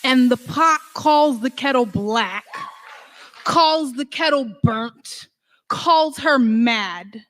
And the pot calls the kettle black, calls the kettle burnt, calls her mad.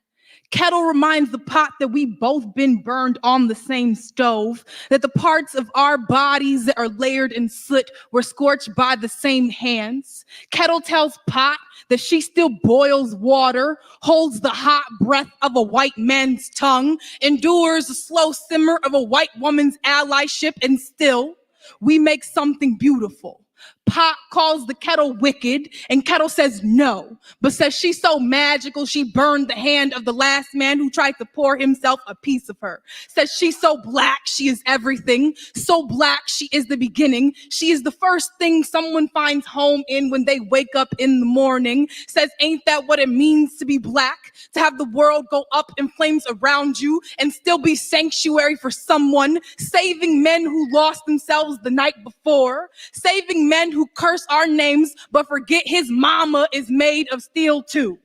Kettle reminds the pot that we both been burned on the same stove, that the parts of our bodies that are layered in soot were scorched by the same hands. Kettle tells pot that she still boils water, holds the hot breath of a white man's tongue, endures the slow simmer of a white woman's allyship, and still we make something beautiful. Pot calls the kettle wicked, and kettle says no, but says she's so magical she burned the hand of the last man who tried to pour himself a piece of her. Says she's so black she is everything, so black she is the beginning. She is the first thing someone finds home in when they wake up in the morning. Says ain't that what it means to be black? To have the world go up in flames around you and still be sanctuary for someone, saving men who lost themselves the night before, saving men who curse our names but forget his mama is made of steel too.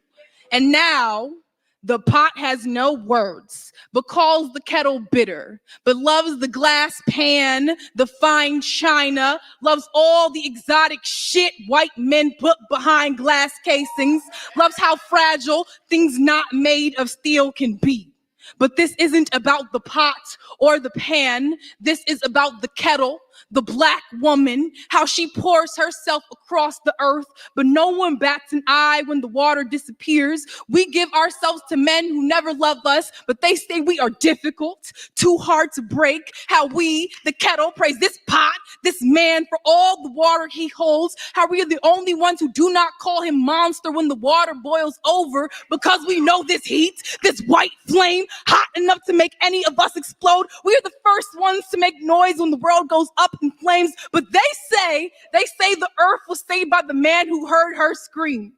And now the pot has no words, but calls the kettle bitter, but loves the glass pan, the fine china, loves all the exotic shit white men put behind glass casings, loves how fragile things not made of steel can be. But this isn't about the pot or the pan. This is about the kettle, the black woman, how she pours herself across the earth, but no one bats an eye when the water disappears. We give ourselves to men who never love us, but they say we are difficult, too hard to break. How we, the kettle, praise this pot, this man for all the water he holds. How we are the only ones who do not call him monster when the water boils over, because we know this heat, this white flame, hot enough to make any of us explode. We are the first ones to make noise when the world goes up in flames, but they say the earth was saved by the man who heard her scream.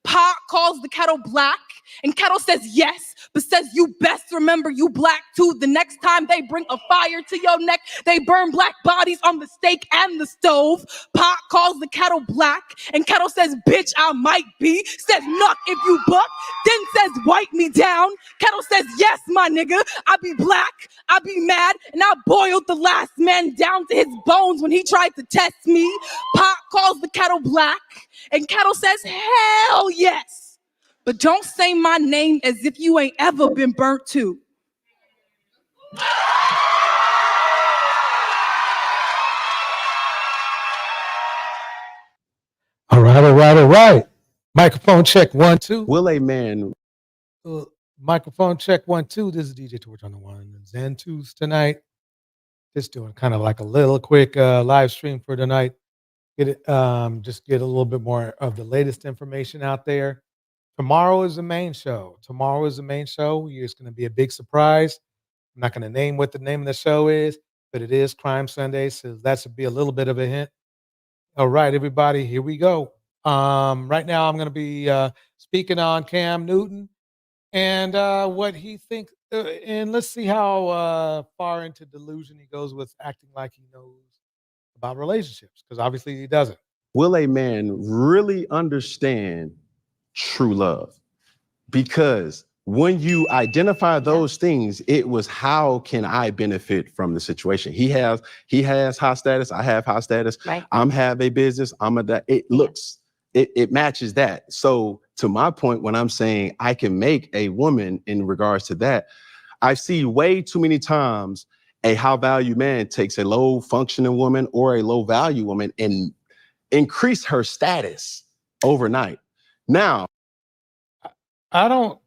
Pot calls the kettle black, and kettle says yes, but says you best remember you black too. The next time they bring a fire to your neck, they burn black bodies on the stake and the stove. Pot calls the kettle black, and kettle says bitch I might be, says nuck if you buck, then says wipe me down. Kettle says yes my nigga, I be black, I be mad, and I boiled the last man down to his bones when he tried to test me. Pot calls the kettle black, and kettle says hell yes, but don't say my name as if you ain't ever been burnt too. All right. Microphone check 1 2. Will a man? Microphone check 1 2. This is DJ Torch on the one. Zen 2s tonight. Just doing kind of like a little quick live stream for tonight. Just get a little bit more of the latest information out there. Tomorrow is the main show. It's going to be a big surprise. I'm not going to name what the name of the show is, but it is Crime Sunday, so that should be a little bit of a hint. All right, everybody, here we go. Right now, I'm going to be speaking on Cam Newton and what he thinks. And let's see how far into delusion he goes with acting like he knows about relationships, because obviously he doesn't. Will a man really understand true love? Because when you identify those things, it was how can I benefit from the situation? He has high status. I have high status. Right. I'm have a business. It matches that. So to my point, when I'm saying I can make a woman in regards to that, I see way too many times a high value man takes a low functioning woman or a low value woman and increase her status overnight. Now, I don't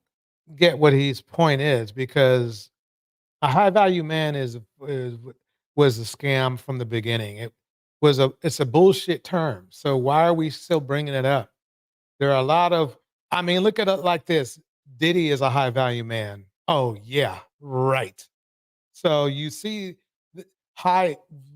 get what his point is, because a high value man was a scam from the beginning. It's a bullshit term. So why are we still bringing it up? There are a lot of, look at it like this. Diddy is a high value man. Oh yeah, right. So you see,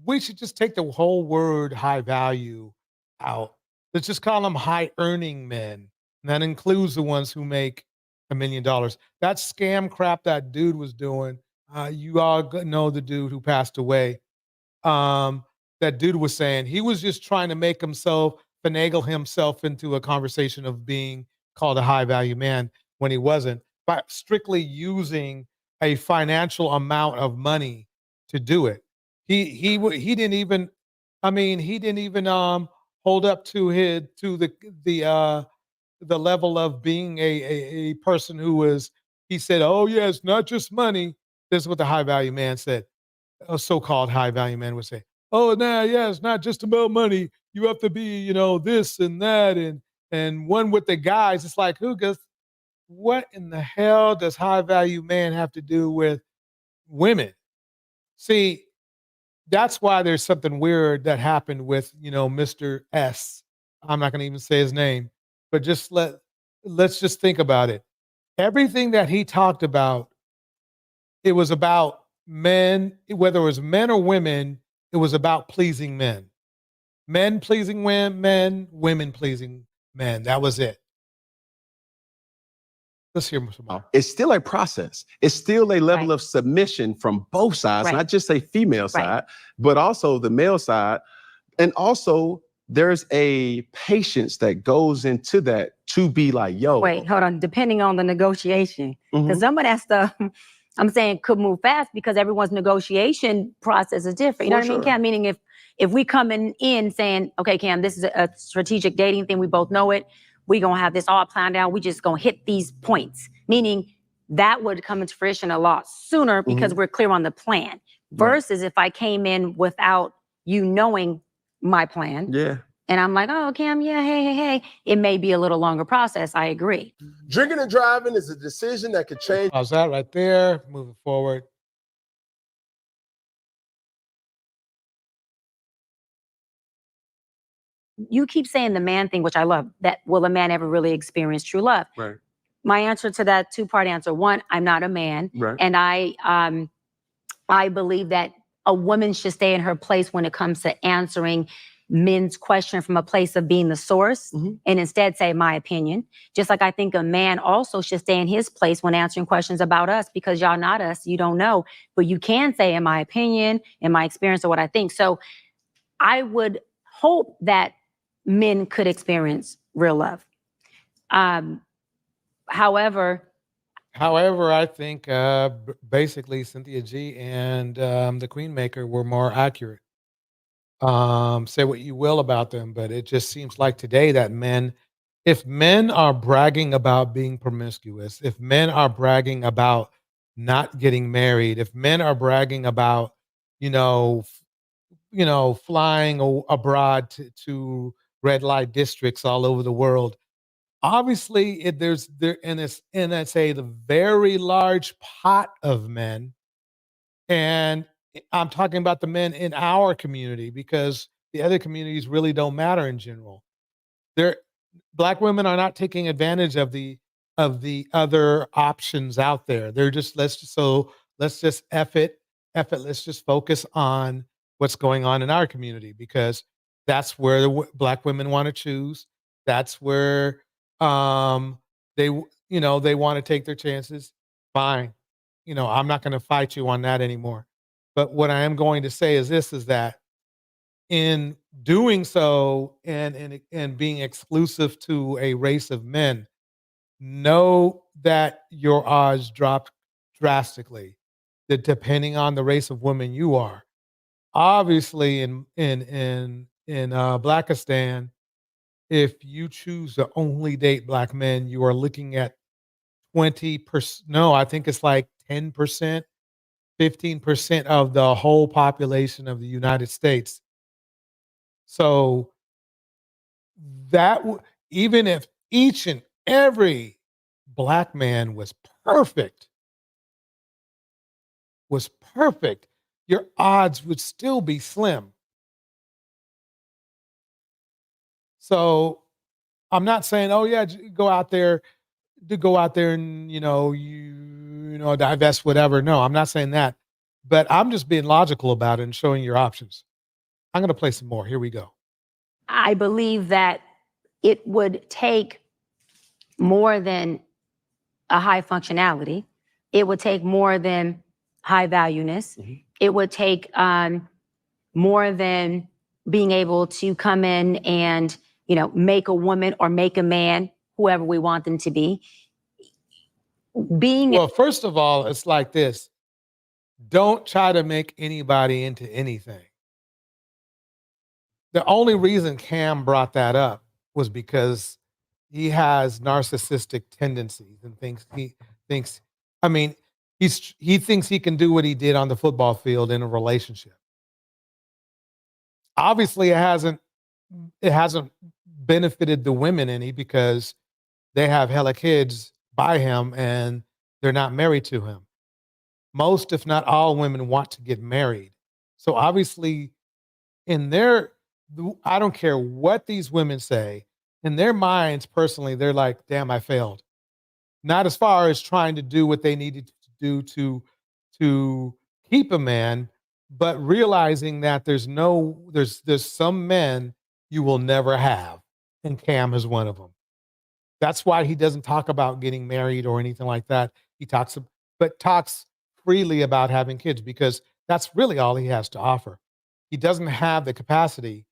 we should just take the whole word high value out. Let's just call them high earning men. And that includes the ones who make $1 million. That scam crap that dude was doing. You all know the dude who passed away. That dude was saying he was just trying to make finagle himself into a conversation of being called a high value man when he wasn't, by strictly using a financial amount of money to do it. He didn't even I mean, he didn't even hold up to the level of being a person who was. He said, "Oh yeah, it's not just money." This is what the high value man said. A so-called high value man would say, "Oh, nah, yeah, it's not just about money. You have to be, this and that, and one with the guys." It's like, who goes? What in the hell does high value man have to do with women? See, that's why there's something weird that happened with, Mr. S. I'm not going to even say his name, but let's just think about it. Everything that he talked about, it was about men, whether it was men or women, it was about pleasing men. Men pleasing men, women pleasing men. That was it. Let's hear some more. It's still a process. It's still a level of submission from both sides, not just a female side, but also the male side. And also, there's a patience that goes into that to be like, yo. Wait, hold on. Depending on the negotiation, because some of that stuff, I'm saying, could move fast because everyone's negotiation process is different. You know what I mean, Cam? Meaning if we coming in saying, okay, Cam, this is a strategic dating thing, we both know it. We're going to have this all planned out. We just going to hit these points, meaning that would come into fruition a lot sooner because we're clear on the plan versus if I came in without you knowing my plan. Yeah. And I'm like, oh, Cam, yeah, hey. It may be a little longer process. I agree. Drinking and driving is a decision that could change. How's that right there? Moving forward. You keep saying the man thing, which I love. That will a man ever really experience true love? Right. My answer to that two-part answer: one, I'm not a man, and I believe that a woman should stay in her place when it comes to answering men's question from a place of being the source and instead say my opinion. Just like I think a man also should stay in his place when answering questions about us because y'all not us, you don't know, but you can say in my opinion, in my experience or what I think. So I would hope that men could experience real love. However, I think basically Cynthia G and the Queenmaker were more accurate. Say what you will about them, but it just seems like today that if men are bragging about being promiscuous, if men are bragging about not getting married, if men are bragging about, flying abroad to red light districts all over the world, obviously it's a very large pot of men, and I'm talking about the men in our community because the other communities really don't matter in general. Black women are not taking advantage of the other options out there. They're just let's just F it. Let's just focus on what's going on in our community because that's where the Black women want to choose. That's where they want to take their chances. Fine. I'm not going to fight you on that anymore. But what I am going to say is that in doing so and being exclusive to a race of men, know that your odds drop drastically. That depending on the race of woman you are, obviously in Blackistan, if you choose to only date Black men, you are looking at 20%. No, I think it's like 10%, 15% of the whole population of the United States. So even if each and every Black man was perfect, your odds would still be slim. So I'm not saying, oh yeah, go out there and divest whatever. No, I'm not saying that. But I'm just being logical about it and showing your options. I'm going to play some more. Here we go. I believe that it would take more than a high functionality. It would take more than high valueness. It would take more than being able to come in and, make a woman or make a man, whoever we want them to be. Well, first of all, it's like this. Don't try to make anybody into anything. the only reason Cam brought that up was because he has narcissistic tendencies and thinks, I mean, he thinks he can do what he did on the football field in a relationship. Obviously, it hasn't benefited the women any because they have hella kids by him and they're not married to him. Most, if not all, women want to get married. So obviously, I don't care what these women say, in their minds, personally, they're like, damn, I failed. Not as far as trying to do what they needed to do to keep a man, but realizing that there's some men you will never have, and Cam is one of them. That's why he doesn't talk about getting married or anything like that. He talks freely about having kids because that's really all he has to offer. He doesn't have the capacity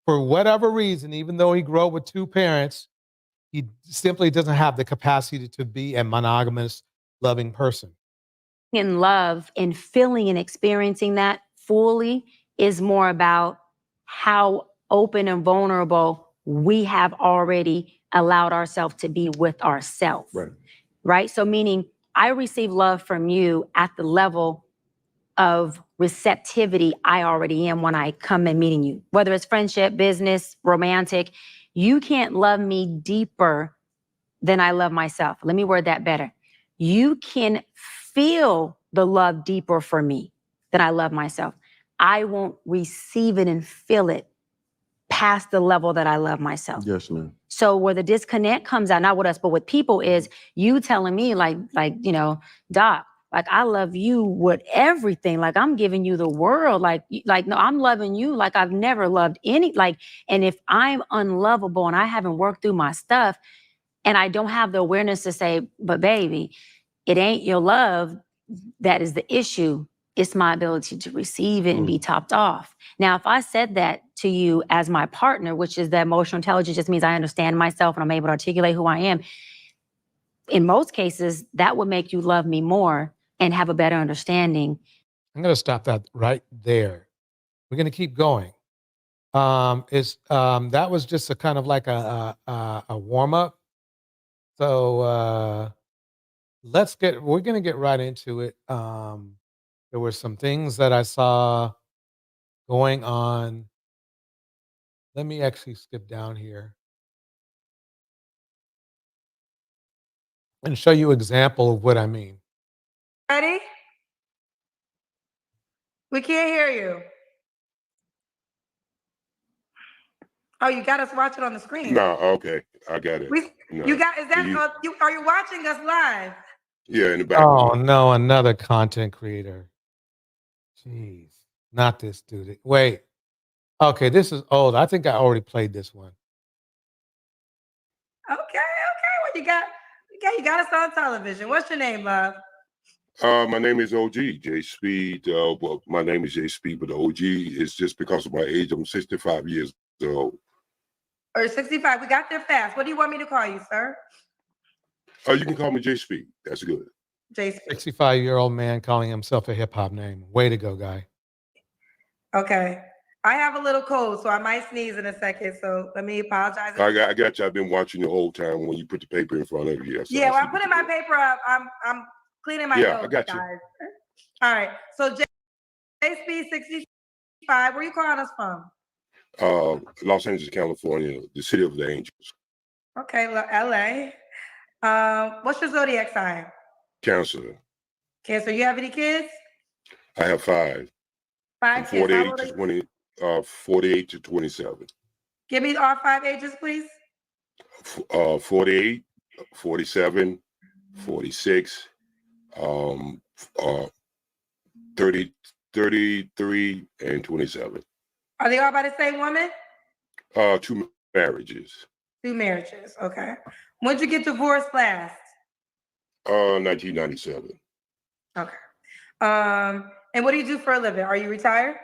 for whatever reason, even though he grew up with two parents, he simply doesn't have the capacity to be a monogamous, loving person. In love and feeling and experiencing that fully is more about how open and vulnerable we have already allowed ourselves to be with ourselves. Right? So meaning I receive love from you at the level of receptivity I already am when I come and meeting you, whether it's friendship, business, romantic. You can't love me deeper than I love myself. Let me word that better. You can feel the love deeper for me than I love myself. I won't receive it and feel it past the level that I love myself. Yes, ma'am. So where the disconnect comes out, not with us, but with people, is you telling me like, Doc, like I love you with everything. Like I'm giving you the world. Like no, I'm loving you like I've never loved and if I'm unlovable and I haven't worked through my stuff and I don't have the awareness to say, but baby, it ain't your love that is the issue. It's my ability to receive it and be topped off. Now, if I said that to you as my partner, which is that emotional intelligence just means I understand myself and I'm able to articulate who I am. In most cases, that would make you love me more and have a better understanding. I'm going to stop that right there. We're going to keep going. That was just a kind of like a warm up. So we're going to get right into it. There were some things that I saw going on. Let me actually skip down here and show you an example of what I mean. Ready? We can't hear you. Oh, you got us watching on the screen. No, okay, I got it. No. You got? Is that? Are you watching us live? Yeah, in the background. Oh no, another content creator. Jeez, not this dude. Wait. Okay, this is old. I think I already played this one. Okay. Well, you got us on television. What's your name, love? My name is OG, J Speed. Well, my name is J Speed, but the OG is just because of my age. I'm 65 years old. Or 65. We got there fast. What do you want me to call you, sir? You can call me J Speed. That's good. J Speed. 65-year-old man calling himself a hip hop name. Way to go, guy. Okay. I have a little cold, so I might sneeze in a second. So let me apologize. I got you. I've been watching the whole time when you put the paper in front of you. Yeah, well, I'm putting my paper up. I'm cleaning my nose, I got you. guys. All right. So J Speed 65. Where you calling us from? Los Angeles, California, the city of the angels. Okay, LA. What's your zodiac sign? Cancer. Cancer. You have any kids? I have 5. 5 from kids. 48 to 20. 48 to 27. Give me all 5 ages, please. 48, 47, 46, 30, 33, and 27. Are they all by the same woman? 2 marriages. 2 marriages. Okay. When did you get divorced last? 1997. Okay. And what do you do for a living? Are you retired?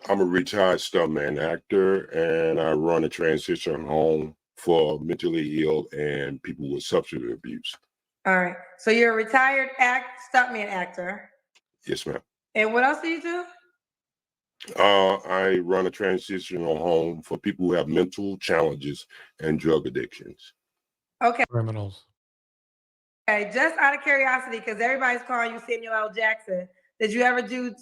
I'm a retired stuntman actor, and I run a transition home for mentally ill and people with substance abuse. All right. So you're a retired stuntman actor. Yes, ma'am. And what else do you do? I run a transitional home for people who have mental challenges and drug addictions. Okay. Criminals. Okay. Just out of curiosity, because everybody's calling you Samuel L. Jackson. Did you ever do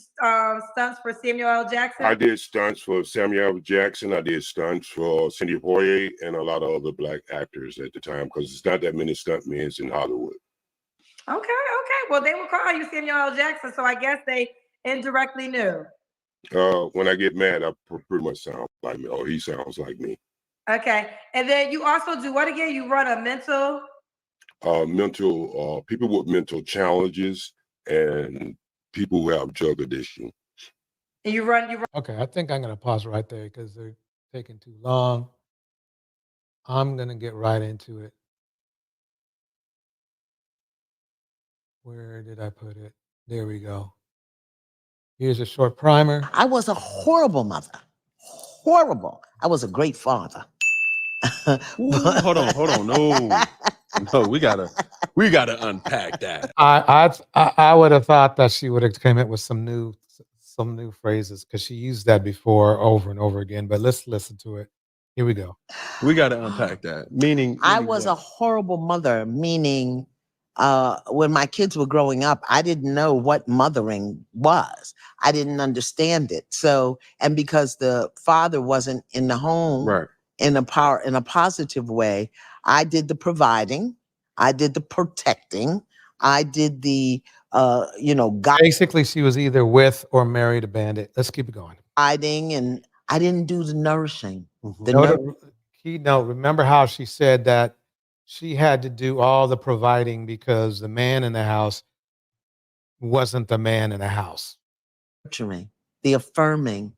stunts for Samuel L. Jackson? I did stunts for Samuel L. Jackson. I did stunts for Cindy Poitier and a lot of other Black actors at the time, because it's not that many stuntmen in Hollywood. Okay. Well, they were calling you Samuel L. Jackson, so I guess they indirectly knew. When I get mad, I pretty much sound like me, or he sounds like me. Okay. And then you also do what again? You run a mental people with mental challenges and people who have drug addiction. And you run. Okay, I think I'm going to pause right there because they're taking too long. I'm going to get right into it. Where did I put it? There we go. Here's a short primer. I was a horrible mother. Horrible. I was a great father. Ooh, hold on. No, we gotta unpack that. I would have thought that she would have come in with some new phrases because she used that before over and over again. But let's listen to it. Here we go. We gotta unpack that. Meaning I was a horrible mother, meaning when my kids were growing up, I didn't know what mothering was. I didn't understand it. So, and because the father wasn't in the home, right, in a positive way, I did the providing, I did the protecting, I did the basically she was either with or married a bandit. Let's keep it going. Guiding, and I didn't do the nourishing. Remember how she said that she had to do all the providing because the man in the house wasn't the man in the house. Nurturing, the affirming.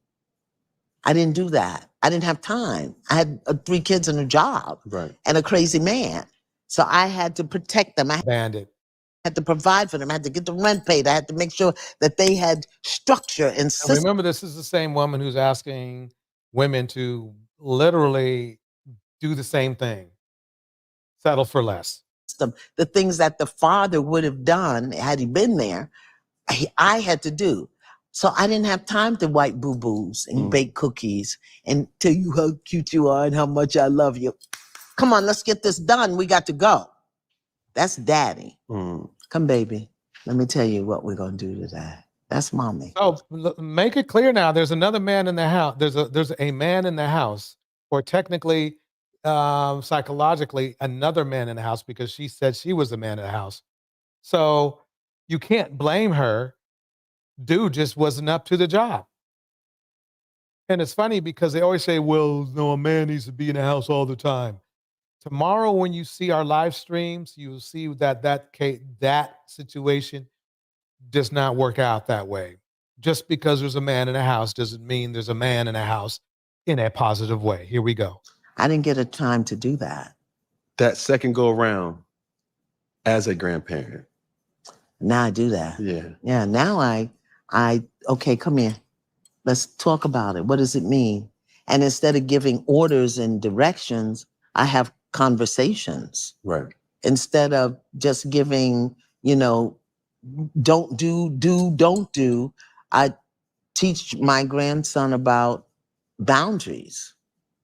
I didn't do that. I didn't have time. I had 3 kids and a job, right, and a crazy man. So I had to protect them. I had to provide for them. I had to get the rent paid. I had to make sure that they had structure and system. Remember, this is the same woman who's asking women to literally do the same thing. Settle for less. The things that the father would have done had he been there, I had to do. So I didn't have time to wipe boo-boos and bake cookies and tell you how cute you are and how much I love you. Come on, let's get this done. We got to go. That's daddy. Come, baby. Let me tell you what we're going to do today. That's mommy. So make it clear now. There's another man in the house. There's a man in the house, or technically, psychologically, another man in the house, because she said she was the man in the house. So you can't blame her. Dude just wasn't up to the job. And it's funny because they always say, well, no, a man needs to be in the house all the time. Tomorrow, when you see our live streams, you'll see that situation does not work out that way. Just because there's a man in a house doesn't mean there's a man in a house in a positive way. Here we go. I didn't get a time to do that. That second go around as a grandparent. Now I do that. Yeah. Yeah. Now okay, come here. Let's talk about it. What does it mean? And instead of giving orders and directions, I have conversations. Right. Instead of just giving, don't do. I teach my grandson about boundaries.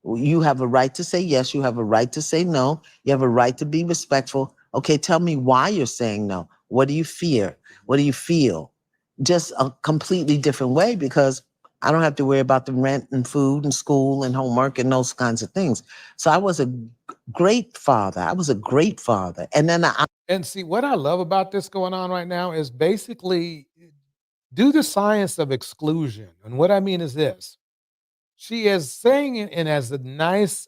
You have a right to say yes. You have a right to say no. You have a right to be respectful. Okay, tell me why you're saying no. What do you fear? What do you feel? Just a completely different way, because I don't have to worry about the rent and food and school and homework and those kinds of things. So I was a great father. And then and see, what I love about this going on right now is basically do the science of exclusion. And what I mean is this. She is saying it in as nice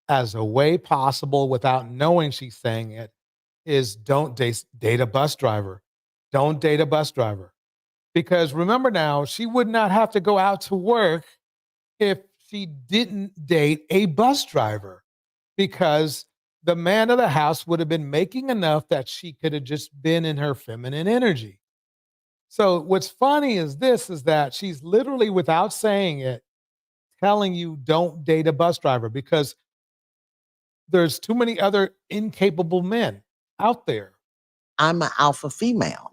as a way possible without knowing she's saying it, is don't date a bus driver. Don't date a bus driver. Because remember now, she would not have to go out to work if she didn't date a bus driver, because the man of the house would have been making enough that she could have just been in her feminine energy. So what's funny is that she's literally, without saying it, telling you don't date a bus driver, because there's too many other incapable men out there. I'm an alpha female.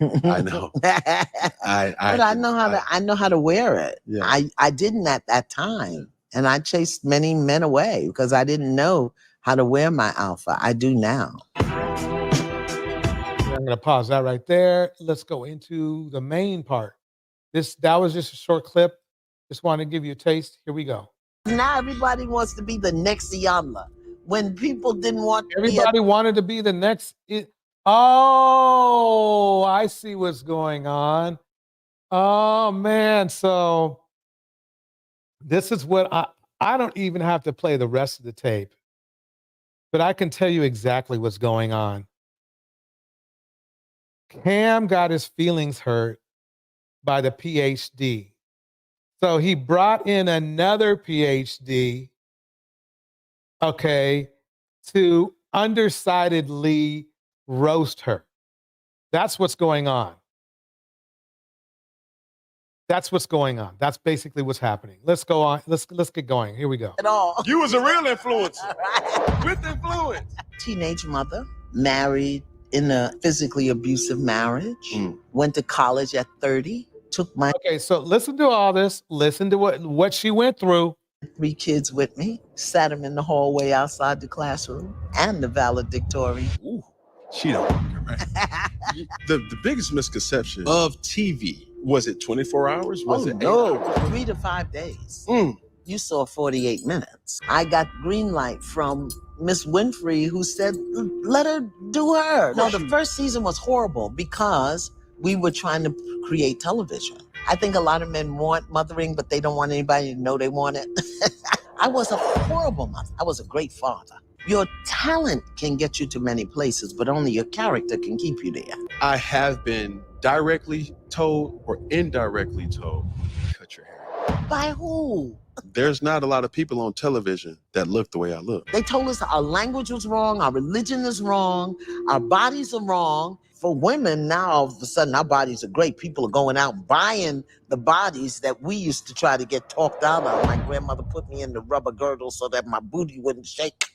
I know. But I know how to wear it. Yeah. I didn't at that time. And I chased many men away because I didn't know how to wear my alpha. I do now. I'm going to pause that right there. Let's go into the main part. That was just a short clip. Just wanted to give you a taste. Here we go. Now everybody wants to be the next Iyanla. When people didn't want to Everybody wanted to be the next. Oh, I see what's going on. Oh, man. So this is what I don't even have to play the rest of the tape, but I can tell you exactly what's going on. Cam got his feelings hurt by the PhD. So he brought in another PhD, okay, to undersidedly roast her. That's what's going on. That's what's going on. That's basically what's happening. Let's go on. Let's get going. Here we go. at all. You was a real influencer. With influence. Teenage mother, married in a physically abusive marriage, went to college at 30, took my Okay, so listen to all this. Listen to what she went through. 3 kids with me, sat them in the hallway outside the classroom and the valedictorian. Ooh, she don't look it, right? The biggest misconception of TV, was it 24 hours? Was it 8 hours? 3 to 5 days. You saw 48 minutes. I got green light from Miss Winfrey, who said, let her do her. No, the first season was horrible because we were trying to create television. I think a lot of men want mothering, but they don't want anybody to know they want it. I was a horrible mother. I was a great father. Your talent can get you to many places, but only your character can keep you there. I have been directly told or indirectly told, cut your hair. By who? There's not a lot of people on television that look the way I look. They told us our language was wrong, our religion is wrong, our bodies are wrong. For women, now all of a sudden our bodies are great. People are going out buying the bodies that we used to try to get talked out of. My grandmother put me in the rubber girdle so that my booty wouldn't shake.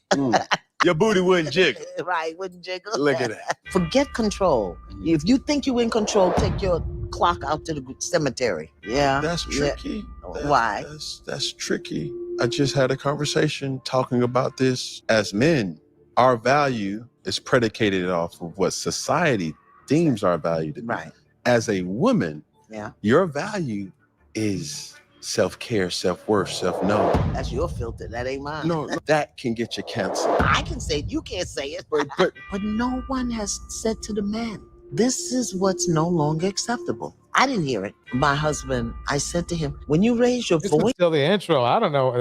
Your booty wouldn't jiggle. Right, wouldn't jiggle. Look at that. Forget control. If you think you're in control, take your clock out to the cemetery. Yeah. That's tricky. Why? That's tricky. I just had a conversation talking about this. As men, our value is predicated off of what society deems our value to be. Right. As a woman, Yeah. your value is self-care, self-worth, self-know. That's your filter. That ain't mine. No, that can get you canceled. I can say it. You can't say it. But no one has said to the man, this is what's no longer acceptable. I didn't hear it. My husband, I said to him, when you raise your This is voice, still the intro. I don't know.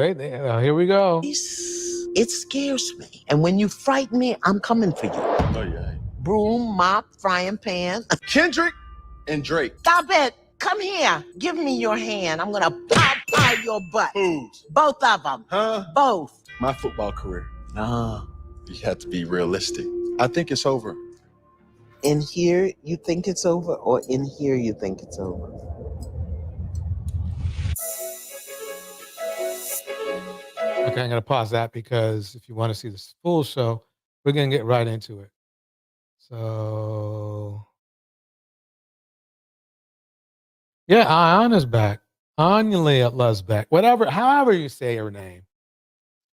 Here we go. it scares me. And when you frighten me, I'm coming for you. oh yeah. Broom, mop, frying pan. Kendrick and Drake. Stop it. Come here. Give me your hand. I'm going to pow your butt. Who's? Both of them. Huh? Both. My football career. Oh. You have to be realistic. I think it's over. In here, you think it's over, or in here, you think it's over? Okay, I'm going to pause that because if you want to see this full show, we're going to get right into it. So, yeah, Iyanla's back. Iyanla's back. However you say her name.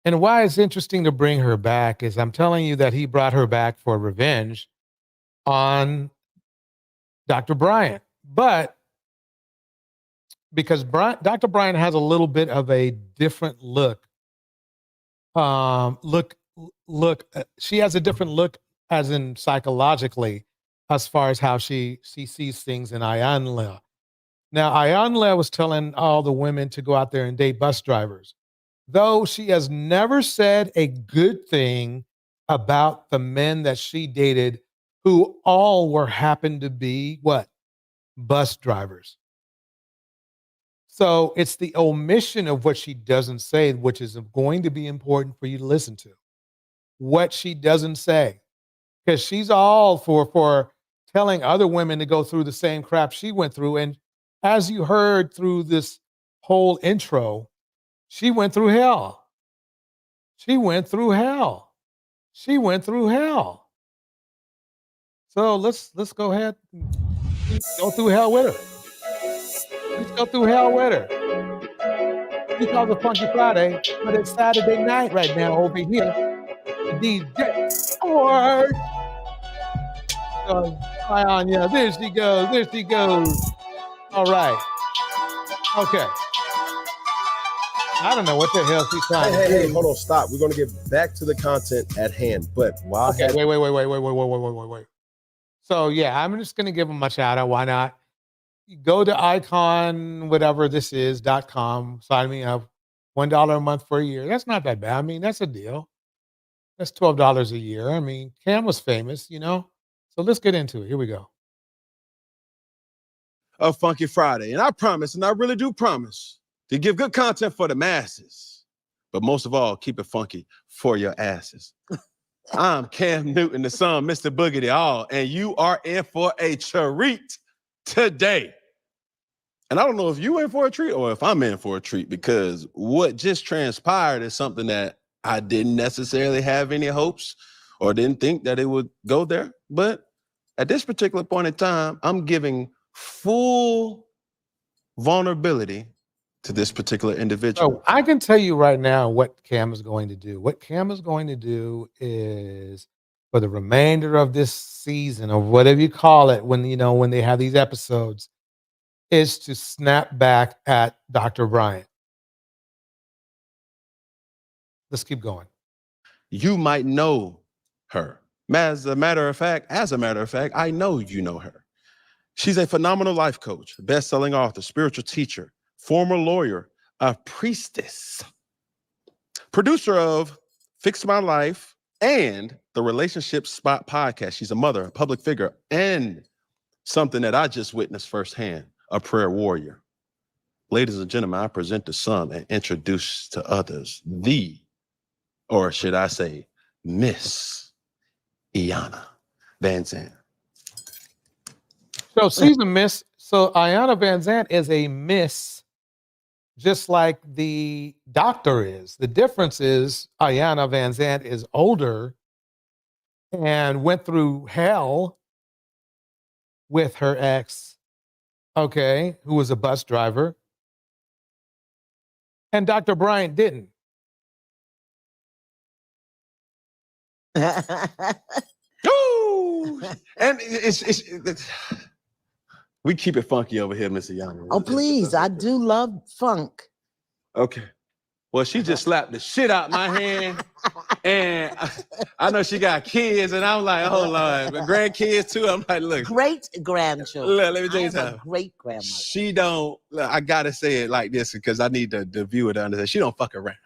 And why it's interesting to bring her back is I'm telling you that he brought her back for revenge on Dr. Bryant. But because Dr. Bryant has a little bit of a different look. She has a different look as in psychologically as far as how she sees things in Iyanla. Now, Iyanla was telling all the women to go out there and date bus drivers, though she has never said a good thing about the men that she dated who all happened to be what? Bus drivers. So it's the omission of what she doesn't say, which is going to be important for you to listen to. What she doesn't say. Because she's all for telling other women to go through the same crap she went through. And as you heard through this whole intro, she went through hell. She went through hell. She went through hell. So let's go ahead. Go through hell with her. Just go through hell with her. He calls it Funky Friday, but it's Saturday night right now over here. The DJ. Or yeah, there she goes. There she goes. All right. Okay. I don't know what the hell she's trying to do. Hey, hold on, stop. We're gonna get back to the content at hand. But while Okay, wait. So yeah, I'm just gonna give them a shout out. Why not? You go to icon, whatever this is, .com, sign me up. $1 a month for a year. That's not that bad. I mean, that's a deal. That's $12 a year. I mean, Cam was famous, you know? So let's get into it. Here we go. Of Funky Friday. And I promise, and I really do promise, to give good content for the masses. But most of all, keep it funky for your asses. I'm Cam Newton, the son, Mr. Boogity All, and you are in for a treat today. And I don't know if you in for a treat or if I'm in for a treat, because what just transpired is something that I didn't necessarily have any hopes or didn't think that it would go there. But at this particular point in time, I'm giving full vulnerability to this particular individual. So I can tell you right now what Cam is going to do. What Cam is going to do is, for the remainder of this season, or whatever you call it, when they have these episodes, is to snap back at Dr. Bryant. Let's keep going. You might know her. As a matter of fact, I know you know her. She's a phenomenal life coach, best-selling author, spiritual teacher, former lawyer, a priestess, producer of Fix My Life and the Relationship Spot podcast. She's a mother, a public figure, and something that I just witnessed firsthand, a prayer warrior. Ladies and gentlemen, I present to some and introduce to others or should I say, Miss Iyanla Vanzant. So she's a miss. So Iyanla Vanzant is a miss, just like the doctor is. The difference is Iyanla Vanzant is older and went through hell with her ex, okay, who was a bus driver. And Dr. Bryant didn't. Ooh, and it's we keep it funky over here, Miss Iyanla. Oh, please. I do love funk. Okay. Well, she just slapped the shit out my hand. And I know she got kids, and I'm like, oh, Lord. But grandkids, too. I'm like, look. Great grandchildren. Look, let me tell you something. Great grandmother. She don't, look, I got to say it like this because I need the viewer to understand. She don't fuck around.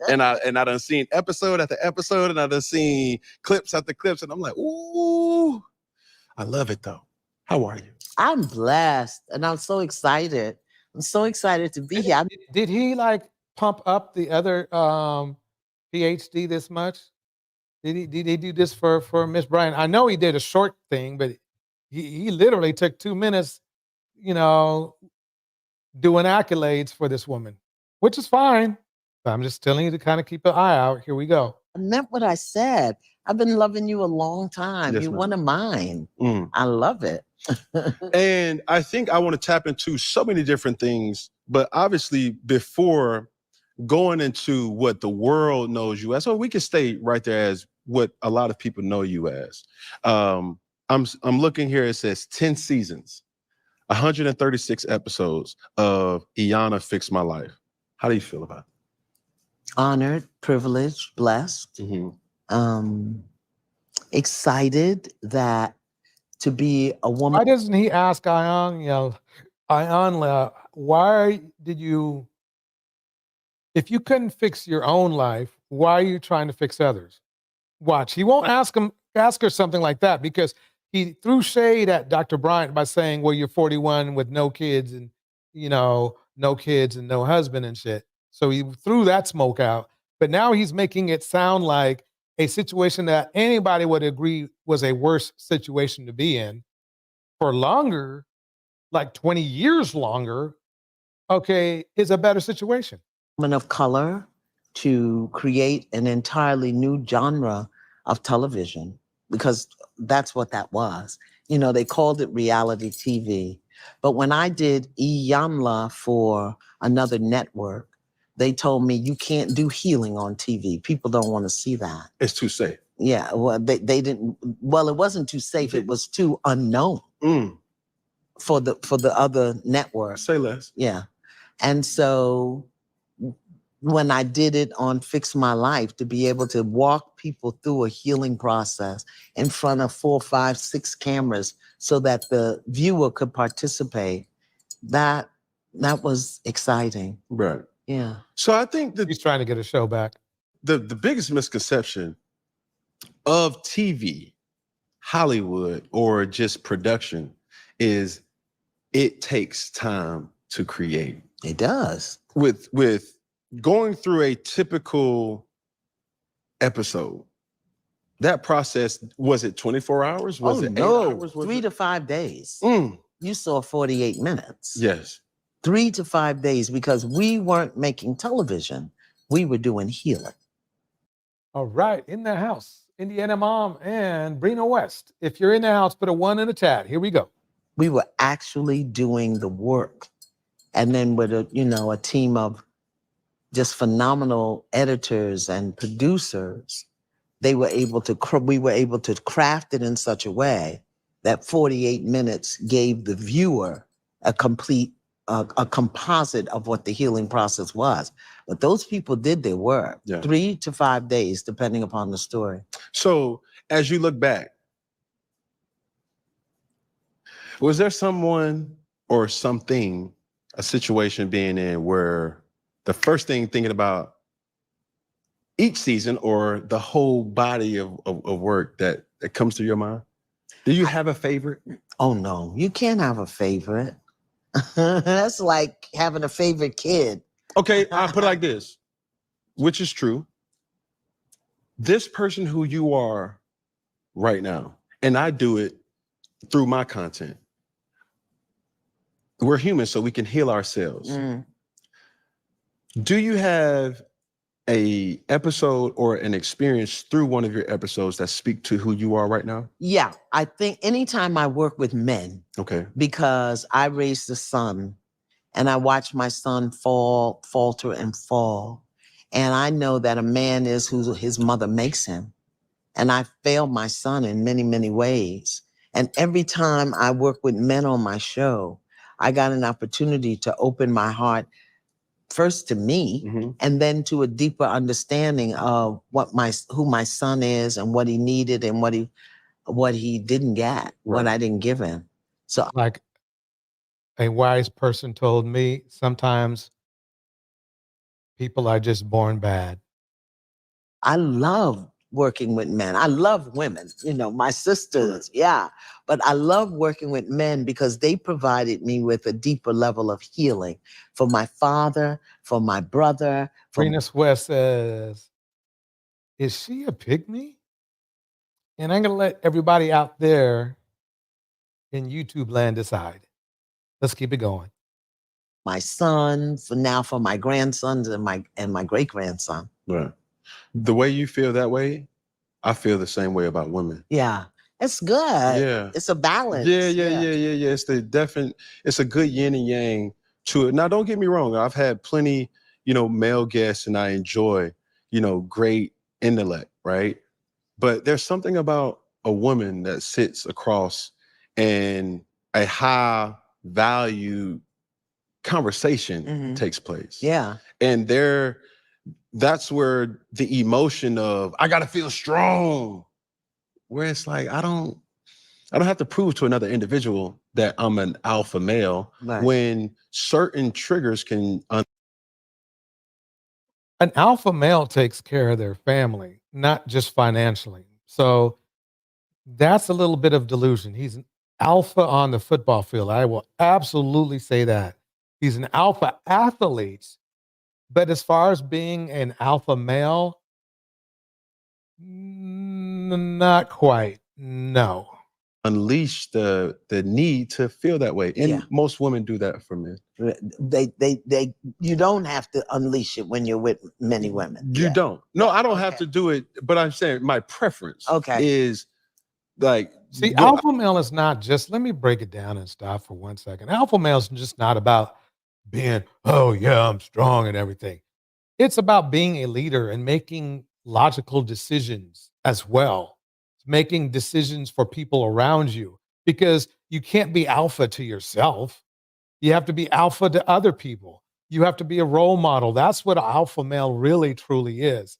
and I done seen episode after episode, and I done seen clips after clips, and I'm like, ooh, I love it, though. How are you? I'm blessed, and I'm so excited. I'm so excited to be here. Did he pump up the other PhD this much? Did he do this for Miss Bryant? I know he did a short thing, but he literally took 2 minutes, doing accolades for this woman, which is fine. But I'm just telling you to kind of keep an eye out. Here we go. I meant what I said. I've been loving you a long time. Yes, You're ma'am. one of mine. I love it. And I think I want to tap into so many different things, but obviously before going into what the world knows you as, so we can stay right there as what a lot of people know you as. I'm looking here, it says 10 seasons, 136 episodes of Iyanla Fix My Life. How do you feel about it? Honored, privileged, blessed. Excited that to be a woman. Why doesn't he ask Iyanla, why did you, if you couldn't fix your own life, why are you trying to fix others? Watch, he won't ask her something like that, because he threw shade at Dr. Bryant by saying, well, you're 41 with no kids and, no kids and no husband and shit. So he threw that smoke out. But now he's making it sound like a situation that anybody would agree was a worse situation to be in for longer, like 20 years longer, okay, is a better situation. Woman of color to create an entirely new genre of television, because that's what that was. they called it reality TV. But when I did Iyanla for another network, they told me you can't do healing on TV. People don't want to see that. It's too safe. Yeah, well, they didn't. Well, it wasn't too safe. It was too unknown for the other network. Say less. Yeah, and so when I did it on Fix My Life, to be able to walk people through a healing process in front of 4, 5, 6 cameras, so that the viewer could participate, that was exciting. Right. Yeah. So I think that He's trying to get a show back. the biggest misconception of TV, Hollywood, or just production is it takes time to create. It does. With going through a typical episode, that process, was it 24 hours? Was it 8 hours? 3 to 5 days. Mm. You saw 48 minutes. Yes. 3 to 5 days, because we weren't making television. We were doing healing. All right, in the house, Indiana Mom and Brina West. If you're in the house, put a 1 in the chat. Here we go. We were actually doing the work. And then with a team of just phenomenal editors and producers, we were able to craft it in such a way that 48 minutes gave the viewer a complete a composite of what the healing process was. But those people did their work. 3 to 5 days, depending upon the story. So as you look back, was there someone or something, a situation being in where the first thing thinking about each season or the whole body of work that comes to your mind? Do you have a favorite? Oh no, you can't have a favorite. That's like having a favorite kid. Okay, I'll put it like this, which is true. This person who you are right now, and I do it through my content. We're human, so we can heal ourselves. Do you have a episode or an experience through one of your episodes that speak to who you are right now? Yeah, I think anytime I work with men, okay, because I raised a son and I watch my son falter and fall. And I know that a man is who his mother makes him. And I failed my son in many, many ways. And every time I work with men on my show, I got an opportunity to open my heart first to me, and then to a deeper understanding of who my son is and what he needed and what he didn't get, what I didn't give him. So, like a wise person told me, sometimes people are just born bad. I love working with men. I love women, my sisters, yeah. But I love working with men because they provided me with a deeper level of healing for my father, for my brother. Brina West says, is she a pygmy? And I'm going to let everybody out there in YouTube land decide. Let's keep it going. My son, for my grandsons and my great-grandson. Right. The way you feel that way, I feel the same way about women. Yeah, it's good. Yeah, it's a balance. Yeah. It's a good yin and yang to it. Now, don't get me wrong. I've had plenty, male guests, and I enjoy, great intellect, right? But there's something about a woman that sits across and a high value conversation takes place. Yeah, and that's where the emotion of I gotta feel strong, where it's like I don't have to prove to another individual that I'm an alpha male, when certain triggers can. An alpha male takes care of their family, not just financially. So that's a little bit of delusion. He's an alpha on the football field. I will absolutely say that. He's an alpha athlete. But as far as being an alpha male, not quite. No. Unleash the need to feel that way, and most women do that for men. You don't have to unleash it when you're with many women. You don't. No, I don't have to do it. But I'm saying my preference is like See, Well, alpha male is not just, let me break it down and stop for 1 second. Alpha male is just not about being, oh yeah, I'm strong and everything. It's about being a leader and making logical decisions as well, making decisions for people around you, because you can't be alpha to yourself. You have to be alpha to other people. You have to be a role model. That's what an alpha male really truly is.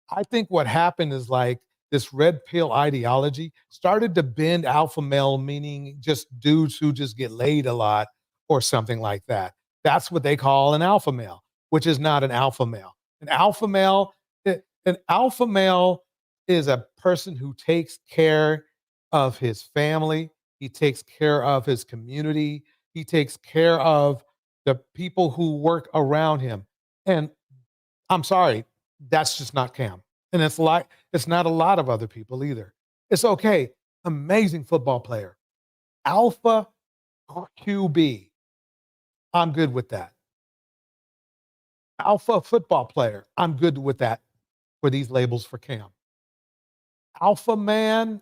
I think what happened is like this red pill ideology started to bend alpha male, meaning just dudes who just get laid a lot or something like that. That's what they call an alpha male, which is not an alpha male. An alpha male, an alpha male is a person who takes care of his family. He takes care of his community. He takes care of the people who work around him. And I'm sorry, that's just not Cam. And it's not a lot of other people either. It's okay. Amazing football player. Alpha QB. I'm good with that. Alpha football player. I'm good with that for these labels for Cam. Alpha man.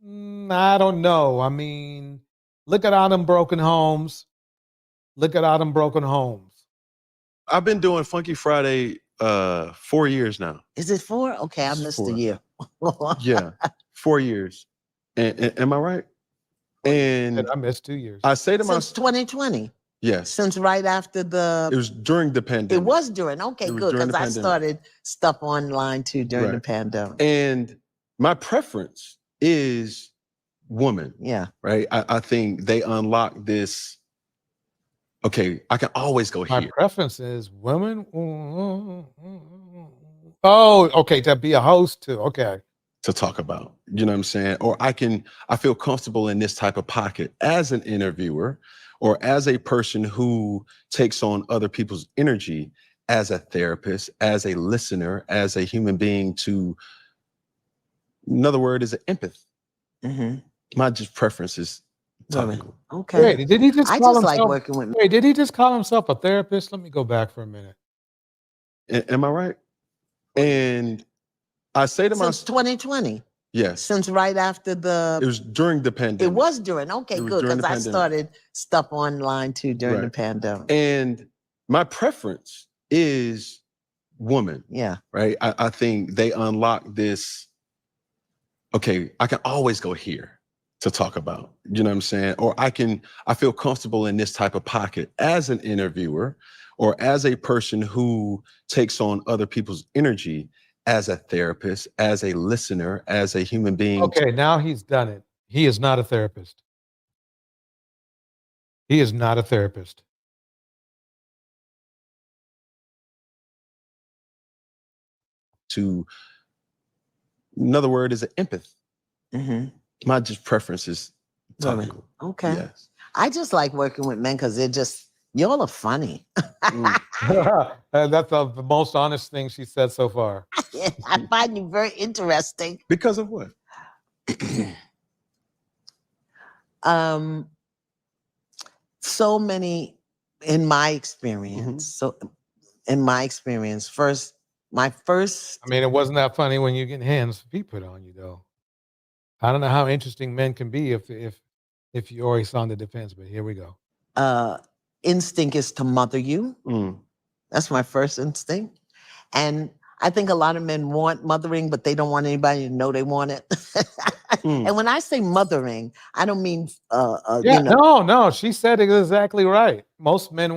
I don't know. I mean, look at all them broken homes. Look at all them broken homes. I've been doing Funky Friday 4 years now. Is it 4? Okay, I It's missed 4. a year. Yeah, 4 years. And am I right? And And I missed 2 years. I say to Since myself, 2020. yes, Since right after it the. was during the pandemic. It was during. Okay, It was good. during Because the I pandemic. started stuff online too during the Right. pandemic. And my preference is woman, Yeah. right? I think they unlock this. Okay, I can always go My here. preference is women. Oh, okay, to be a host too. Okay. To talk about, you know what I'm saying? Or I feel comfortable in this type of pocket as an interviewer or as a person who takes on other people's energy, as a therapist, as a listener, as a human being to, another word is an empath. Mm-hmm. My just preference is Women. talking. Okay. Wait, did he just I call just like himself? working with. Wait, did he just call himself a therapist? Let me go back for a minute. Am I right? And I say to Since myself, 2020. yes, Since right after the. it was during the pandemic. It was during. Okay, It was good. during Because the I pandemic. started stuff online too during the Right. pandemic. And my preference is woman, Yeah. right? I think they unlock this. Okay, I can always go here to talk about, you know what I'm saying? Or I feel comfortable in this type of pocket as an interviewer or as a person who takes on other people's energy, as a therapist, as a listener, as a human being. Okay, now he's done it. He is not a therapist. He is not a therapist. To, another word is an empath. Mm-hmm. My just preference is Women. talking. Okay. Yes. I just like working with men because they're just, y'all are funny. That's the most honest thing she said so far. I find you very interesting. Because of what? So many, in my experience, so in my experience, my first. I mean, it wasn't that funny when you get hands feet put on you, though. I don't know how interesting men can be if you already on the defense, but here we go. Instinct is to mother you. That's my first instinct. And I think a lot of men want mothering, but they don't want anybody to know they want it. And when I say mothering, I don't mean, Yeah, you know. no, she said it exactly right. Most men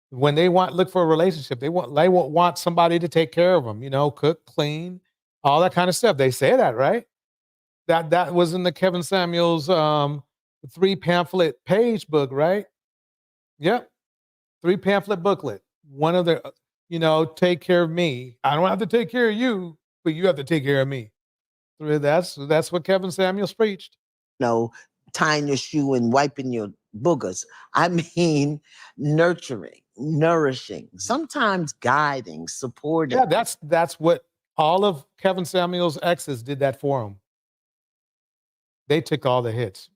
when they look for a relationship, they want somebody to take care of them, cook, clean, all that kind of stuff. They say that, right? That was in the Kevin Samuels 3 pamphlet page book, right? Yep. 3 pamphlet booklet. One of the, take care of me. I don't have to take care of you, but you have to take care of me. That's what Kevin Samuels preached. No, tying your shoe and wiping your boogers. I mean, nurturing, nourishing, sometimes guiding, supporting. Yeah, that's what all of Kevin Samuels' exes did that for him. They took all the hits.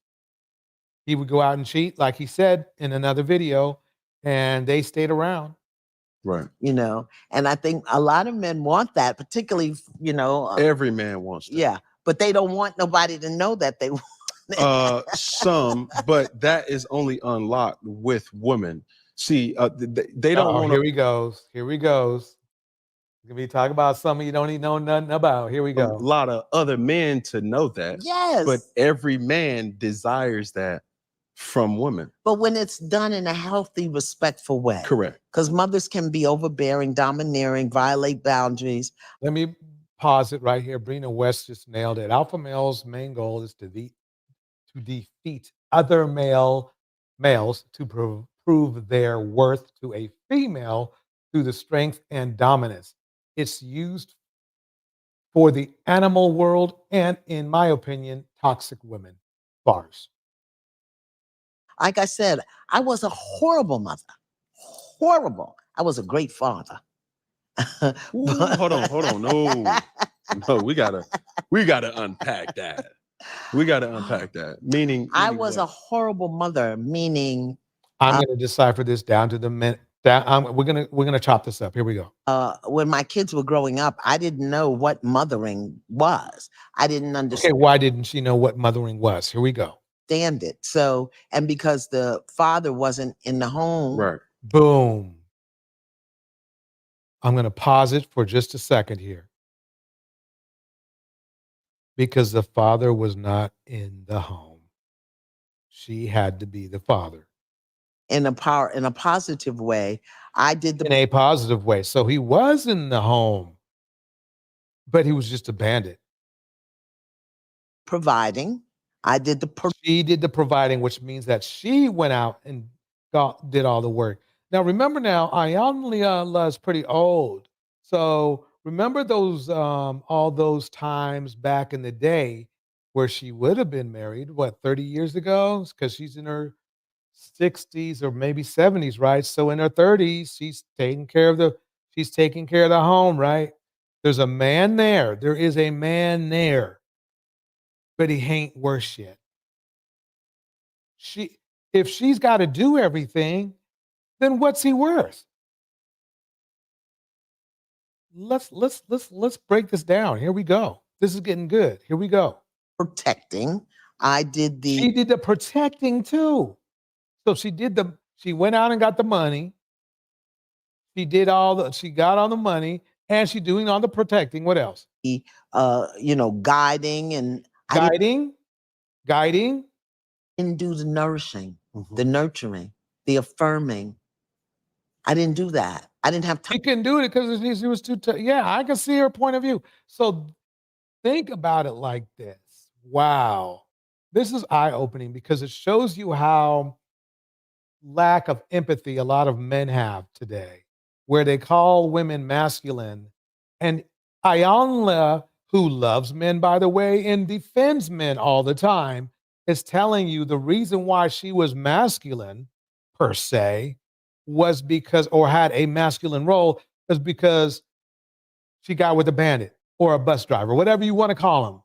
He would go out and cheat, like he said in another video, and they stayed around. Right. And I think a lot of men want that, particularly, every man wants that. Yeah. but they don't want nobody to know that they want it. Some, but that is only unlocked with women. See, they don't want Here to. he goes. Here he goes. We talk about something you don't even know nothing about. Here we A go. lot of other men to know that. Yes. But every man desires that from women. But when it's done in a healthy, respectful way. Correct. Because mothers can be overbearing, domineering, violate boundaries. Let me pause it right here. Brina West just nailed it. Alpha male's main goal is to defeat other males to prove their worth to a female through the strength and dominance. It's used for the animal world and, in my opinion, toxic women. Bars. Like I said, I was a horrible mother. Horrible. I was a great father. Ooh, hold on. No, we gotta unpack that. We gotta unpack that. Meaning I was what? a horrible mother, meaning I'm going to decipher this down to the minute. We're gonna chop this up. Here we go. when my kids were growing up, I didn't know what mothering was. I didn't Okay, understand why didn't she know what mothering was? Here we go. it. So, and because the father wasn't in the home, Right. Boom. I'm going to pause it for just a second here. Because the father was not in the home. She had to be the father. in a positive way, I did In the a positive way. So he was in the home, but he was just a bandit. providing. I did the She did the providing, which means that she went out and did all the work. Now, remember now, Iyanla is pretty old. So remember those all those times back in the day where she would have been married, what, 30 years ago? Because she's in her 60s or maybe 70s, right? So in her 30s, she's taking care of the home, right? There's a man there. There is a man there, but he ain't worth shit. If she's got to do everything, then what's he worth? Let's break this down. Here we go. This is getting good. Here we go. protecting. I did the She did the protecting too. So she went out and got the money. She got all the money and she doing all the protecting. What else? guiding, and Guiding. didn't do the nourishing, Mhm. the nurturing, the affirming. I didn't do that. I didn't have time. She couldn't do it because she was too tough. Yeah, I can see her point of view. So think about it like this. Wow. This is eye-opening because it shows you how lack of empathy a lot of men have today, where they call women masculine. And Iyanla, who loves men, by the way, and defends men all the time, is telling you the reason why she was masculine, per se, was because, or had a masculine role, is because she got with a bandit or a bus driver, whatever you want to call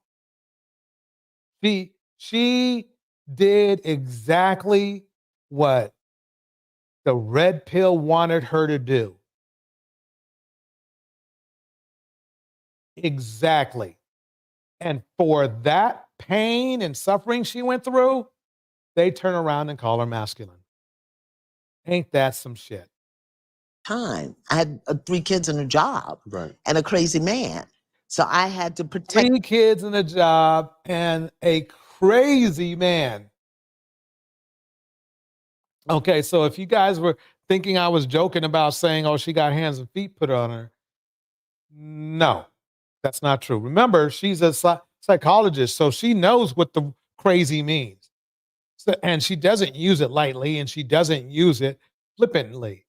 him. She did exactly what the red pill wanted her to do. Exactly. And for that pain and suffering she went through, they turn around and call her masculine. Ain't that some shit? Time. I had 3 kids and a job, Right. and a crazy man. So I had to protect. 3 kids and a job and a crazy man. Okay, so if you guys were thinking I was joking about saying, oh, she got hands and feet put on her, no, that's not true. Remember, she's a psychologist, so she knows what the crazy means. So, and she doesn't use it lightly, and she doesn't use it flippantly.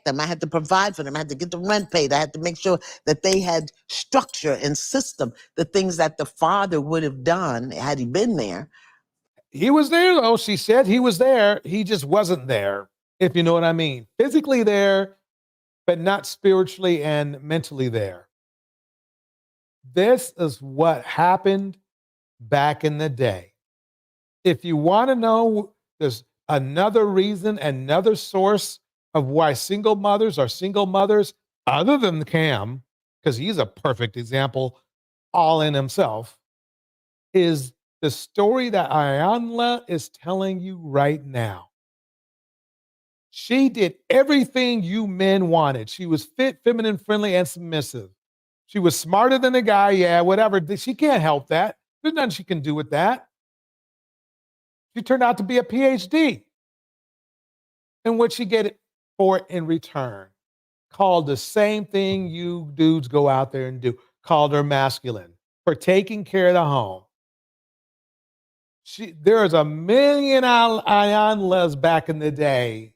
them. I had to provide for them. I had to get the rent paid. I had to make sure that they had structure and system, the things that the father would have done had he been there. He was there, though. She said he was there. He just wasn't there, if you know what I mean. Physically there, but not spiritually and mentally there. This is what happened back in the day. If you want to know, there's another reason, another source of why single mothers are single mothers, other than Cam, because he's a perfect example all in himself, is the story that Iyanla is telling you right now. She did everything you men wanted. She was fit, feminine, friendly, and submissive. She was smarter than the guy, yeah, whatever. She can't help that. There's nothing she can do with that. She turned out to be a PhD. And what she get for it in return? Called the same thing you dudes go out there and do. Called her masculine for taking care of the home. There's a million Iyanlas back in the day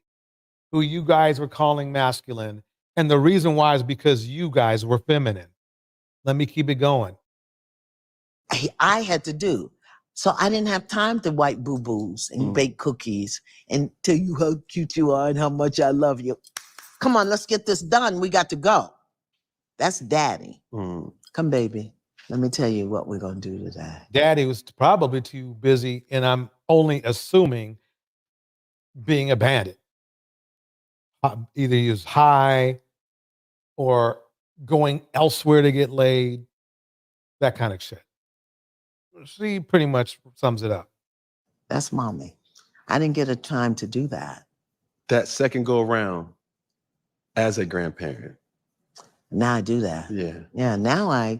who you guys were calling masculine. And the reason why is because you guys were feminine. Let me keep it going. I had to do. So I didn't have time to wipe boo-boos and bake cookies and tell you how cute you are and how much I love you. Come on, let's get this done. We got to go. That's daddy. Come, baby. Let me tell you what we're going to do today. Daddy was probably too busy, and I'm only assuming being a bandit. Either he was high or going elsewhere to get laid, that kind of shit. She pretty much sums it up. That's mommy. I didn't get a time to do that. That second go around as a grandparent. Now I do that. Yeah. Yeah, now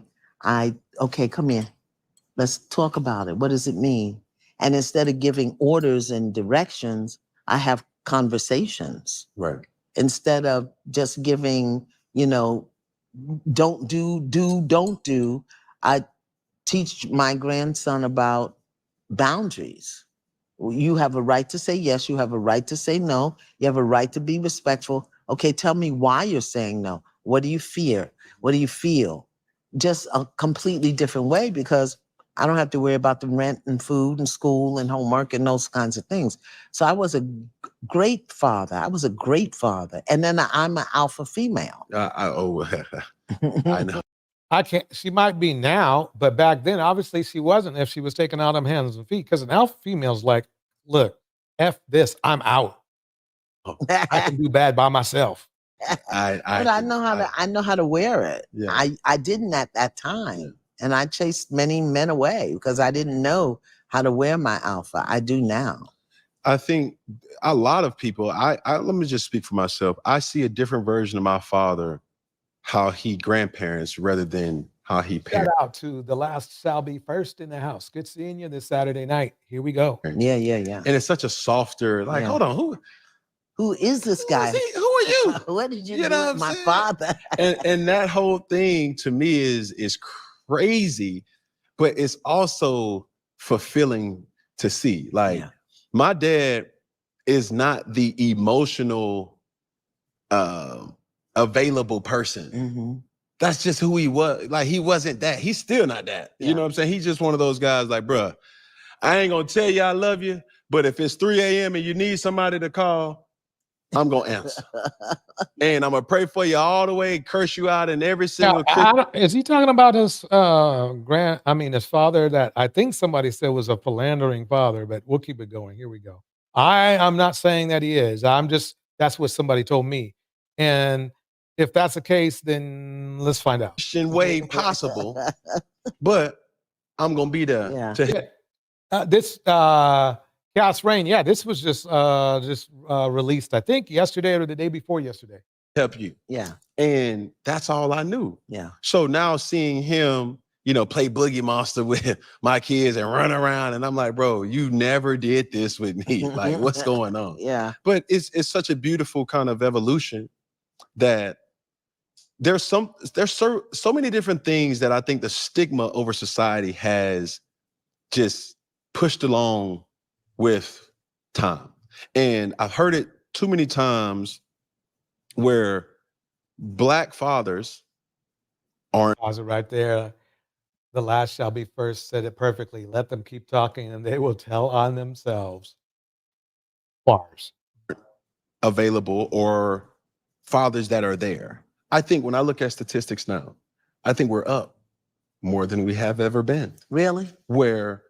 okay, come here. Let's talk about it. What does it mean? And instead of giving orders and directions, I have conversations. Right. Instead of just giving, don't do, I teach my grandson about boundaries. You have a right to say yes. You have a right to say no. You have a right to be respectful. Okay, tell me why you're saying no. What do you fear? What do you feel? Just a completely different way, because I don't have to worry about the rent and food and school and homework and those kinds of things. So I was a great father. And then I'm an alpha female. I know. She might be now, but back then, obviously she wasn't if she was taking out them hands and feet. Because an alpha female's like, look, F this, I'm out. I can do bad by myself. But I know how to wear it. Yeah. I didn't at that time. Yeah. And I chased many men away because I didn't know how to wear my alpha. I do now. I think a lot of people, let me just speak for myself. I see a different version of my father, how he grandparents rather than how he parents. Shout out to the last shall be first in the house. Good seeing you this Saturday night. Here we go. Yeah. And it's such a softer, like, hold on, who is this guy? Who are you? What did you do with my father? and that whole thing to me is crazy, but it's also fulfilling to see. Like, my dad is not the emotional, available person. Mm-hmm. That's just who he was. Like, he wasn't that. He's still not that. Yeah. You know what I'm saying? He's just one of those guys like, bruh, I ain't gonna tell you I love you, but if it's 3 a.m. and you need somebody to call, I'm gonna answer. And I'm gonna pray for you all the way, curse you out in every single. Is he talking about his his father that I think somebody said was a philandering father, but we'll keep it going. Here we go. I'm not saying that he is. That's what somebody told me. And if that's the case, then let's find out. Christian way possible, but I'm gonna be there. Yeah. Chaos Rain, this was just released, I think, yesterday or the day before yesterday. Help you. Yeah. And that's all I knew. Yeah. So now seeing him, play Boogie Monster with my kids and run around, and I'm like, bro, you never did this with me. Like, what's going on? Yeah. But it's such a beautiful kind of evolution that there's so many different things that I think the stigma over society has just pushed along with time. And I've heard it too many times where Black fathers aren't. Pause it right there. The last shall be first said it perfectly. Let them keep talking and they will tell on themselves. Bars. Available, or fathers that are there. I think when I look at statistics now, I think we're up more than we have ever been. Really? Where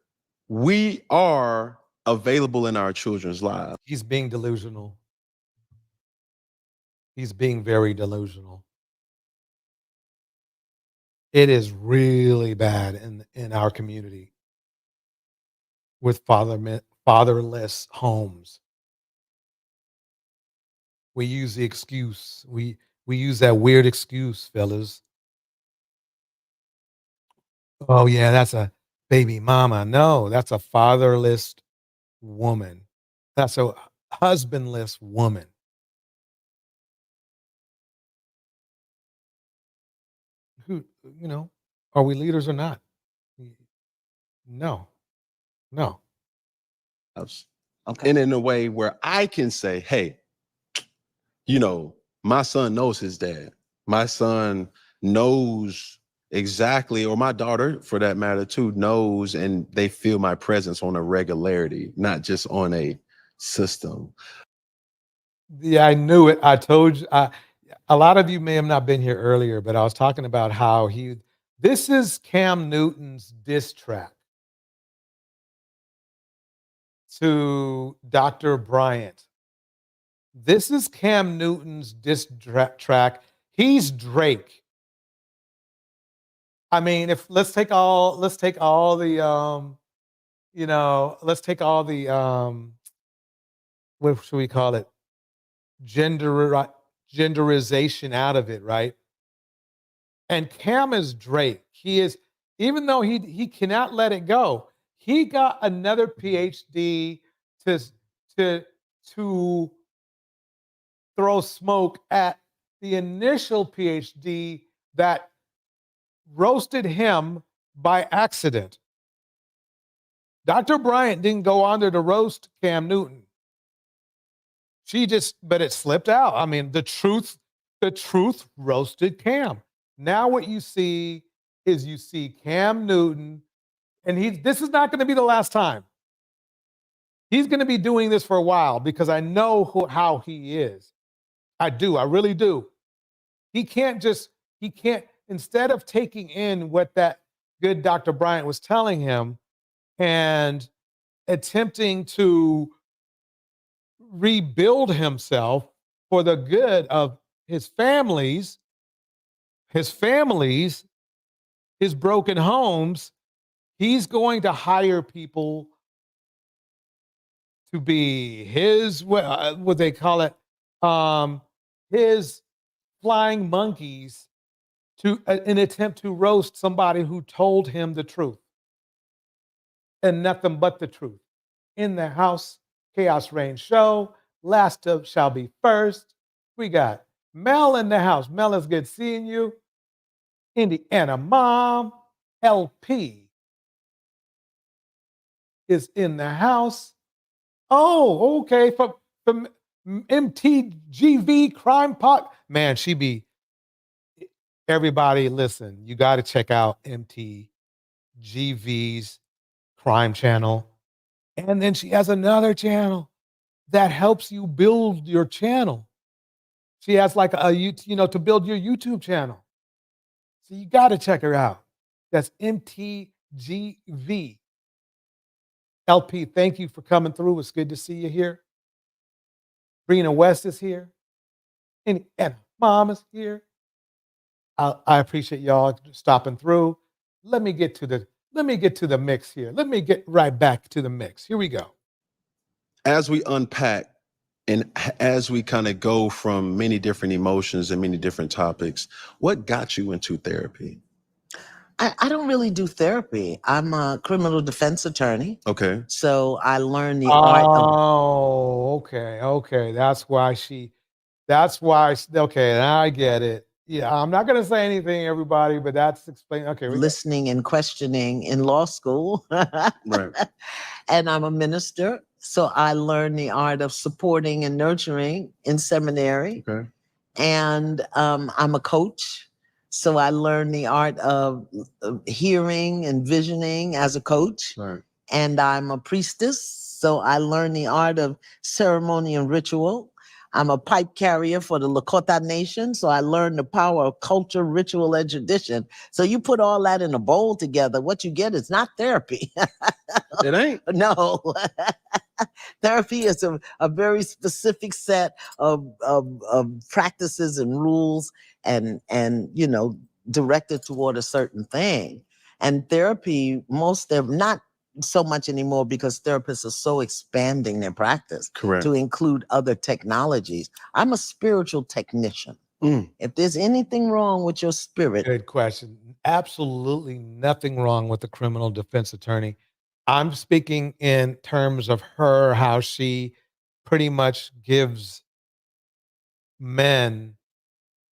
we are available in our children's lives. He's being delusional. He's being very delusional. It is really bad in our community with fatherless homes. We use the excuse. We use that weird excuse, fellas. Oh yeah, that's a baby mama. No, that's a fatherless woman. That's a husbandless woman. Who, are we leaders or not? No, no. Okay. And in a way where I can say, hey, my son knows his dad. My son knows exactly, or my daughter for that matter too, knows, and they feel my presence on a regularity, not just on a system. Yeah, I knew it. I told you. A lot of you may have not been here earlier, but I was talking about how this is Cam Newton's diss track to Dr. Bryant. This is Cam Newton's diss track. He's Drake. I mean, let's take all the let's take all the what should we call it? Genderization out of it, right? And Cam is Drake. He is, even though he cannot let it go, he got another PhD to throw smoke at the initial PhD that roasted him by accident. Dr. Bryant didn't go on there to roast Cam Newton. But it slipped out. I mean, the truth roasted Cam. Now what you see is Cam Newton, and this is not going to be the last time. He's going to be doing this for a while because I know how he is. I really do. He can't, instead of taking in what that good Dr. Bryant was telling him and attempting to rebuild himself for the good of his families, his broken homes, he's going to hire people to be his, what they call it, his flying monkeys to an attempt to roast somebody who told him the truth and nothing but the truth. In the house, Chaos Reign Show, last up shall be first. We got Mel in the house. Mel, it's good seeing you. Indiana Mom, LP is in the house. Oh, okay. From MTGV Crime Pot. Man, everybody listen, you got to check out MTGV's crime channel. And then she has another channel that helps you build your channel. She has like to build your YouTube channel. So you got to check her out. That's MTGV. LP, thank you for coming through. It's good to see you here. Brina West is here. And Mom is here. I appreciate y'all stopping through. Let me get to the mix here. Let me get right back to the mix. Here we go. As we unpack and as we kind of go from many different emotions and many different topics, what got you into therapy? I don't really do therapy. I'm a criminal defense attorney. Okay. So I learned the art of... Oh, okay. Okay. That's why, okay, now I get it. Yeah, I'm not going to say anything, everybody, but that's explaining. Okay. Listening and questioning in law school. Right. And I'm a minister. So I learned the art of supporting and nurturing in seminary. Okay. And I'm a coach. So I learned the art of hearing and visioning as a coach. Right. And I'm a priestess. So I learned the art of ceremony and ritual. I'm a pipe carrier for the Lakota Nation. So I learned the power of culture, ritual, and tradition. So you put all that in a bowl together, what you get is not therapy. It ain't. No. Therapy is a very specific set of practices and rules and directed toward a certain thing. And therapy, most of not so much anymore because therapists are so expanding their practice Correct. to include other technologies. I'm a spiritual technician. If there's anything wrong with your spirit. Good question. Absolutely nothing wrong with the criminal defense attorney. I'm speaking in terms of her, how she pretty much gives men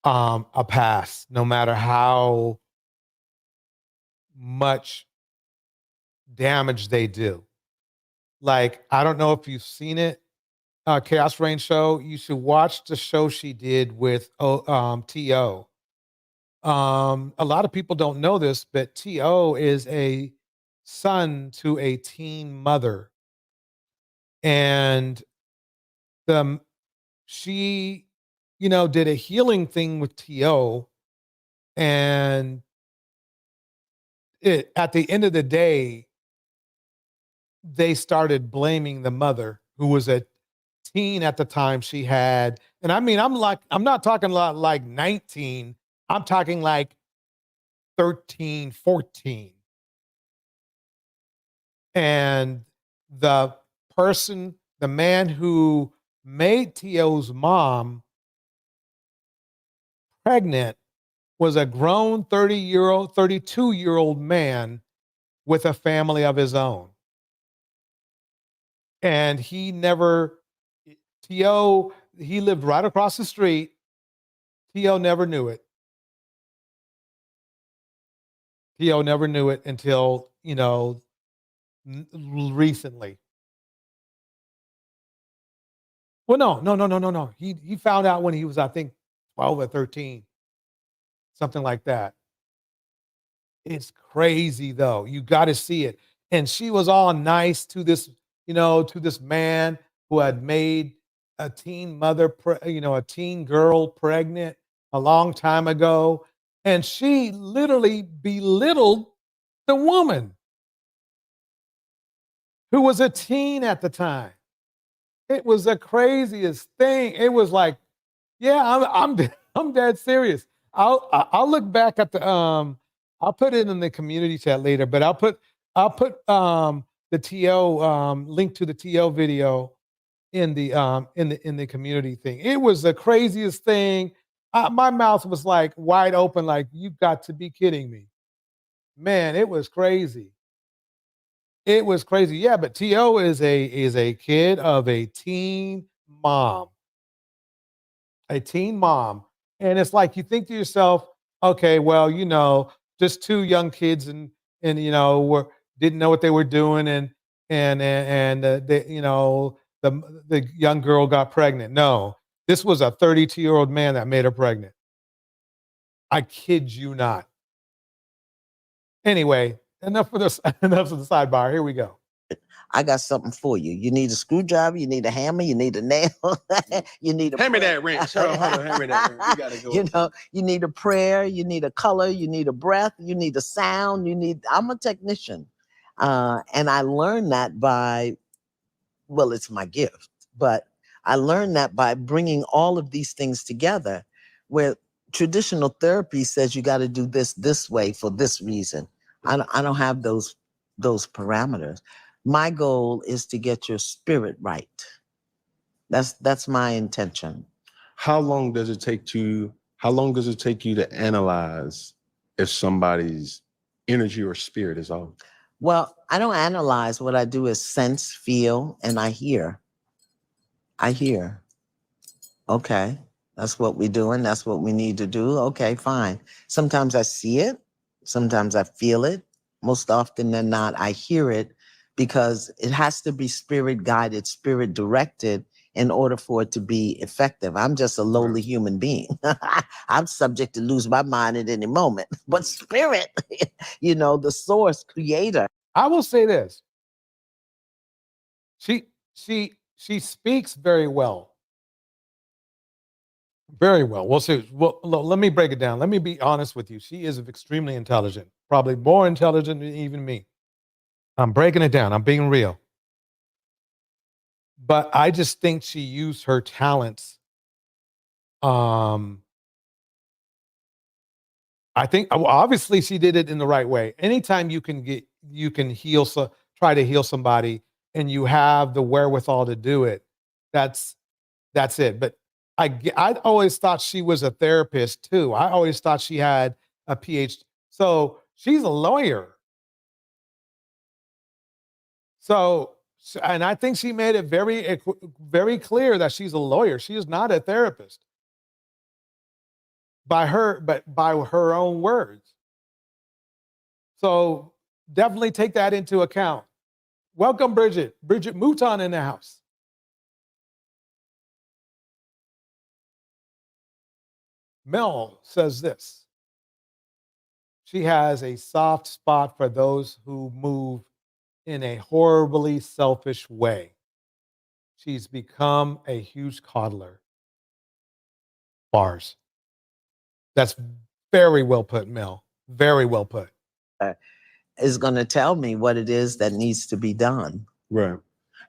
a pass, no matter how much damage they do. Like, I don't know if you've seen it, Chaos Rain show. You should watch the show she did with T.O. A lot of people don't know this, but T.O. is a son to a teen mother. And she, did a healing thing with T.O. And at the end of the day, they started blaming the mother, who was a teen at the time she had. And I mean, I'm not talking like 19. I'm talking like 13, 14. And the man who made T.O.'s mom pregnant was a grown 32-year-old man with a family of his own. And T.O., he lived right across the street. T.O. never knew it. T.O. never knew it until, recently. Well, no. He found out when he was, I think, 12 or 13, something like that. It's crazy, though. You got to see it. And she was all nice to this, to this man who had made a teen mother, a teen girl pregnant a long time ago. And she literally belittled the woman who was a teen at the time. It was the craziest thing. It was like, yeah, I'm dead serious. I'll look back at the I'll put it in the community chat later, but I'll put the TO link to the TO video in the community thing. It was the craziest thing. My mouth was like wide open, like, you've got to be kidding me. Man, it was crazy. It was crazy. Yeah, but TO is a kid of a teen mom. A teen mom. And it's like you think to yourself, okay, well, just two young kids and didn't know what they were doing and the young girl got pregnant. No, this was a 32-year-old man that made her pregnant. I kid you not. Anyway, enough of the sidebar. Here we go. I got something for you. You need a screwdriver, you need a hammer, you need a nail, you need a Hand me that wrench. Hold on, hand me that wrench. You gotta go. You need a prayer, you need a color, you need a breath, you need a sound, I'm a technician. And I learned that it's my gift, but I learned that by bringing all of these things together, where traditional therapy says you got to do this way for this reason. I don't have those parameters. My goal is to get your spirit right. That's my intention. How long does it take you to analyze if somebody's energy or spirit is off? Well, I don't analyze. What I do is sense, feel, and I hear. Okay, that's what we're doing. That's what we need to do. Okay, fine. Sometimes I see it. Sometimes I feel it. Most often than not, I hear it, because it has to be spirit guided, spirit directed in order for it to be effective. I'm just a lowly human being. I'm subject to lose my mind at any moment. But spirit, the source, creator. I will say this. She speaks very well. Very well. We'll see. Well, let me break it down. Let me be honest with you. She is extremely intelligent, probably more intelligent than even me. I'm breaking it down. I'm being real. But I just think she used her talents I think well, obviously she did it in the right way. Anytime you can heal, so try to heal somebody, and you have the wherewithal to do it, that's it. But I always thought she was a therapist too. I always thought she had a PhD. So she's a lawyer. So, and I think she made it very clear that she's a lawyer. She is not a therapist but by her own words. So definitely take that into account. Welcome, Bridget. Bridget Mouton in the house. Mel says this. She has a soft spot for those who move in a horribly selfish way. She's become a huge coddler. Bars. That's very well put, Mel. Very well put. Is going to tell me what it is that needs to be done. Right.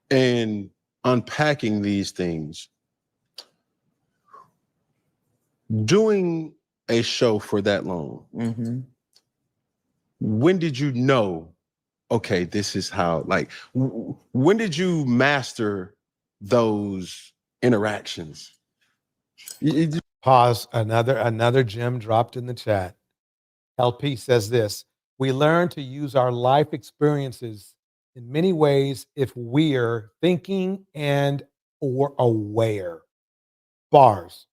And unpacking these things, doing a show for that long, Mm-hmm. when did you know, okay, this is how, like, when did you master those interactions? Pause. Another gem dropped in the chat. LP says this. We learn to use our life experiences in many ways if we're thinking and or aware. Bars.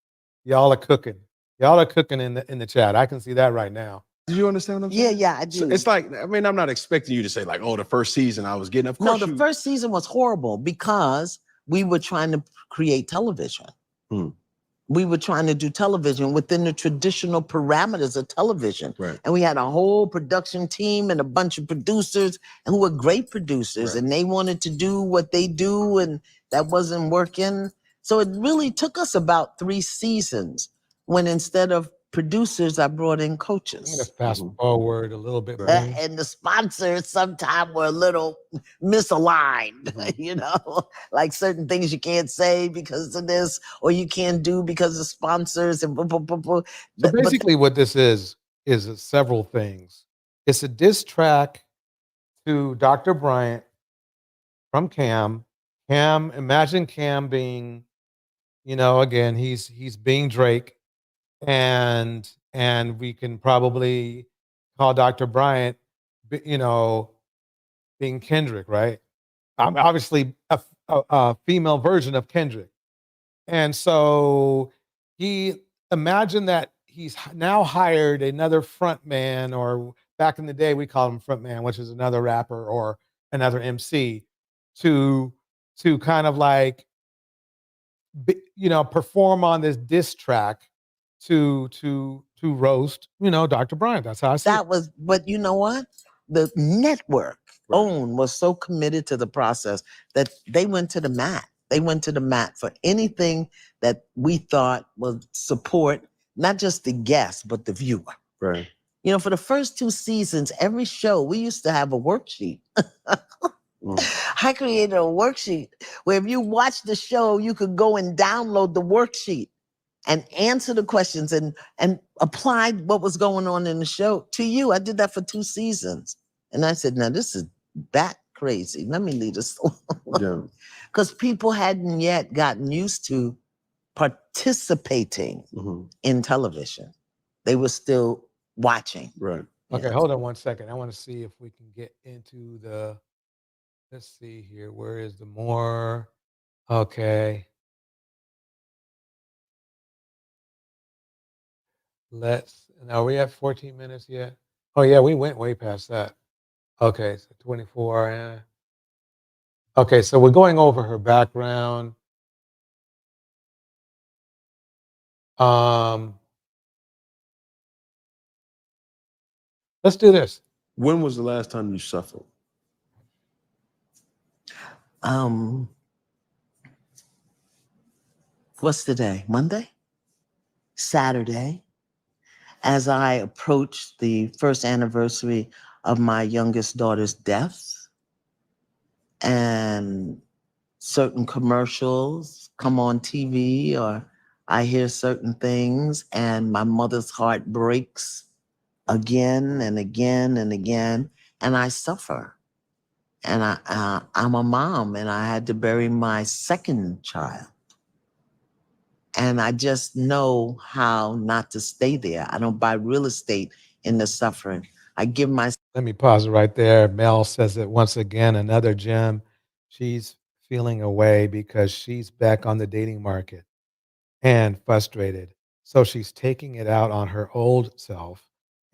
Y'all are cooking. Y'all are cooking in the chat. I can see that right now. Do you understand what I'm saying? Yeah, I do. So it's like, I mean, I'm not expecting you to say like, oh, the first season I was getting, of No, course. the first season was horrible because we were trying to create television. We were trying to do television within the traditional parameters of television. Right. And we had a whole production team and a bunch of producers who were great producers, Right. and they wanted to do what they do, and that wasn't working. So it really took us about 3 seasons when instead of producers, I brought in I'm coaches. going to fast forward a little bit. And the sponsors sometimes were a little misaligned, you know, like certain things you can't say because of this, or you can't do because of sponsors. And So basically what this is several things. It's a diss track to Dr. Bryant from Cam. Imagine Cam being, you know, again, he's being Drake, and we can probably call Dr. Bryant, you know, being Kendrick, right? Obviously a female version of Kendrick. And so imagine that he's now hired another front man, or back in the day we called him front man, which is another rapper or another MC, to kind of like, you know, perform on this diss track to roast, you know, Dr. Bryant. That's how I see it. that was, but you know what? The network OWN was so committed to the process that they went to the mat. They went to the mat for anything that we thought would support not just the guest, but the viewer. Right. You know, for the first 2 seasons, every show, we used to have a worksheet. I created a worksheet where if you watch the show, you could go and download the worksheet and answer the questions and apply what was going on in the show to you. I did that for 2 seasons. And I said, now this is that crazy. Let me leave this alone. Because people hadn't yet gotten used to participating in television. They were still watching. Right. Okay, hold on one second. I want to see if we can get into the, let's see here. Where is the more? Okay. Are we at 14 minutes yet? Oh yeah, we went way past that. Okay, so 24. Yeah. Okay, so we're going over her background. Let's do this. When was the last time you suffered? What's today? Monday? Saturday, as I approached the first anniversary of my youngest daughter's death, and certain commercials come on TV, or I hear certain things and my mother's heart breaks again and again and again, and I suffer. And I'm a mom, and I had to bury my second child. And I just know how not to stay there. I don't buy real estate in the suffering. I give my. Let me pause it right there. Mel says it once again, another gem. She's feeling away because she's back on the dating market and frustrated. So she's taking it out on her old self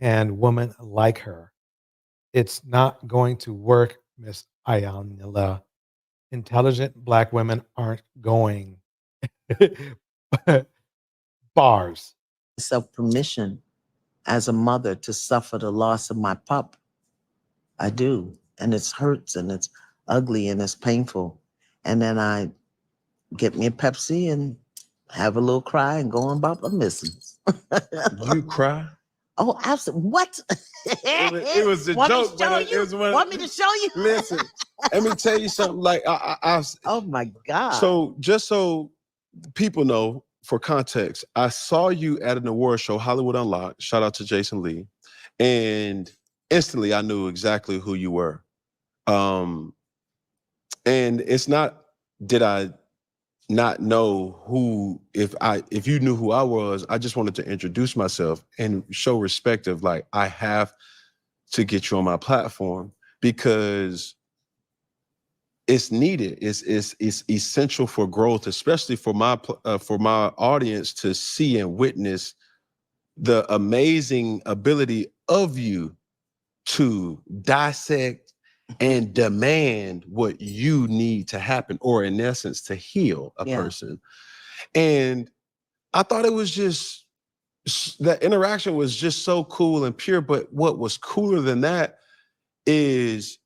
and women like her. It's not going to work, Miss Iyanla. Intelligent Black women aren't going. Bars. Myself permission as a mother to suffer the loss of my pup. I do. And it hurts and it's ugly and it's painful. And then I get me a Pepsi and have a little cry and go on about my business. You cry? Oh, absolutely. What? It was a Want me to joke, show but you? it was one. Want me to show you? Listen, let me tell you something. Like Oh my God. So just so people know, for context, I saw you at an award show, Hollywood Unlocked. Shout out to Jason Lee, and instantly I knew exactly who you were. And it's not, did I not know who, if you knew who I was, I just wanted to introduce myself and show respect of like, I have to get you on my platform because it's needed. It's essential for growth, especially for my audience to see and witness the amazing ability of you to dissect and demand what you need to happen, or in essence, to heal a person. And I thought it was just, that interaction was just so cool and pure. But what was cooler than that is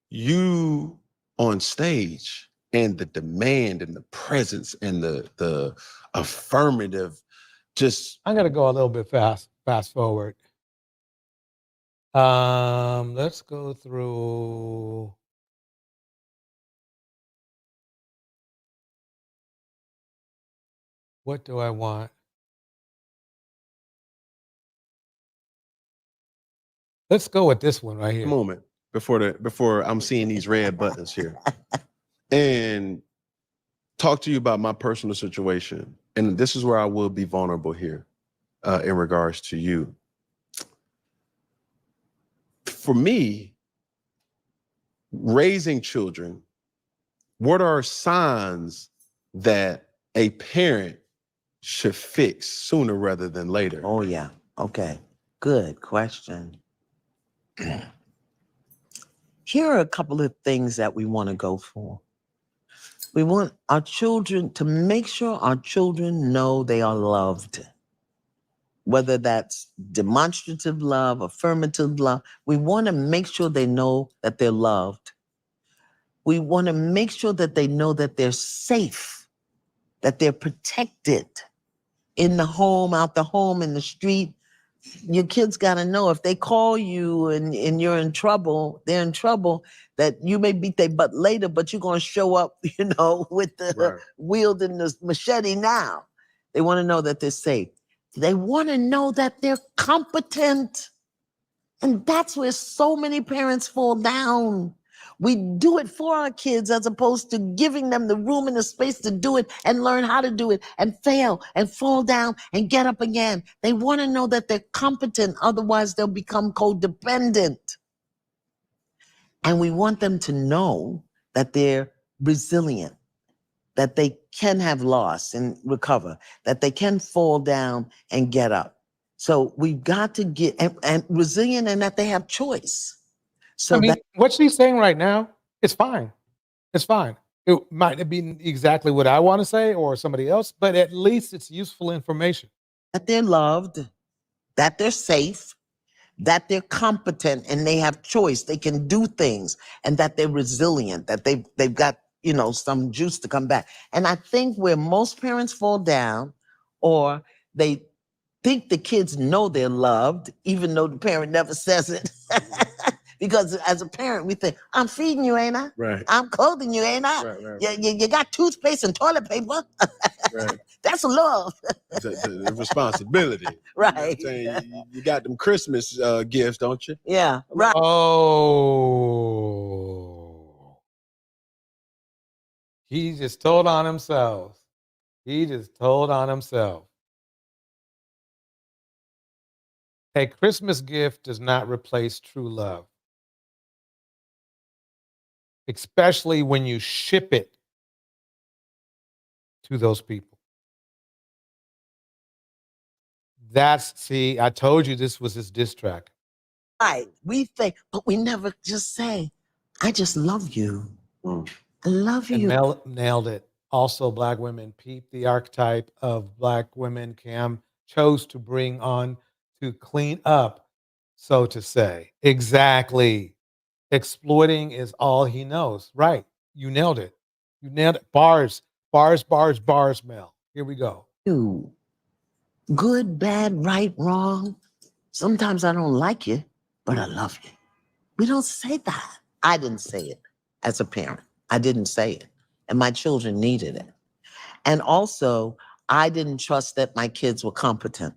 you on stage and the demand and the presence and the affirmative. Just, I'm gonna go a little bit fast forward. Let's go through. What do I want? Let's go with this one right here. moment before I'm seeing these red buttons here, and talk to you about my personal situation. And this is where I will be vulnerable here in regards to you. For me, raising children, what are signs that a parent should fix sooner rather than later? Oh yeah. Okay. Good question. Here are a couple of things that we want to go for. We want our children to make sure our children know they are loved. Whether that's demonstrative love, affirmative love, we want to make sure they know that they're loved. We want to make sure that they know that they're safe, that they're protected in the home, out the home, in the street. Your kids got to know if they call you and you're in trouble, they're in trouble, that you may beat their butt later, but you're going to show up, with the wielding the machete now. They want to know that they're safe. They want to know that they're competent. And that's where so many parents fall down. We do it for our kids as opposed to giving them the room and the space to do it and learn how to do it and fail and fall down and get up again. They want to know that they're competent, otherwise they'll become codependent. And we want them to know that they're resilient, that they can have loss and recover, that they can fall down and get up. So we've got to get and resilient, and that they have choice. So what she's saying right now, it's fine. It's fine. It might not be exactly what I want to say or somebody else, but at least it's useful information. That they're loved, that they're safe, that they're competent and they have choice, they can do things, and that they're resilient, that they've got, some juice to come back. And I think where most parents fall down, or they think the kids know they're loved, even though the parent never says it. Because as a parent, we think, I'm feeding you, ain't I? Right. I'm clothing you, ain't I? Right. You got toothpaste and toilet paper. Right. That's love. The responsibility. Right. You know what I'm saying? You got them Christmas gifts, don't you? Yeah, right. Oh, he just told on himself. He just told on himself. A Christmas gift does not replace true love, especially when you ship it to those people. See, I told you this was his diss track. Right. We think, but we never just say, I just love you. I love And you. nailed it. Also, Black women peep the archetype of Black women Cam chose to bring on to clean up, so to say. Exactly. Exploiting is all he knows. Right. You nailed it. You nailed it. Bars, Mel. Here we go. You. Good, bad, right, wrong. Sometimes I don't like you, but I love you. We don't say that. I didn't say it as a parent. I didn't say it. And my children needed it. And also, I didn't trust that my kids were competent.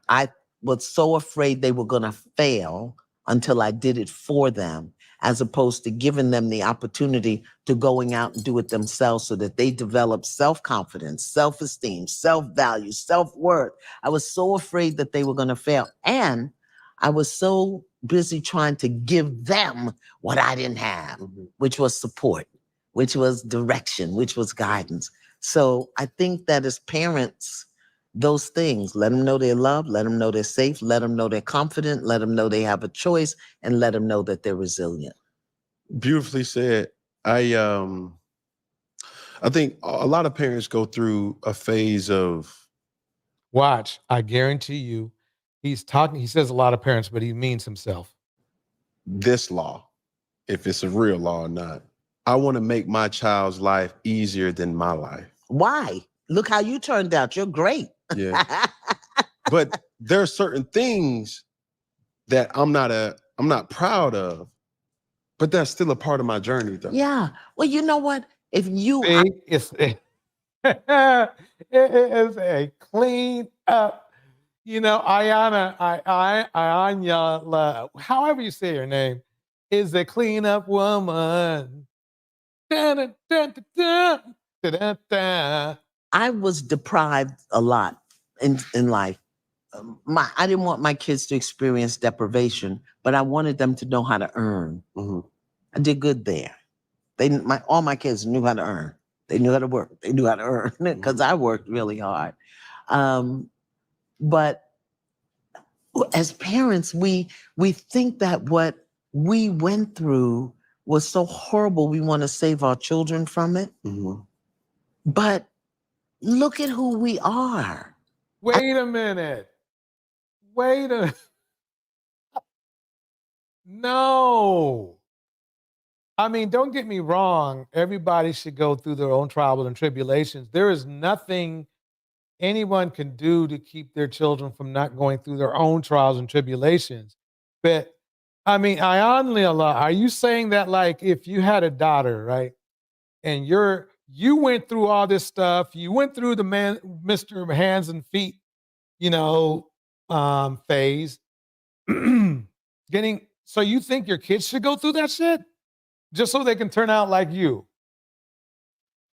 I was so afraid they were going to fail until I did it for them, as opposed to giving them the opportunity to going out and do it themselves so that they develop self-confidence, self-esteem, self-value, self-worth. I was so afraid that they were going to fail. And I was so busy trying to give them what I didn't have, which was support, which was direction, which was guidance. So I think that as parents, those things, let them know they're loved, let them know they're safe, let them know they're confident, let them know they have a choice, and let them know that they're resilient. Beautifully said. I think a lot of parents go through a phase of Watch, I guarantee you, he says a lot of parents, but he means himself. This law, if it's a real law or not. I want to make my child's life easier than my life. Why? Look how you turned out. You're great. Yeah. But there are certain things that I'm not proud of, but that's still a part of my journey, though. Yeah. Well, you know what? If you it is a clean up, Iyanla, however you say your name, is a clean up woman. Dun, dun, dun, dun, dun, dun, dun. I was deprived a lot in life. I didn't want my kids to experience deprivation, but I wanted them to know how to earn. I did good there. All my kids knew how to earn. They knew how to work. They knew how to earn because I worked really hard. But as parents, we think that what we went through was so horrible. We want to save our children from it. But look at who we are. Wait a minute. No. I mean, don't get me wrong. Everybody should go through their own trials and tribulations. There is nothing anyone can do to keep their children from not going through their own trials and tribulations. But I mean, Iyanla, are you saying that like if you had a daughter, right, and you went through all this stuff, you went through the Mr. Hands and Feet, phase, so you think your kids should go through that shit just so they can turn out like you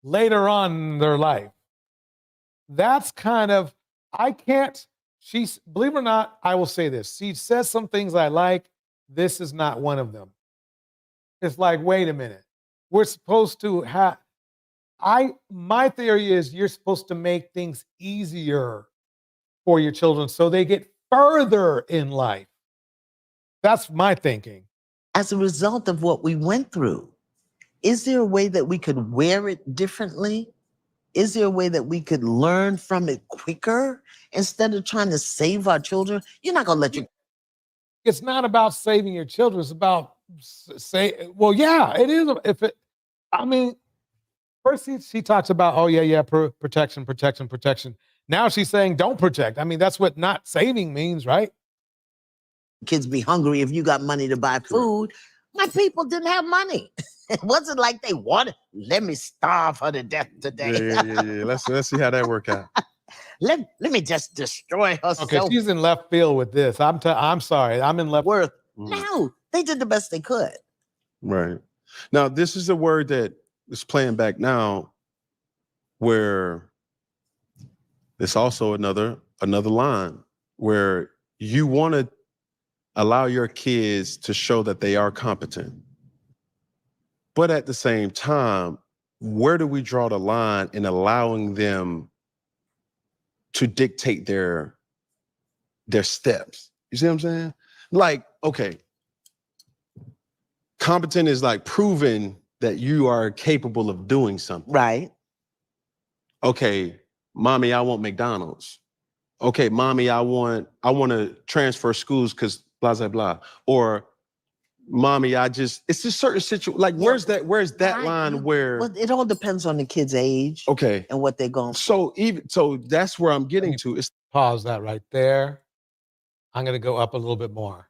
later on in their life? That's kind of, believe it or not, I will say this. She says some things I like. This is not one of them. It's like, wait a minute. We're supposed to my theory is you're supposed to make things easier for your children so they get further in life. That's my thinking. As a result of what we went through, is there a way that we could wear it differently? Is there a way that we could learn from it quicker instead of trying to save our children? You're not going to let your... It's not about saving your children. It's about well, yeah, it is. First she talks about, protection. Now she's saying don't protect. I mean, that's what not saving means, right? Kids be hungry if you got money to buy food. My people didn't have money. It wasn't like they wanted, let me starve her to death today. Yeah. Let's see how that work out. Let me just destroy her Okay, she's in left field with this. I'm sorry. I'm in left. worth. Mhm. No, they did the best they could. Right. Now, this is a word that is playing back now where it's also another line where you want to allow your kids to show that they are competent. But at the same time, where do we draw the line in allowing them to dictate their steps? You see what I'm saying? Like, okay, competent is like proving that you are capable of doing something. Right. Okay, mommy, I want McDonald's. Okay, mommy, I want to transfer schools because blah, blah, blah. Or mommy, it's just certain situation. Like, Yeah, where's that line where? Well, it all depends on the kid's age. Okay. And what they're going for. So that's where I'm getting to. It's Pause that right there. I'm going to go up a little bit more.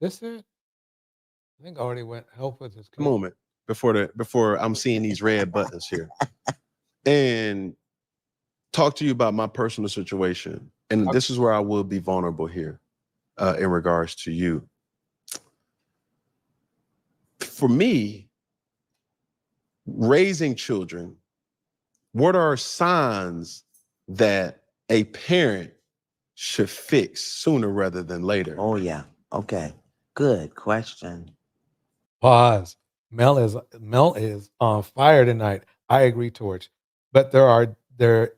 This it? I think I already went help with this. moment before I'm seeing these red buttons here. And talk to you about my personal situation. And this is where I will be vulnerable here in regards to you. For me, raising children, what are signs that a parent should fix sooner rather than later? Oh, yeah. Okay. Good question. Pause. Mel is on fire tonight. I agree, Torch. But there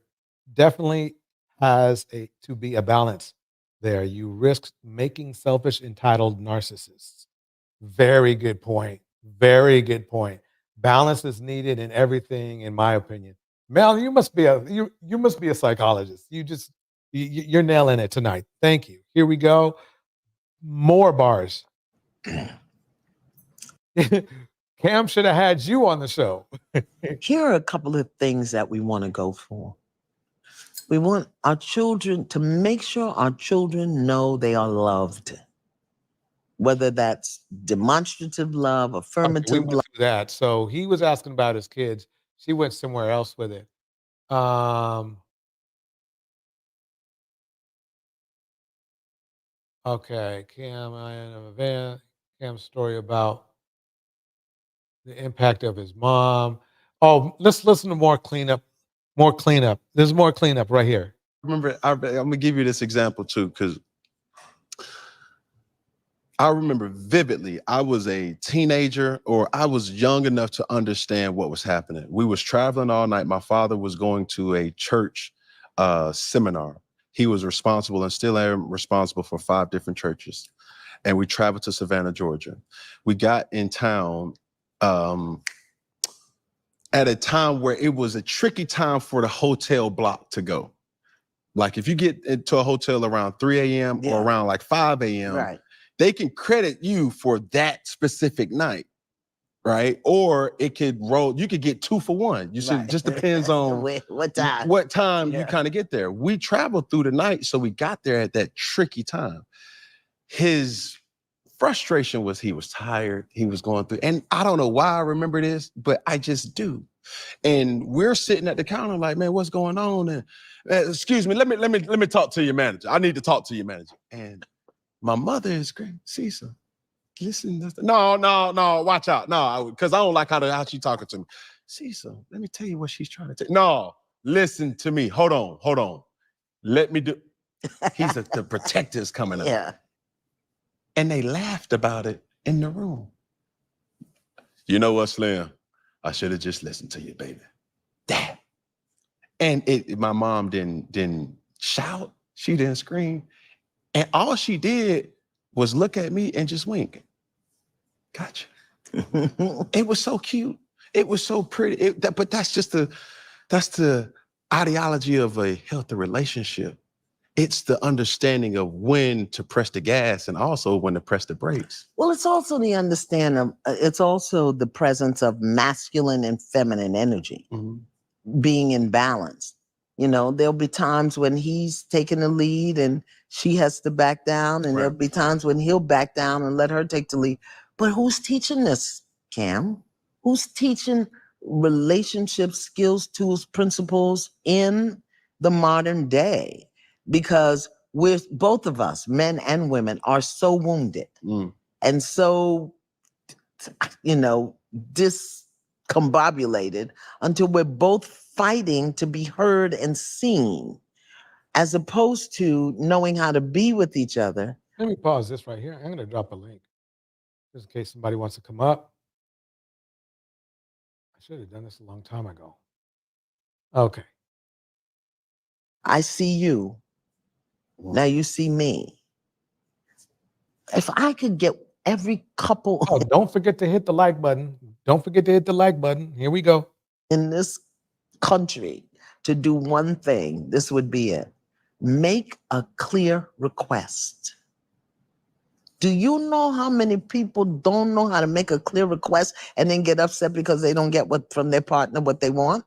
definitely has to be a balance there. You risk making selfish, entitled narcissists. Very good point. Very good point. Balance is needed in everything, in my opinion. Mel, you must be a psychologist. You're nailing it tonight. Thank you. Here we go. More bars. Cam should have had you on the show. Here are a couple of things that we want to go for. We want our children to make sure our children know they are loved. Whether that's demonstrative love, affirmative We went love. through that. So he was asking about his kids. She went somewhere else with it. Okay, Cam's story about the impact of his mom. Oh, let's listen to more cleanup. More cleanup. There's more cleanup right here. Remember, I'm gonna give you this example too, because I remember vividly, I was a teenager, or I was young enough to understand what was happening. We was traveling all night. My father was going to a church seminar. He was responsible, and still am responsible, for 5 different churches. And we traveled to Savannah, Georgia. We got in town at a time where it was a tricky time for the hotel block to go. Like if you get into a hotel around 3 a.m. or around like 5 a.m., Right. they can credit you for that specific night, right? Or it could roll, you could get 2 for 1. You see, it just depends on what time you kind of get there. We traveled through the night, so we got there at that tricky time. His frustration was he was tired, he was going through, and I don't know why I remember this, but I just do. And we're sitting at the counter like, man, what's going on? And excuse me, let me talk to your manager. I need to talk to your manager. And my mother is great. Cecil, listen. No, watch out. No, because I don't like how she talking to me. Cecil, let me tell you what she's trying to tell. No, listen to me. Hold on. Let me do. The protector's coming up. Yeah. And they laughed about it in the room. You know what, Slim? I should have just listened to you, baby. Dad. And my mom didn't shout. She didn't scream. And all she did was look at me and just wink. Gotcha. It was so cute. It was so pretty. But that's the ideology of a healthy relationship. It's the understanding of when to press the gas and also when to press the brakes. Well, it's also the understanding, it's also the presence of masculine and feminine energy being in balance. You know, there'll be times when he's taking the lead and she has to back down, and there'll be times when he'll back down and let her take the lead. But who's teaching this, Cam? Who's teaching relationship skills, tools, principles in the modern day? Because we're, both of us, men and women, are so wounded and so, you know, discombobulated until we're both fighting to be heard and seen, as opposed to knowing how to be with each other. Let me pause this right here. I'm going to drop a link just in case somebody wants to come up. I should have done this a long time ago. Okay. I see you. Now you see me. If I could get every couple Oh, don't forget to hit the like button. Don't forget to hit the like button. Here we go. in this country to do one thing, this would be it. Make a clear request. Do you know how many people don't know how to make a clear request and then get upset because they don't get what from their partner what they want?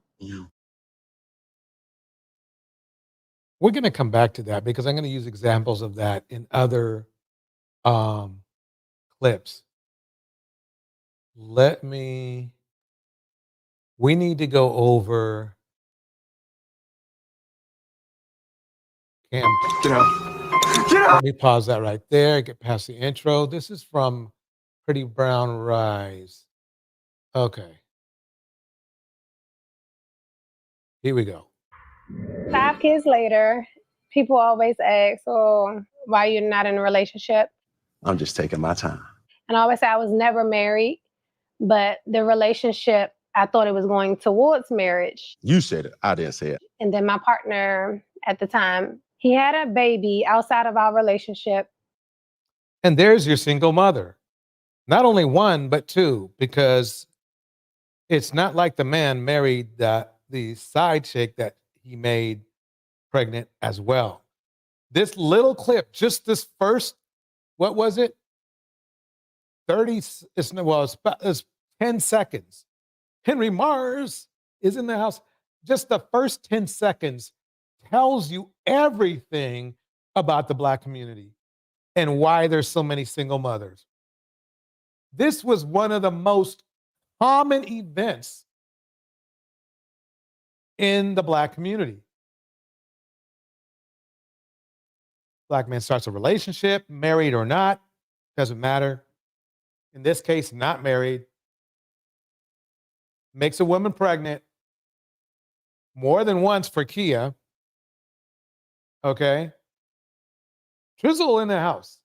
We're going to come back to that because I'm going to use examples of that in other clips. We need to go over. Cam, let me pause that right there. Get past the intro. This is from Pretty Brown Rise. Okay. Here we go. 5 kids later, people always ask, "Oh, why you're not in a relationship?" I'm just taking my time. And I always say I was never married, but the relationship, I thought it was going towards marriage. You said it. I didn't say it. And then my partner at the time, he had a baby outside of our relationship. And there's your single mother. Not only one, but two, because it's not like the man married the side chick that he made pregnant as well. This little clip, just this first, what was it? it's 10 seconds. Henry Mars is in the house. Just the first 10 seconds tells you everything about the Black community and why there's so many single mothers. This was one of the most common events in the Black community. Black man starts a relationship, married or not, doesn't matter. In this case, not married. Makes a woman pregnant more than once for Kia. Okay. Trizzle in the house.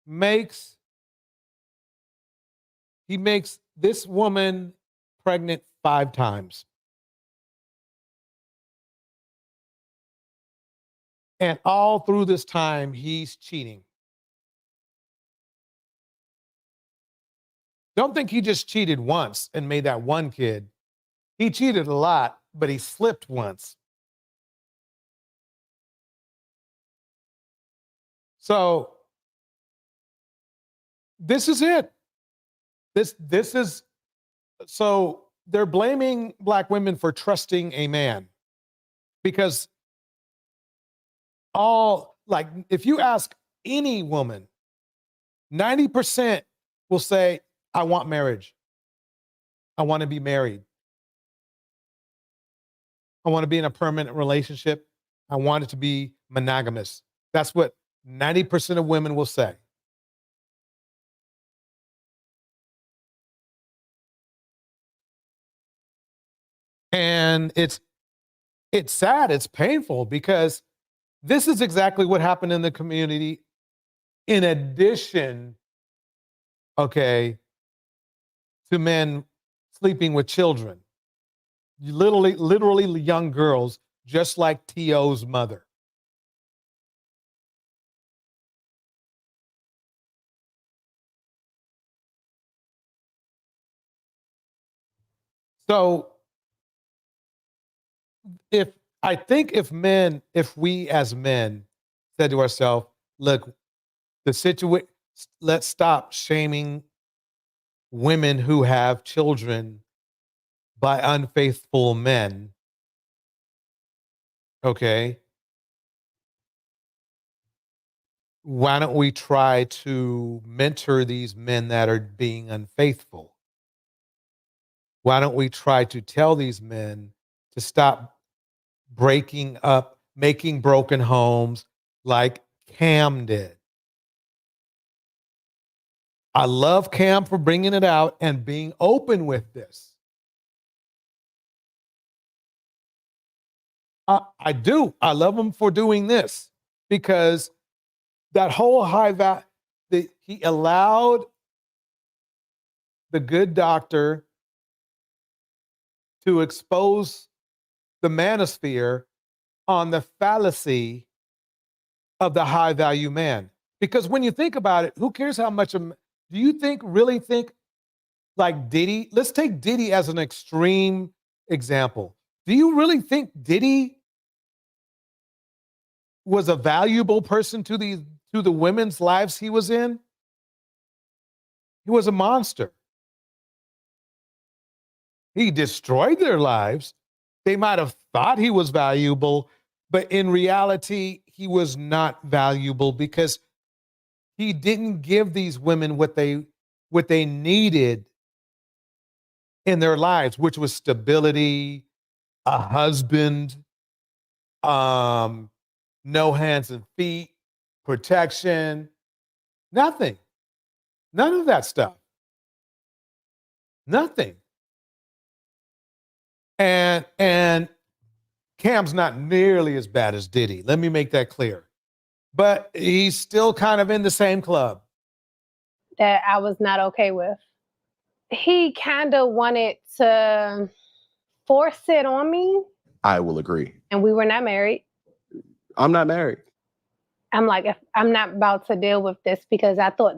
He makes this woman pregnant 5 times. And all through this time, he's cheating. Don't think he just cheated once and made that one kid. He cheated a lot, but he slipped once. So this is it. This is, so they're blaming Black women for trusting a man because if you ask any woman, 90% will say, I want marriage. I want to be married. I want to be in a permanent relationship. I want it to be monogamous. That's what 90% of women will say. And it's sad, it's painful because this is exactly what happened in the community. In addition, okay, to men sleeping with children, literally young girls, just like T.O.'s mother. So if we as men said to ourselves, look, let's stop shaming women who have children by unfaithful men, okay, why don't we try to mentor these men that are being unfaithful? Why don't we try to tell these men to stop breaking up, making broken homes like Cam did? I love Cam for bringing it out and being open with this. I do. I love him for doing this because that whole high value, he allowed the good doctor to expose the manosphere on the fallacy of the high value man. Because when you think about it, who cares how much, do you really think like Diddy? Let's take Diddy as an extreme example. Do you really think Diddy was a valuable person to the women's lives he was in? He was a monster. He destroyed their lives. They might have thought he was valuable, but in reality, he was not valuable because he didn't give these women what they needed in their lives, which was stability, a husband, no hands and feet, protection, nothing. None of that stuff. Nothing. And Cam's not nearly as bad as Diddy. Let me make that clear. But he's still kind of in the same club. That I was not okay with. He kind of wanted to force it on me. I will agree. And we were not married. I'm not married. I'm like, if I'm not about to deal with this because I thought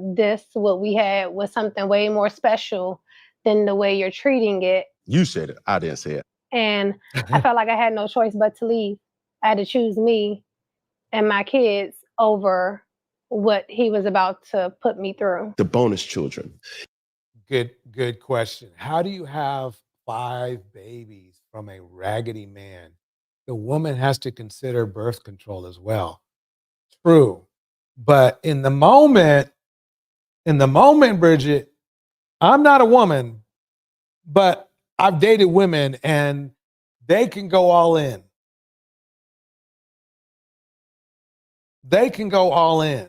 what we had was something way more special than the way you're treating it. You said it. I didn't say it. And I felt like I had no choice but to leave. I had to choose me and my kids over what he was about to put me through. The bonus children. Good question. How do you have 5 babies from a raggedy man? The woman has to consider birth control as well. True. But in the moment, Bridget, I'm not a woman, but I've dated women and they can go all in. They can go all in.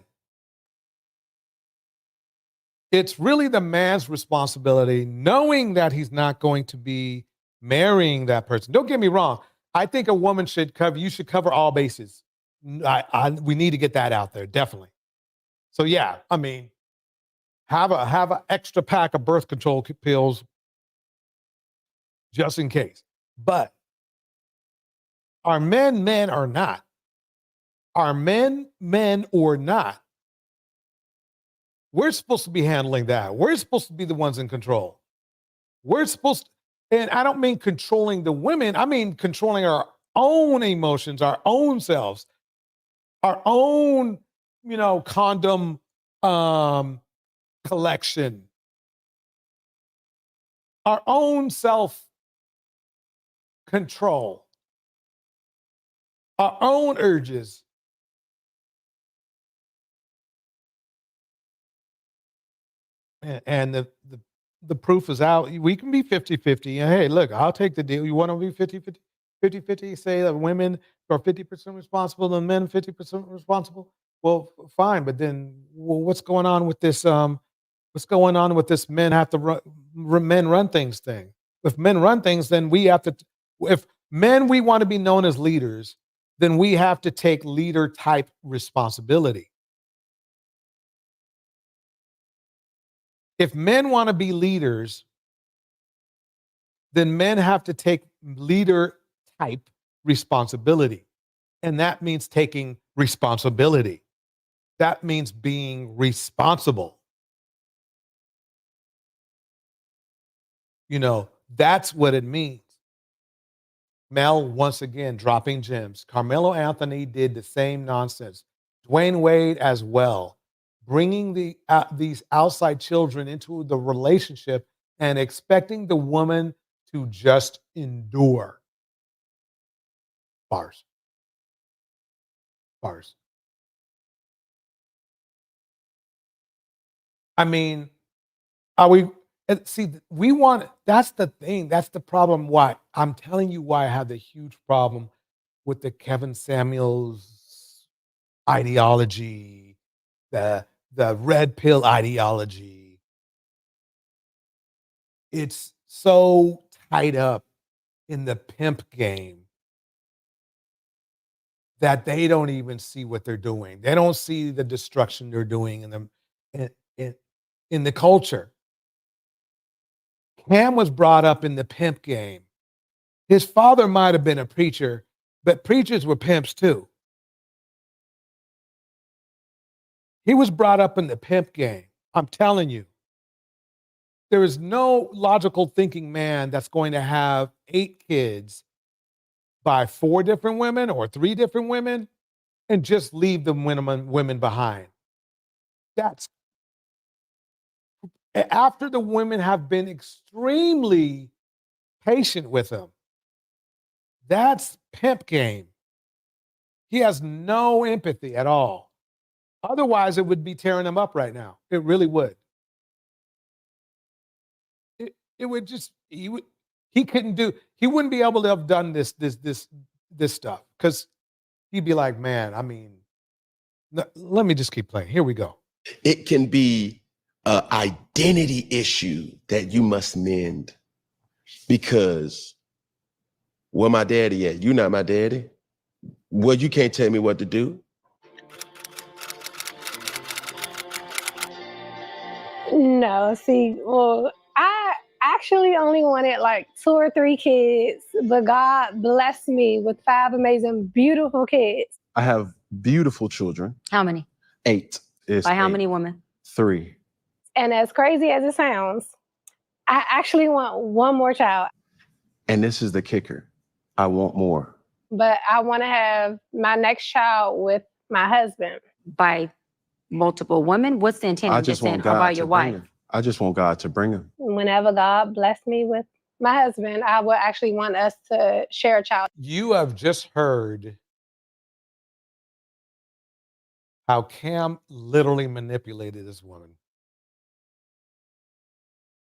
It's really the man's responsibility, knowing that he's not going to be marrying that person. Don't get me wrong. I think a woman you should cover all bases. We need to get that out there, definitely. So yeah, I mean, have an extra pack of birth control pills just in case. But are men or not? Are men or not? We're supposed to be handling that. We're supposed to be the ones in control. We're supposed to, and I don't mean controlling the women. I mean controlling our own emotions, our own selves, our own, condom collection, our own self-control, our own urges. And the proof is out. We can be 50-50. Hey, look, I'll take the deal. You want to be 50-50? Say that women are 50% responsible and men 50% responsible? Well, fine. But then what's going on with this? What's going on with this men have to men run things thing? If men run things, then we have to, if men, we want to be known as leaders, then we have to take leader type responsibility. If men want to be leaders, then men have to take leader type responsibility. And that means taking responsibility. That means being responsible. That's what it means. Mel, once again, dropping gems. Carmelo Anthony did the same nonsense. Dwayne Wade as well. Bringing these outside children into the relationship and expecting the woman to just endure. Bars. Bars. I mean, are we, see, we want, that's the thing, that's the problem. Why? I'm telling you why I have the huge problem with the Kevin Samuels ideology, the red pill ideology. It's so tied up in the pimp game that they don't even see what they're doing. They don't see the destruction they're doing in the culture. Cam was brought up in the pimp game. His father might have been a preacher, but preachers were pimps too. He was brought up in the pimp game. I'm telling you. There is no logical thinking man that's going to have 8 kids by 4 different women or 3 different women and just leave the women behind. That's after the women have been extremely patient with him. That's pimp game. He has no empathy at all. Otherwise, it would be tearing him up right now. It really would. It would just, he wouldn't be able to have done this stuff because he'd be like, man, I mean, let me just keep playing. Here we go. It can be an identity issue that you must mend because where my daddy at? You not my daddy. Well, you can't tell me what to do. No, see, well, I actually only wanted like 2 or 3 kids, but God blessed me with 5 amazing, beautiful kids. I have beautiful children. How many? 8. By how many women? 3. And as crazy as it sounds, I actually want one more child. And this is the kicker. I want more. But I want to have my next child with my husband. By multiple women? What's the intent? I just want God by to your bring wife? him. I just want God to bring him. Whenever God blessed me with my husband, I would actually want us to share a child. You have just heard how Cam literally manipulated this woman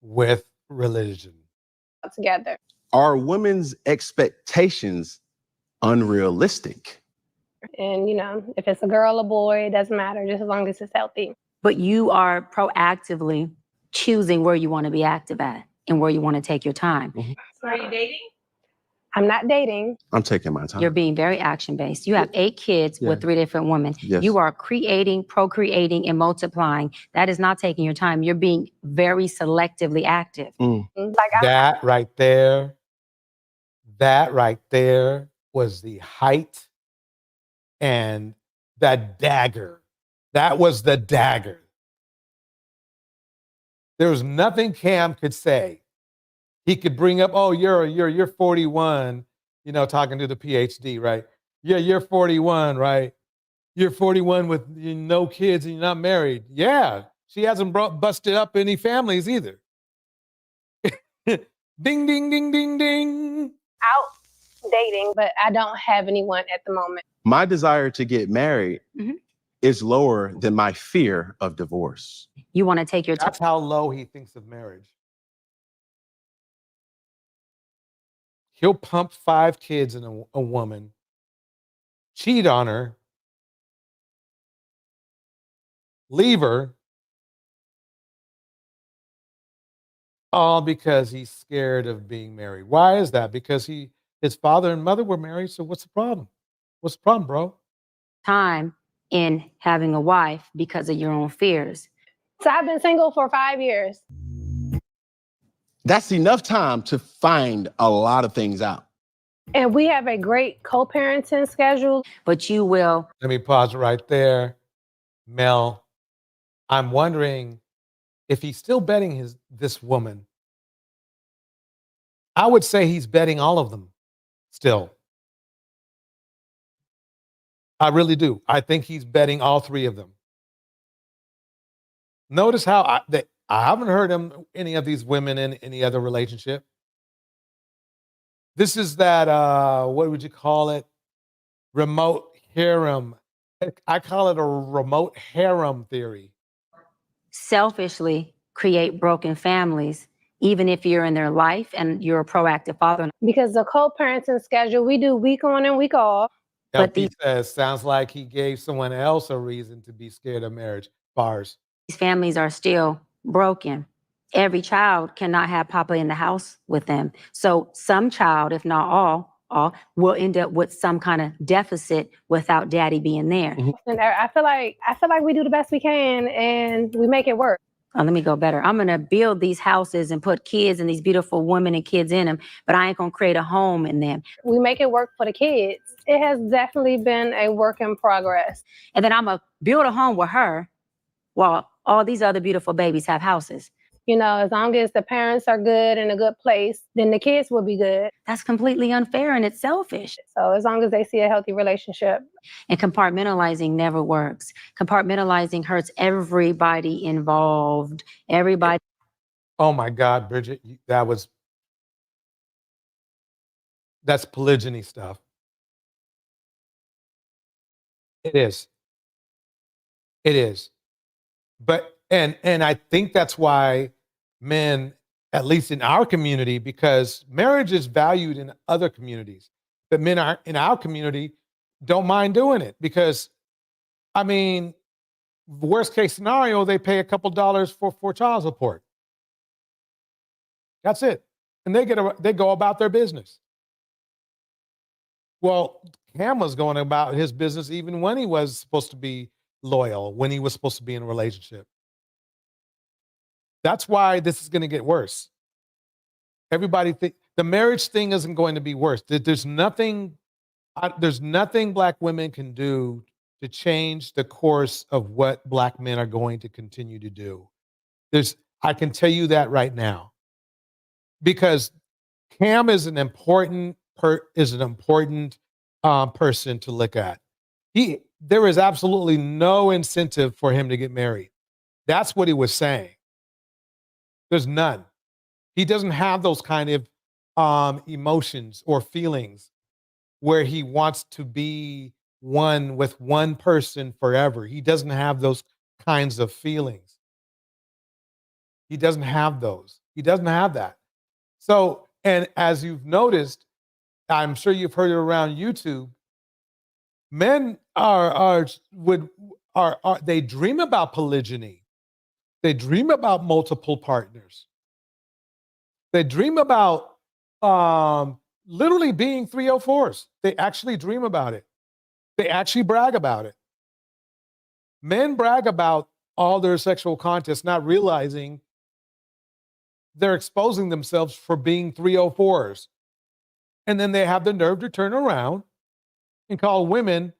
with religion. Together. Are women's expectations unrealistic? And, you know, if it's a girl or boy, it doesn't matter, just as long as it's healthy. But you are proactively choosing where you want to be active at and where you want to take your time. Mm-hmm. Are you dating? I'm not dating. I'm taking my time. You're being very action-based. You have 8 kids with 3 different women. Yes. You are creating, procreating, and multiplying. That is not taking your time. You're being very selectively active. That right there was the height and that dagger. That was the dagger. There was nothing Cam could say. He could bring up, oh, you're 41, you know, talking to the PhD, right? Yeah, you're 41, right? You're 41 with no kids and you're not married. Yeah, she hasn't busted up any families either. Ding, ding, ding, ding, ding. Out dating, but I don't have anyone at the moment. My desire to get married is lower than my fear of divorce. You want to take your time. That's how low he thinks of marriage. He'll pump 5 kids in a woman, cheat on her, leave her, all because he's scared of being married. Why is that? Because his father and mother were married, so what's the problem? What's the problem, bro? Time in having a wife because of your own fears. So I've been single for 5 years. That's enough time to find a lot of things out. And we have a great co-parenting schedule. But you will. Let me pause right there. Mel, I'm wondering if he's still betting this woman. I would say he's betting all of them still. I really do. I think he's betting all 3 of them. Notice how I haven't heard any of these women in any other relationship. This is that, what would you call it? Remote harem. I call it a remote harem theory. Selfishly create broken families, even if you're in their life and you're a proactive father. Because the co-parenting schedule, we do week on and week off. But LP says, sounds like he gave someone else a reason to be scared of marriage. Bars. these families are still broken. Every child cannot have Papa in the house with them. So some child, if not all will end up with some kind of deficit without daddy being there. And I feel like we do the best we can and we make it work. Oh, let me go better. I'm gonna build these houses and put kids and these beautiful women and kids in them, but I ain't gonna create a home in them. We make it work for the kids. It has definitely been a work in progress. And then I'm gonna build a home with her while all these other beautiful babies have houses. You know, as long as the parents are good in a good place, then the kids will be good. That's completely unfair and it's selfish. So as long as they see a healthy relationship. And compartmentalizing never works. Compartmentalizing hurts everybody involved. Everybody. Oh my God, Bridget, that's polygyny stuff. It is. It is. But, and I think that's why men, at least in our community, because marriage is valued in other communities, but men are in our community don't mind doing it because, I mean, worst case scenario, they pay a couple dollars for child support. That's it. And they go about their business. Well, Cam was going about his business even when he was supposed to be loyal, when he was supposed to be in a relationship. That's why this is going to get worse. Everybody think the marriage thing isn't going to be worse. There's nothing Black women can do to change the course of what Black men are going to continue to do. I can tell you that right now, because Cam is an important person to look at. There is absolutely no incentive for him to get married. That's what he was saying. There's none. He doesn't have those kind of emotions or feelings where he wants to be one with one person forever. He doesn't have those kinds of feelings. He doesn't have those. He doesn't have that. So, and as you've noticed, I'm sure you've heard it around YouTube, men they dream about polygyny. They dream about multiple partners. They dream about literally being 304s. They actually dream about it. They actually brag about it. Men brag about all their sexual contests, not realizing they're exposing themselves for being 304s. And then they have the nerve to turn around and call women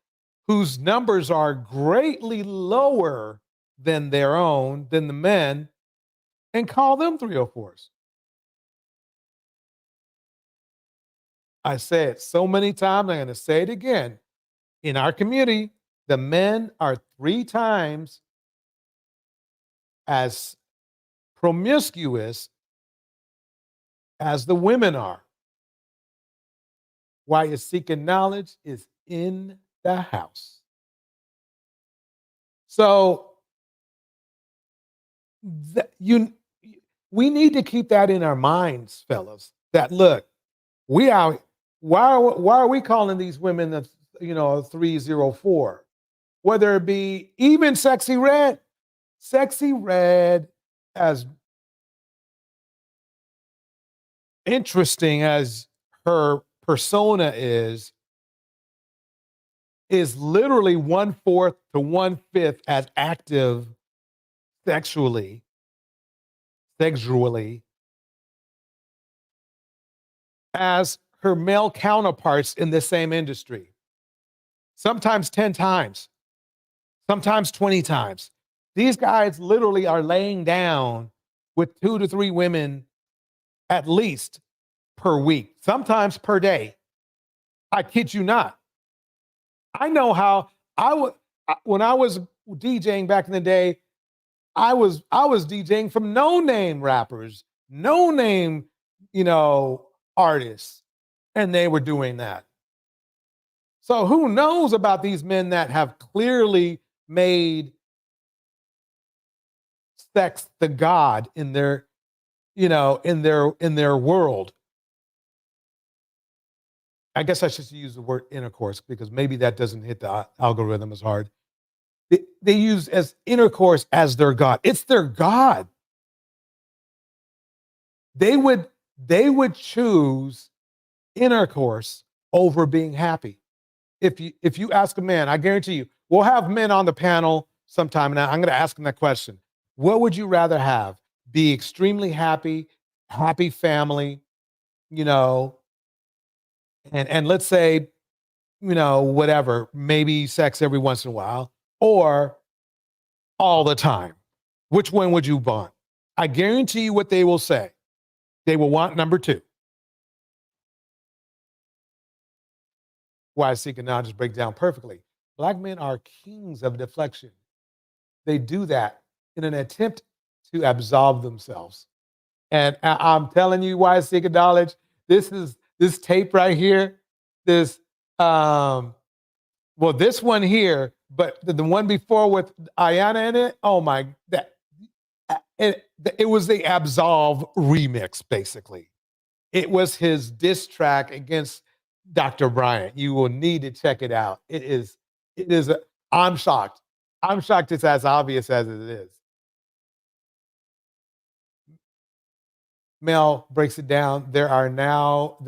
whose numbers are greatly lower than their own, than the men, and call them 304s. I say it so many times, I'm going to say it again. In our community, the men are 3 times as promiscuous as the women are. Why is seeking knowledge is in the house. So we need to keep that in our minds, fellas, that look, why are we calling these women a 304? Whether it be even Sexy Red, as interesting as her persona is literally 1/4 to 1/5 as active sexually as her male counterparts in the same industry. Sometimes 10 times, sometimes 20 times. These guys literally are laying down with 2 to 3 women at least per week, sometimes per day. I kid you not. I know how when I was DJing back in the day, I was DJing from no-name rappers, no-name, artists. and they were doing that. So who knows about these men that have clearly made sex the god in their, you know, in their world. I guess I should use the word intercourse because maybe that doesn't hit the algorithm as hard. They use as intercourse as their god. It's their god. They would choose intercourse over being happy. If you ask a man, I guarantee you, we'll have men on the panel sometime, and I'm going to ask them that question. What would you rather have? Be extremely happy, happy family, you know, and let's say, you know, whatever, maybe sex every once in a while, or all the time. Which one would you want? I guarantee you what they will say. They will want number two. Why I seek and knowledge break down perfectly. Black men are kings of deflection. They do that in an attempt to absolve themselves. And I'm telling you why I seek and knowledge. This tape right here, this this one here, but the one before with Iyanla in it, oh my, it was the Absolve remix, basically. It was his diss track against Dr. Bryant. You will need to check it out. I'm shocked. I'm shocked it's as obvious as it is. Mel breaks it down. They are now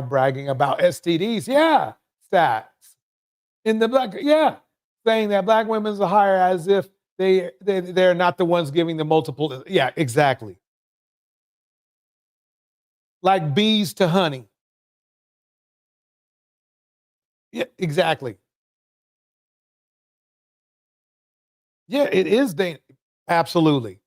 bragging about STDs. Yeah, stats. In the black, yeah, saying that black women are higher as if they're not the ones giving the multiple. Yeah, exactly. Like bees to honey. Yeah, exactly. Yeah, it is dangerous. Absolutely.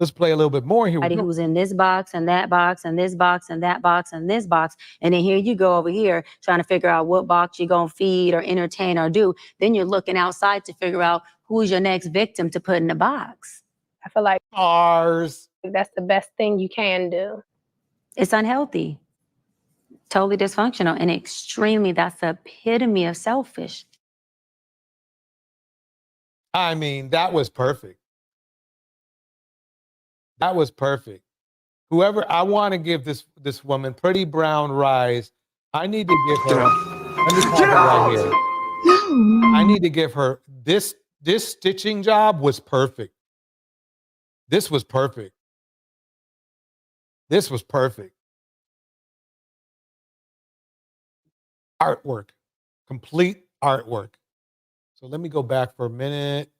Let's play a little bit more here. Who's in this box and that box and this box and that box and this box. And then here you go over here trying to figure out what box you're going to feed or entertain or do. Then you're looking outside to figure out who's your next victim to put in the box. I feel like ours. That's the best thing you can do. It's unhealthy, totally dysfunctional, and extremely, that's the epitome of selfish. I mean, that was perfect. That was perfect. Whoever, I want to give this woman, Pretty Brown Rise, I need to give her, let me call her right here. I need to give her, this stitching job was perfect. This was perfect. This was perfect. Artwork, complete artwork. So let me go back for a minute.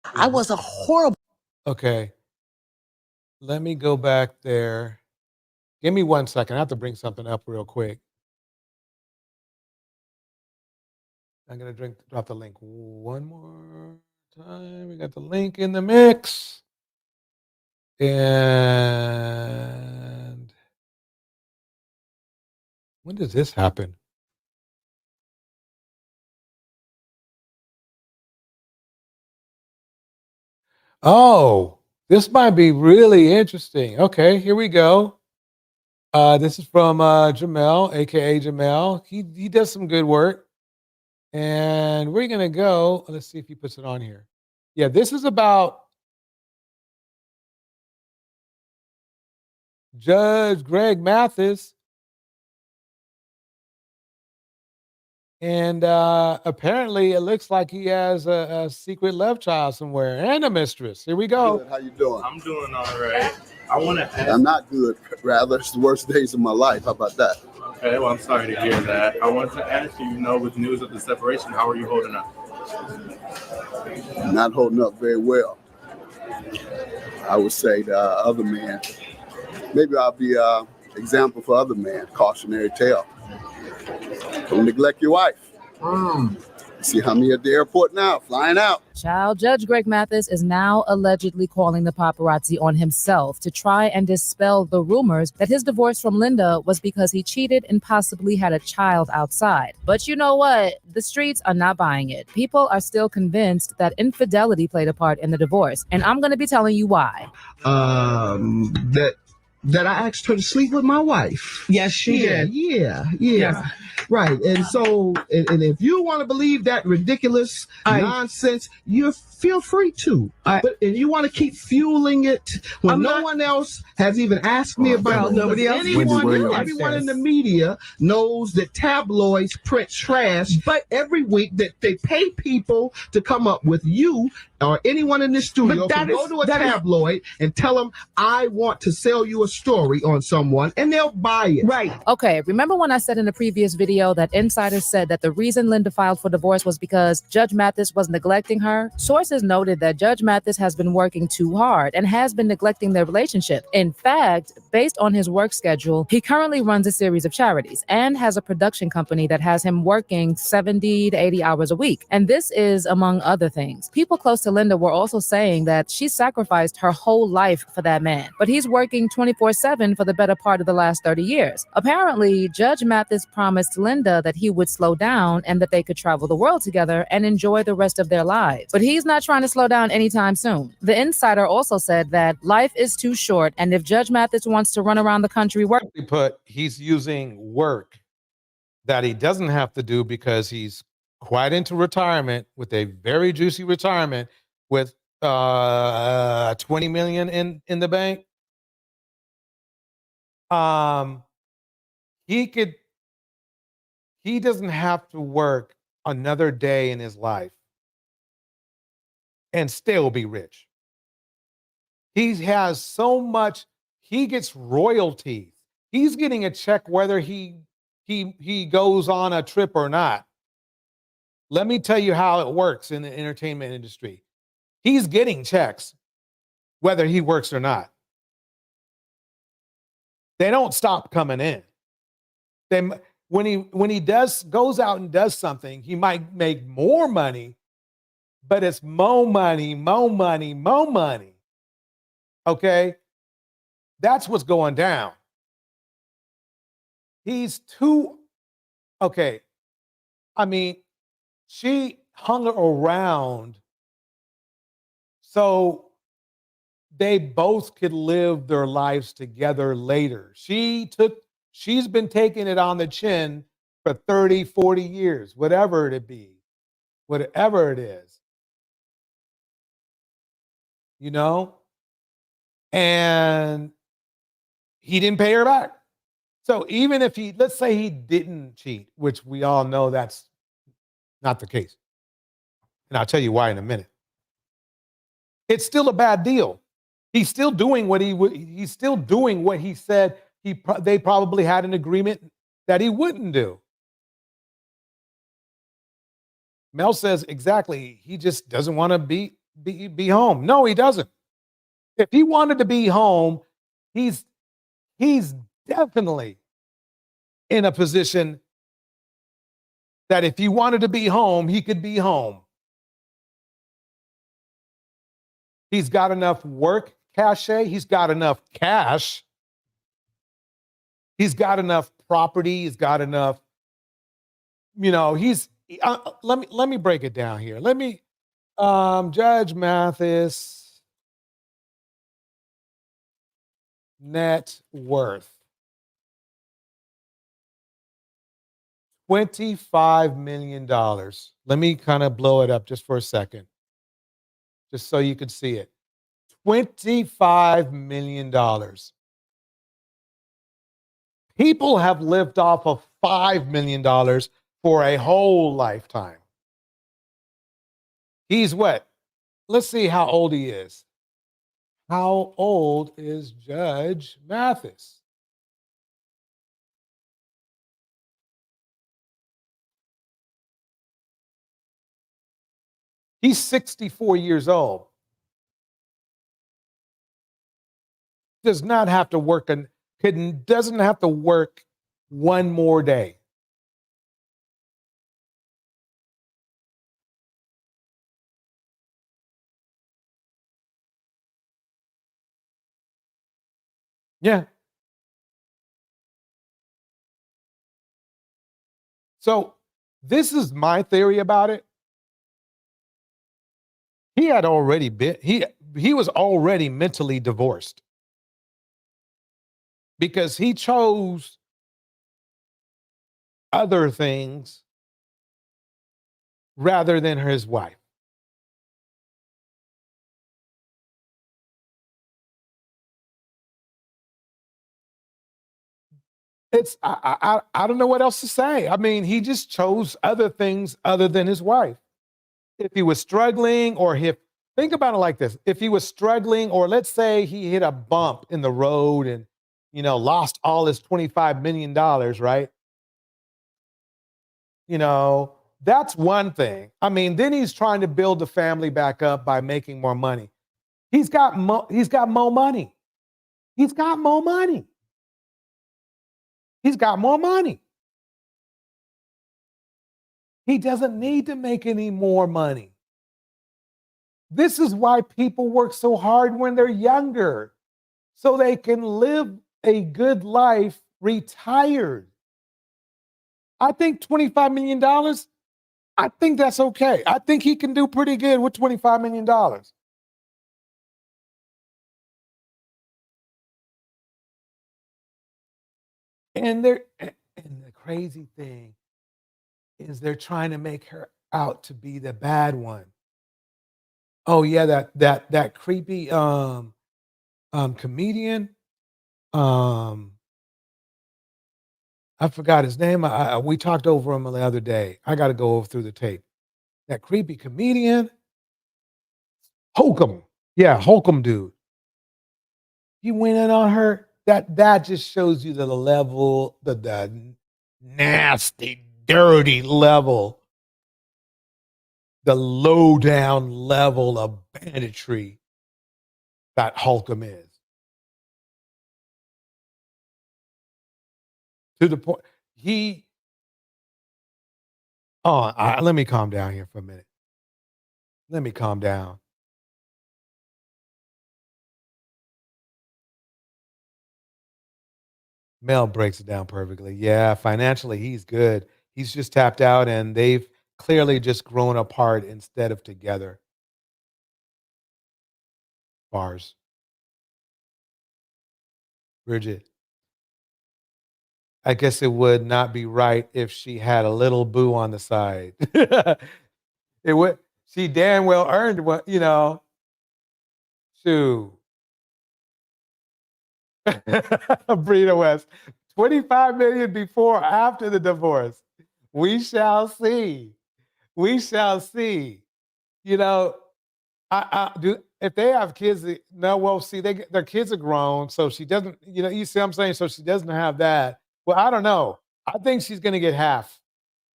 I was a horrible. Okay. Let me go back there. Give me 1 second. I have to bring something up real quick. I'm going to drop the link one more time. We got the link in the mix. And when does this happen? Oh, this might be really interesting. Okay, here we go. This is from Jamel, aka Jamel. He does some good work. And we're gonna go. Let's see if he puts it on here. Yeah, this is about Judge Greg Mathis. And apparently it looks like he has a secret love child somewhere and a mistress. Here we go. Good. How you doing? I'm doing all right. I want to ask. I'm not good, rather. It's the worst days of my life. How about that? Okay, well, I'm sorry to hear that. I wanted to ask you, with news of the separation, how are you holding up? I'm not holding up very well. I would say the other man, maybe I'll be an example for other men, cautionary tale. Don't neglect your wife. See how many at the airport now, flying out. Child Judge Greg Mathis is now allegedly calling the paparazzi on himself to try and dispel the rumors that his divorce from Linda was because he cheated and possibly had a child outside. But you know what? The streets are not buying it. People are still convinced that infidelity played a part in the divorce. And I'm going to be telling you why. That that I asked her to sleep with my wife. Yes, she did. Yeah. Yes. Right. And so, and if you want to believe that ridiculous nonsense, you feel free to. But and you want to keep fueling it when no one else has even asked me about it. nobody else Anyone, gets to like everyone in the this. media knows that tabloids print trash, but every week that they pay people to come up with you or anyone in this studio to go to a tabloid and tell them, I want to sell you a story on someone, and they'll buy it. Right. Okay, remember when I said in the previous video that insiders said that the reason Linda filed for divorce was because Judge Mathis was neglecting her? Sources noted that Judge Mathis has been working too hard and has been neglecting their relationship. In fact, based on his work schedule, he currently runs a series of charities and has a production company that has him working 70 to 80 hours a week. And this is among other things. People close to Linda were also saying that she sacrificed her whole life for that man, but he's working 24/7 for the better part of the last 30 years. Apparently, Judge Mathis promised Linda that he would slow down and that they could travel the world together and enjoy the rest of their lives. But he's not trying to slow down anytime soon. The insider also said that life is too short, and if Judge Mathis wants to run around the country working, he's using work that he doesn't have to do because he's quite into retirement with a very juicy retirement with 20 million in the bank. He doesn't have to work another day in his life and still be rich. He has so much, he gets royalties. He's getting a check whether he goes on a trip or not. Let me tell you how it works in the entertainment industry. He's getting checks whether he works or not. They don't stop coming in. When he goes out and does something, he might make more money, but it's more money. Okay? That's what's going down. He's too, okay. I mean, she hung around so they both could live their lives together later. She's been taking it on the chin for 30, 40 years, whatever it be, whatever it is. You know? And he didn't pay her back. So even if let's say he didn't cheat, which we all know that's not the case. And I'll tell you why in a minute. It's still a bad deal. He's still doing what he said they probably had an agreement that he wouldn't do. Mel says exactly, he just doesn't want to be home. No, he doesn't. If he wanted to be home, he's definitely in a position that if he wanted to be home, he could be home. He's got enough work cachet. He's got enough cash. He's got enough property. He's got enough, let me break it down here. Let me, Judge Mathis, net worth. $25 million. Let me kind of blow it up just for a second, just so you can see it. $25 million. People have lived off of $5 million for a whole lifetime. He's what? Let's see how old he is. How old is Judge Mathis? He's 64 years old. Doesn't have to work one more day. Yeah. So this is my theory about it. He had already been, he was already mentally divorced. because he chose other things rather than his wife. I don't know what else to say. I mean, he just chose other things other than his wife. If he was struggling, or think about it like this. If he was struggling, or let's say he hit a bump in the road and, lost all his $25 million, right? That's one thing. I mean, then he's trying to build the family back up by making more money. He's got more money. He's got more money. He's got more money. He doesn't need to make any more money. This is why people work so hard when they're younger, so they can live a good life retired. I think $25 million, I think that's okay. I think he can do pretty good with $25 million. And the crazy thing is they're trying to make her out to be the bad one. Oh yeah, that creepy comedian. I forgot his name. We talked over him the other day. I got to go through the tape. That creepy comedian, Holcomb. Yeah, Holcomb dude. He went in on her. That just shows you the level, the nasty, dirty level, the low down level of banditry that Holcomb is. To the point, let me calm down here for a minute. Let me calm down. Mel breaks it down perfectly. Yeah, financially, he's good. He's just tapped out, and they've clearly just grown apart instead of together. Bars. Bridget. I guess it would not be right if she had a little boo on the side. It would. She damn well earned what, Shoot. Brita West. 25 million before or after the divorce. We shall see. We shall see. I do. If they have kids, no. Well, see, their kids are grown, so she doesn't. You see what I'm saying? So she doesn't have that. Well, I don't know. I think she's going to get half.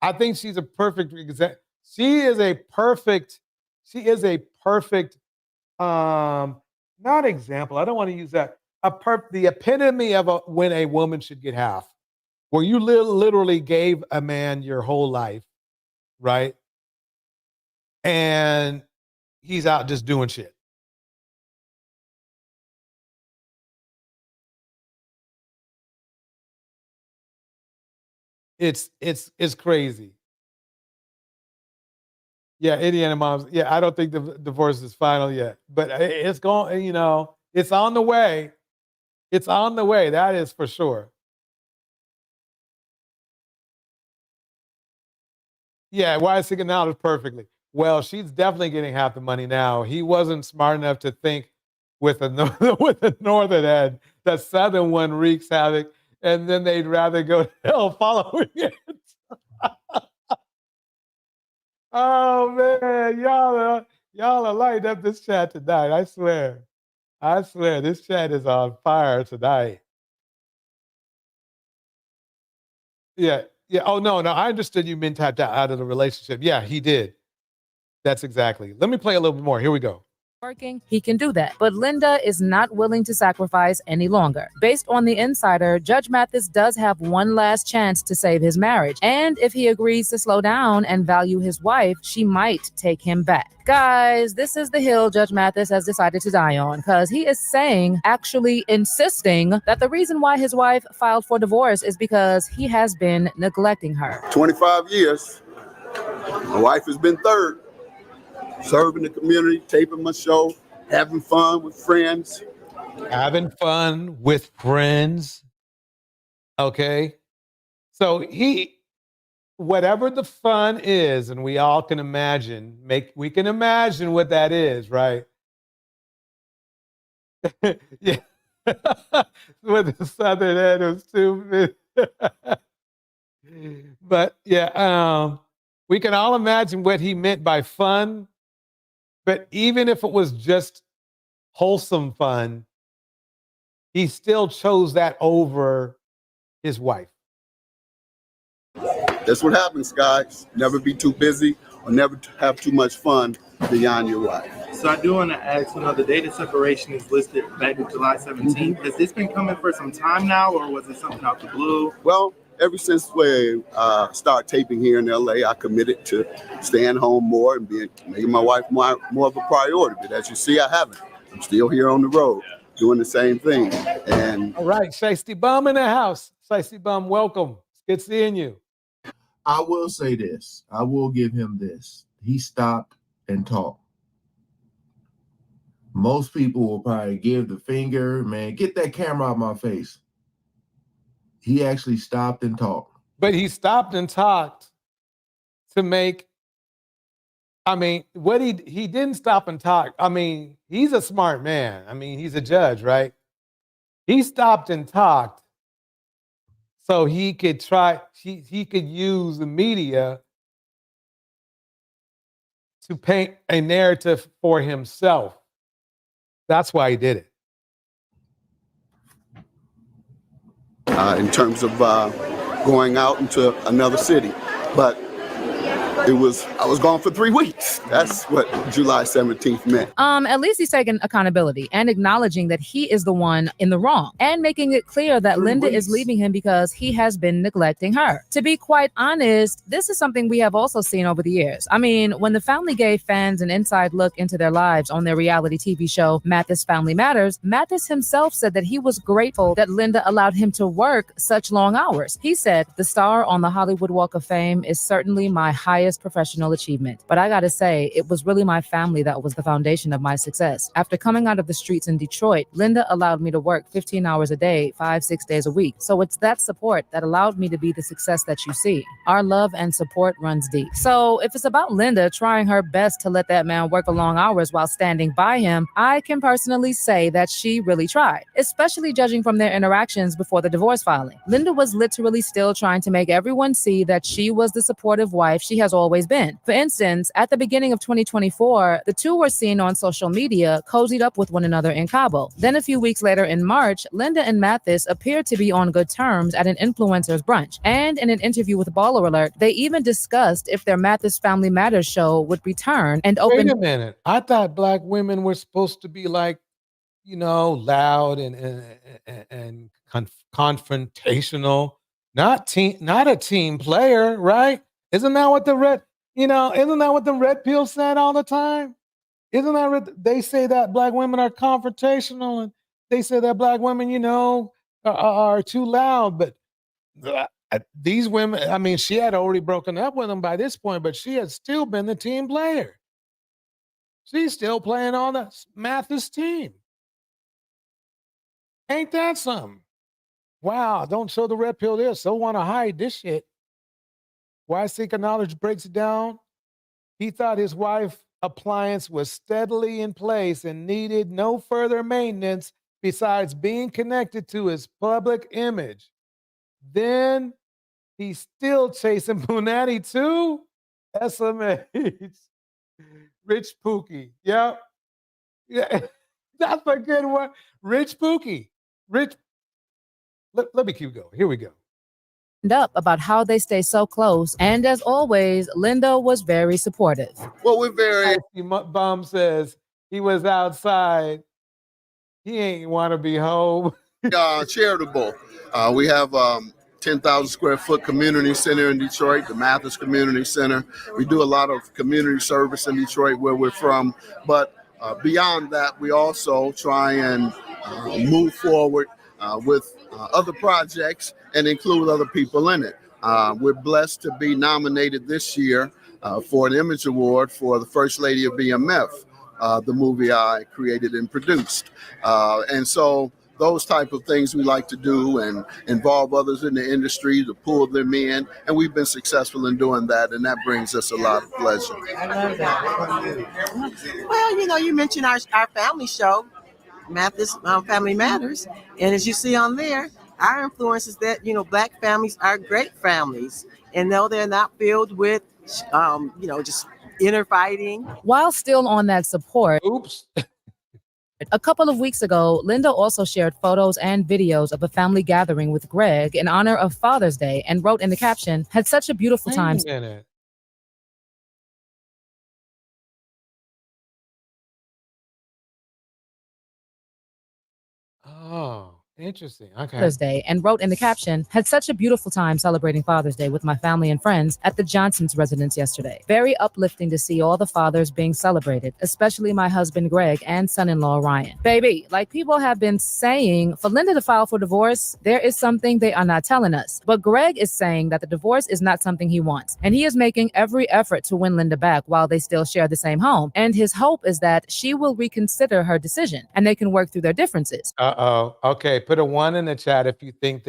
I think she's a perfect example. She is a perfect. Not example. I don't want to use that. The epitome of when a woman should get half, where you literally gave a man your whole life, right? And he's out just doing shit. It's crazy. Yeah, Indiana moms. Yeah, I don't think the divorce is final yet, but it's going. It's on the way. It's on the way. That is for sure. Yeah, why is thinking now is perfectly. Well, she's definitely getting half the money now. He wasn't smart enough to think with a with the northern end. The southern one wreaks havoc, and then they'd rather go to hell following it. Oh man, y'all are lighting up this chat tonight. I swear this chat is on fire tonight. Yeah. Oh no, I understood you meant tapped out of the relationship. Yeah, he did. That's exactly. Let me play a little bit more. Here we go. Working, he can do that. But Linda is not willing to sacrifice any longer. Based on the insider, Judge Mathis does have one last chance to save his marriage. And if he agrees to slow down and value his wife, she might take him back. Guys, this is the hill Judge Mathis has decided to die on, because he is actually insisting that the reason why his wife filed for divorce is because he has been neglecting her. 25 years. My wife has been third. Serving the community, taping my show, having fun with friends. Having fun with friends. Okay. So whatever the fun is, and we all can imagine, we can imagine what that is, right? Yeah. With the Southern end was stupid. But yeah, we can all imagine what he meant by fun. But even if it was just wholesome fun, he still chose that over his wife. That's what happens, guys. Never be too busy or never have too much fun beyond your wife. So I do want to ask, the date of separation is listed back to July 17th. Has this been coming for some time now, or was it something out the blue? Well, ever since we started taping here in LA, I committed to staying home more and making my wife more of a priority. But as you see, I haven't. I'm still here on the road doing the same thing. And all right, Shiesty Bum in the house. Shiesty Bum, welcome. It's good seeing you. I will say this. I will give him this. He stopped and talked. Most people will probably give the finger, man, get that camera out of my face. He actually stopped and talked. But he stopped and talked to make, what he didn't stop and talk. He's a smart man. He's a judge, right? He stopped and talked so he could he could use the media to paint a narrative for himself. That's why he did it. In terms of going out into another city, but I was gone for 3 weeks. That's what July 17th meant. At least he's taking accountability and acknowledging that he is the one in the wrong and making it clear that Linda is leaving him because he has been neglecting her. To be quite honest, this is something we have also seen over the years. When the family gave fans an inside look into their lives on their reality TV show, Mathis Family Matters, Mathis himself said that he was grateful that Linda allowed him to work such long hours. He said, "The star on the Hollywood Walk of Fame is certainly my highest professional achievement. But I gotta say, it was really my family that was the foundation of my success. After coming out of the streets in Detroit, Linda allowed me to work 15 hours a day, 5-6 days a week. So it's that support that allowed me to be the success that you see. Our love and support runs deep." So if it's about Linda trying her best to let that man work long hours while standing by him, I can personally say that she really tried, especially judging from their interactions before the divorce filing. Linda was literally still trying to make everyone see that she was the supportive wife she has always been. For instance, at the beginning of 2024, the two were seen on social media cozied up with one another in Cabo. Then a few weeks later in March, Linda and Mathis appeared to be on good terms at an influencer's brunch. And in an interview with Baller Alert, they even discussed if their Mathis Family Matters show would return and open. Wait a minute. I thought Black women were supposed to be loud and confrontational, not a team player, right? Isn't that what the red pill said all the time? Isn't that they say that Black women are confrontational, and they say that Black women, are too loud. But these women, she had already broken up with them by this point, but she had still been the team player. She's still playing on the Mathis team. Ain't that something? Wow, don't show the red pill there. So want to hide this shit. Why Seeker Knowledge breaks it down. He thought his wife's appliance was steadily in place and needed no further maintenance besides being connected to his public image. Then he's still chasing Punani too? SMH. Rich Pookie. Yep. Yeah. That's a good one. Rich Pookie. Let me keep going. Here we go. Up about how they stay so close. And as always, Linda was very supportive. Well, we're very... Bum says he was outside. He ain't want to be home. Charitable. We have 10,000 square foot community center in Detroit, the Mathis Community Center. We do a lot of community service in Detroit where we're from. But beyond that, we also try and move forward with other projects and include other people in it. We're blessed to be nominated this year for an Image Award for the First Lady of BMF, the movie I created and produced. And so those type of things we like to do and involve others in the industry to pull them in. And we've been successful in doing that. And that brings us a lot of pleasure. I love that. Well, you mentioned our family show, Mathis Family Matters. And as you see on there, our influence is that, Black families are great families. And no, they're not filled with, just inner fighting. While still on that support, Oops. a couple of weeks ago, Linda also shared photos and videos of a family gathering with Greg in honor of Father's Day and wrote in the caption, "Had such a beautiful time." Wait a minute. Oh, interesting. Okay. Father's Day and wrote in the caption, "Had such a beautiful time celebrating Father's Day with my family and friends at the Johnson's residence yesterday. Very uplifting to see all the fathers being celebrated, especially my husband Greg and son-in-law Ryan." Baby, like people have been saying, for Linda to file for divorce, there is something they are not telling us. But Greg is saying that the divorce is not something he wants, and he is making every effort to win Linda back while they still share the same home. And his hope is that she will reconsider her decision and they can work through their differences. Uh-oh. Okay, put a 1 in the chat if you think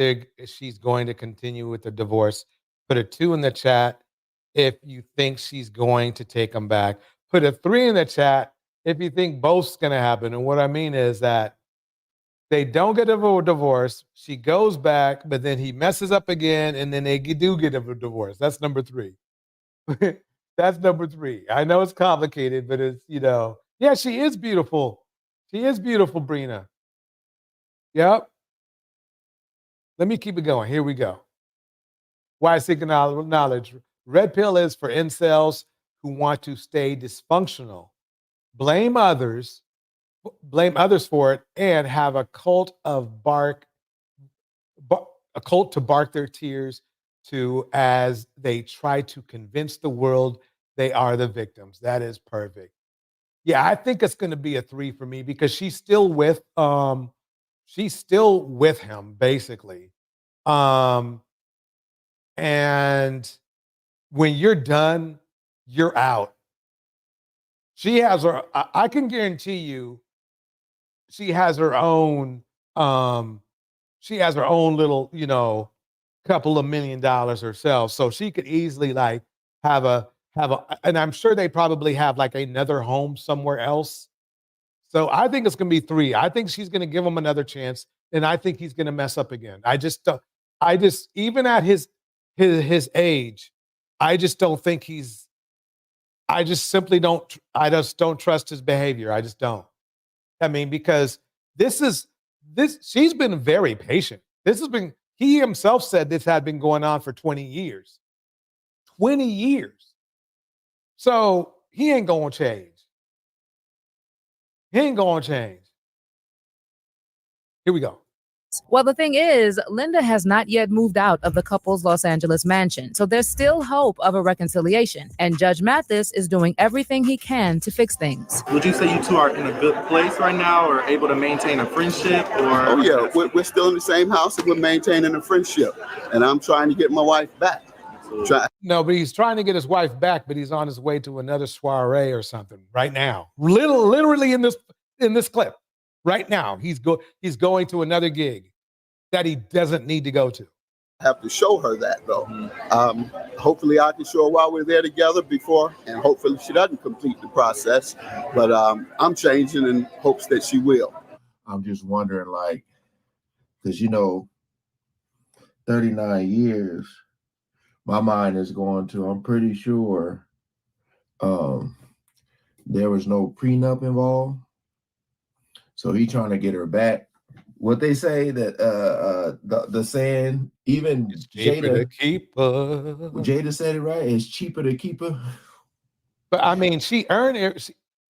she's going to continue with the divorce. Put a 2 in the chat if you think she's going to take them back. Put a 3 in the chat if you think both's going to happen. And what I mean is that they don't get a divorce, she goes back, but then he messes up again, and then they do get a divorce. That's number 3. That's number 3. I know it's complicated, but it's, yeah, she is beautiful. She is beautiful, Brina. Yep. Let me keep it going. Here we go. Why seeking knowledge? Red pill is for incels who want to stay dysfunctional, blame others for it, and have a cult to bark their tears to as they try to convince the world they are the victims. That is perfect. Yeah, I think it's going to be a 3 for me because she's still with him basically. And when you're done, you're out. She has her, I can guarantee you, she has her own little, couple of $1 million herself. So she could easily like have a, and I'm sure they probably have like another home somewhere else. So I think it's going to be 3. I think she's going to give him another chance. And I think he's going to mess up again. Even at his age, I just don't think I just don't trust his behavior. I just don't. I mean, because she's been very patient. He himself said this had been going on for 20 years. 20 years. So he ain't going to change. He ain't going to change. Here we go. Well, the thing is, Linda has not yet moved out of the couple's Los Angeles mansion, so there's still hope of a reconciliation. And Judge Mathis is doing everything he can to fix things. Would you say you two are in a good place right now, or able to maintain a friendship? Or Oh yeah, we're still in the same house and we're maintaining a friendship. And I'm trying to get my wife back. No, but he's trying to get his wife back, but he's on his way to another soiree or something right now. Literally in this clip. Right now, he's going to another gig that he doesn't need to go to. I have to show her that, though. Hopefully, I can show her while we're there together before, and hopefully she doesn't complete the process. But I'm changing in hopes that she will. I'm just wondering, because 39 years, my mind is going to, I'm pretty sure there was no prenup involved. So he trying to get her back. What they say that the saying, even it's cheaper to keep her. Jada said it right. It's cheaper to keep her. But I mean, she earned it.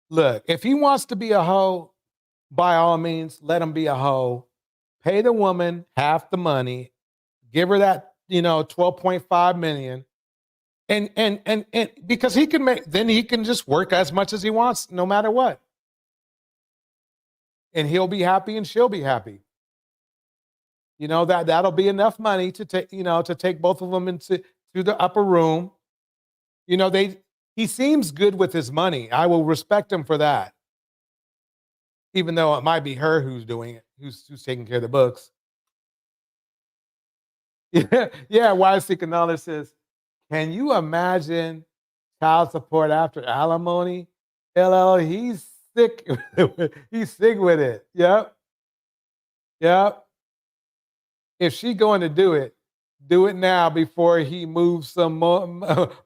Look, if he wants to be a hoe, by all means, let him be a hoe. Pay the woman half the money. Give her that, $12.5 million. And because he can just work as much as he wants, no matter what. And he'll be happy and she'll be happy. That'll be enough money to take both of them into the upper room. He seems good with his money. I will respect him for that. even though it might be her who's doing it, who's taking care of the books. Yeah, Wise Seeking Knowledge says, can you imagine child support after alimony? LL, he's sick. He's sick with it. Yep. Yep. If she going to do it now before he moves some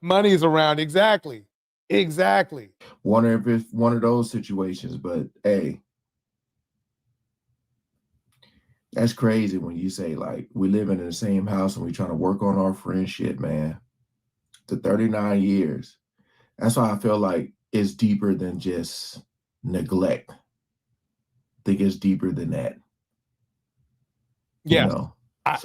monies around. Exactly. Exactly. Wonder if it's one of those situations, but hey, that's crazy when you say like we living in the same house and we trying to work on our friendship, man. To 39 years. That's why I feel like it's deeper than just neglect. I think it's deeper than that. Yeah. You know, I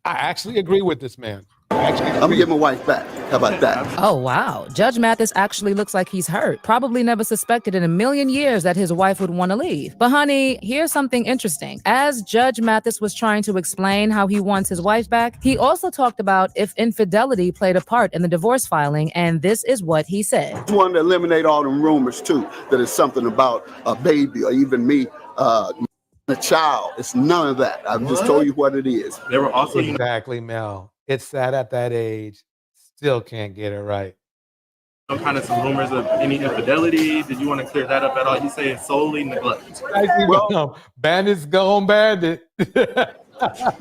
actually agree with this man. I'm gonna get my wife back. How about that? Oh, wow. Judge Mathis actually looks like he's hurt. Probably never suspected in a million years that his wife would want to leave. But honey, here's something interesting. As Judge Mathis was trying to explain how he wants his wife back, he also talked about if infidelity played a part in the divorce filing, and this is what he said. I wanted to eliminate all them rumors too, that it's something about a baby or even me, a child. It's none of that. I've just told you what it is. There were also exactly, Mel. It's sad at that age, still can't get it right. some rumors of any infidelity. Did you want to clear that up at all? You say it's solely neglect. Well, bandits gone bandit.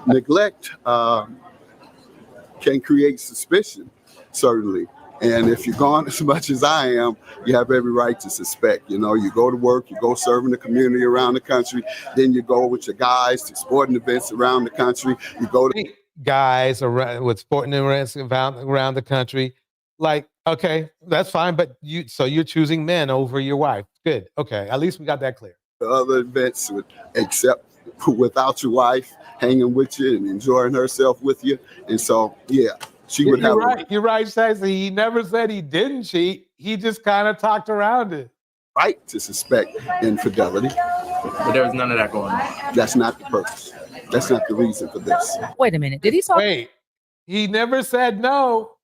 Neglect can create suspicion, certainly. And if you're gone as much as I am, you have every right to suspect. You know, you go to work, you go serve in the community around the country, then you go with your guys to sporting events around the country. You go to guys around with sporting events around the country. Like, okay, that's fine, but you're choosing men over your wife. Good. Okay, at least we got that clear. Other events, except without your wife hanging with you and enjoying herself with you. And so, yeah. You're right, Stacey. He never said he didn't cheat. He just kind of talked around it. Right to suspect infidelity. But there was none of that going on. That's not the purpose. That's not the reason for this. Wait a minute. Did he talk? Wait, he never said no.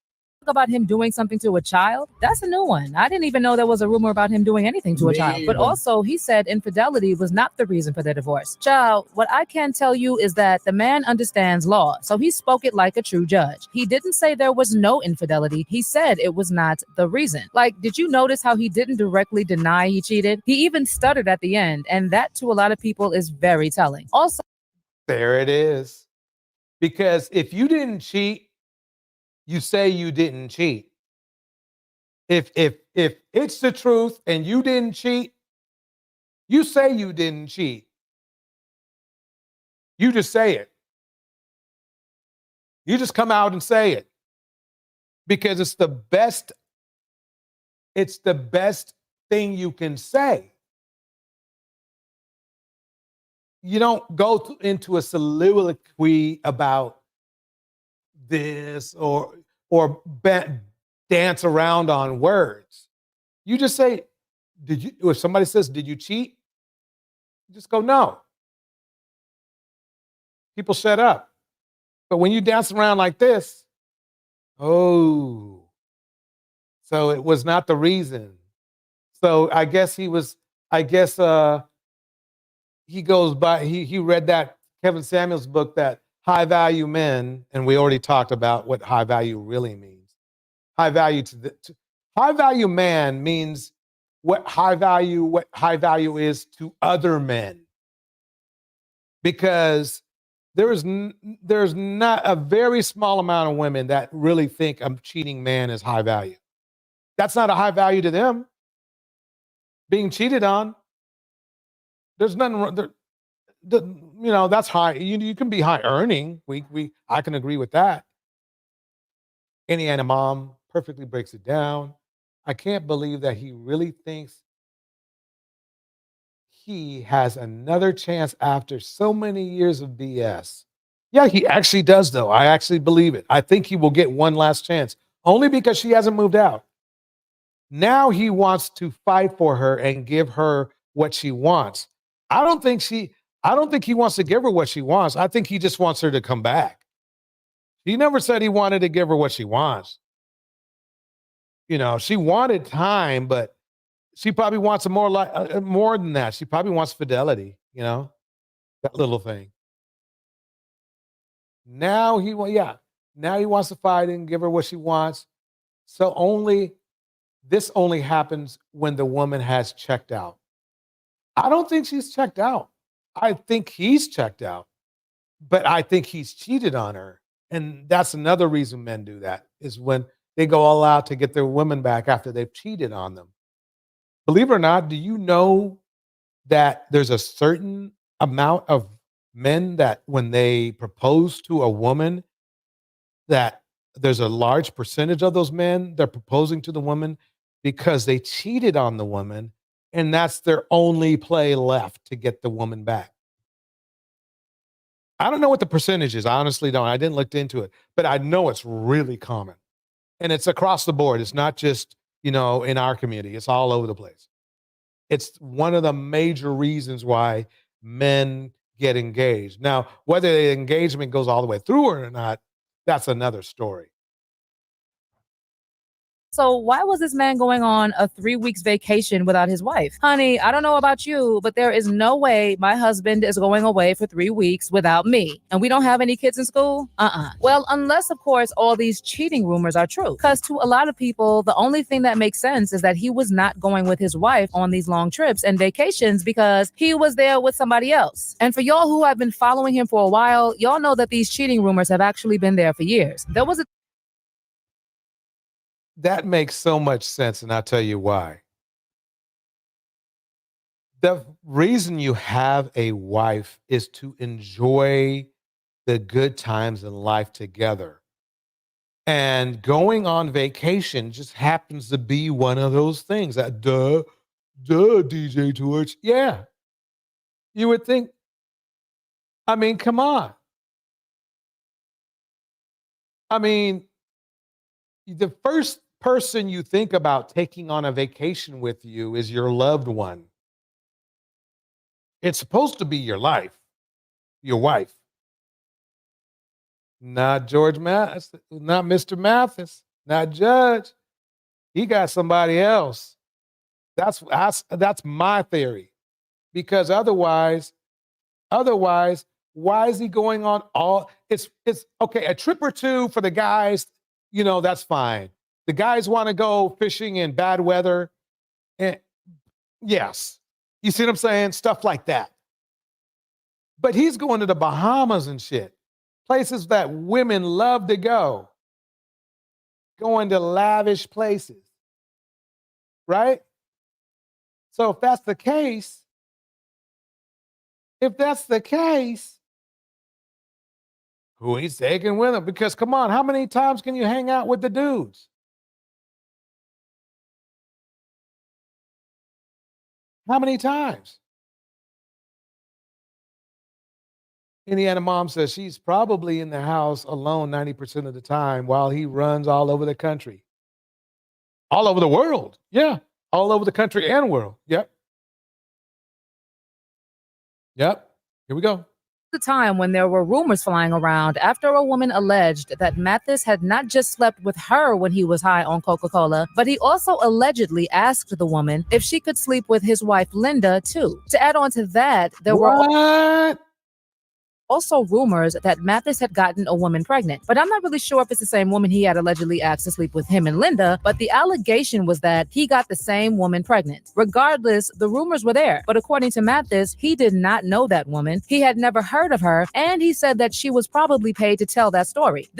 About him doing something to a child? That's a new one. I didn't even know there was a rumor about him doing anything to a child. But also, he said infidelity was not the reason for their divorce. Child, what I can tell you is that the man understands law, so he spoke it like a true judge. He didn't say there was no infidelity. He said it was not the reason. Like, did you notice how he didn't directly deny he cheated? He even stuttered at the end, and that to a lot of people is very telling. Also, there it is. Because if you didn't cheat, you say you didn't cheat. If it's the truth and you didn't cheat, you say you didn't cheat. You just say it. You just come out and say it. Because it's the best thing you can say. You don't go into a soliloquy about this or dance around on words. You just say, if somebody says, did you cheat? You just go, no. People shut up. But when you dance around like this, oh, so it was not the reason. So I guess he goes by, he read that Kevin Samuels book, that High Value Men, and we already talked about what high value really means. High value high value man means what high value is to other men. Because there's not a very small amount of women that really think a cheating man is high value. That's not a high value to them. Being cheated on, there's nothing wrong. That's high. You can be high earning. I can agree with that. Indiana Mom perfectly breaks it down. I can't believe that he really thinks he has another chance after so many years of BS. Yeah, he actually does, though. I actually believe it. I think he will get one last chance, only because she hasn't moved out. Now he wants to fight for her and give her what she wants. I don't think he wants to give her what she wants. I think he just wants her to come back. He never said he wanted to give her what she wants. She wanted time, but she probably wants more than that. She probably wants fidelity, that little thing. Now he wants to fight and give her what she wants. So this only happens when the woman has checked out. I don't think she's checked out. I think he's checked out, but I think he's cheated on her. And that's another reason men do that, is when they go all out to get their women back after they've cheated on them. Believe it or not, do you know that there's a certain amount of men that when they propose to a woman, that there's a large percentage of those men, they're proposing to the woman because they cheated on the woman, and that's their only play left to get the woman back. I don't know what the percentage is. I honestly don't. I didn't look into it, but I know it's really common. And it's across the board. It's not just, in our community. It's all over the place. It's one of the major reasons why men get engaged. Now, whether the engagement goes all the way through or not, that's another story. So why was this man going on a 3 weeks vacation without his wife? Honey, I don't know about you, but there is no way my husband is going away for 3 weeks without me. And we don't have any kids in school? Well, unless, of course, all these cheating rumors are true. Because to a lot of people, the only thing that makes sense is that he was not going with his wife on these long trips and vacations because he was there with somebody else. And for y'all who have been following him for a while, y'all know that these cheating rumors have actually been there for years. That makes so much sense, and I'll tell you why. The reason you have a wife is to enjoy the good times in life together. And going on vacation just happens to be one of those things. Duh, DJ Torch. Yeah. You would think, come on. The first person you think about taking on a vacation with you is your loved one. It's supposed to be your life, your wife. Not George Mathis, not Mr. Mathis, not Judge. He got somebody else. That's my theory. Because otherwise, why is he going on all? It's okay. A trip or two for the guys, that's fine. The guys want to go fishing in bad weather. And yes, you see what I'm saying? Stuff like that. But he's going to the Bahamas and shit. Places that women love to go. Going to lavish places. Right? So if that's the case, who he's taking with him? Because come on, how many times can you hang out with the dudes? How many times? Indiana mom says she's probably in the house alone 90% of the time while he runs all over the country. All over the world. Yeah. All over the country and world. Yep. Here we go. The time when there were rumors flying around after a woman alleged that Mathis had not just slept with her when he was high on Coca-Cola, but he also allegedly asked the woman if she could sleep with his wife Linda too. To add on to that, there were also rumors that Mathis had gotten a woman pregnant. But I'm not really sure if it's the same woman he had allegedly asked to sleep with him and Linda, but the allegation was that he got the same woman pregnant. Regardless, the rumors were there. But according to Mathis, he did not know that woman. He had never heard of her, and he said that she was probably paid to tell that story.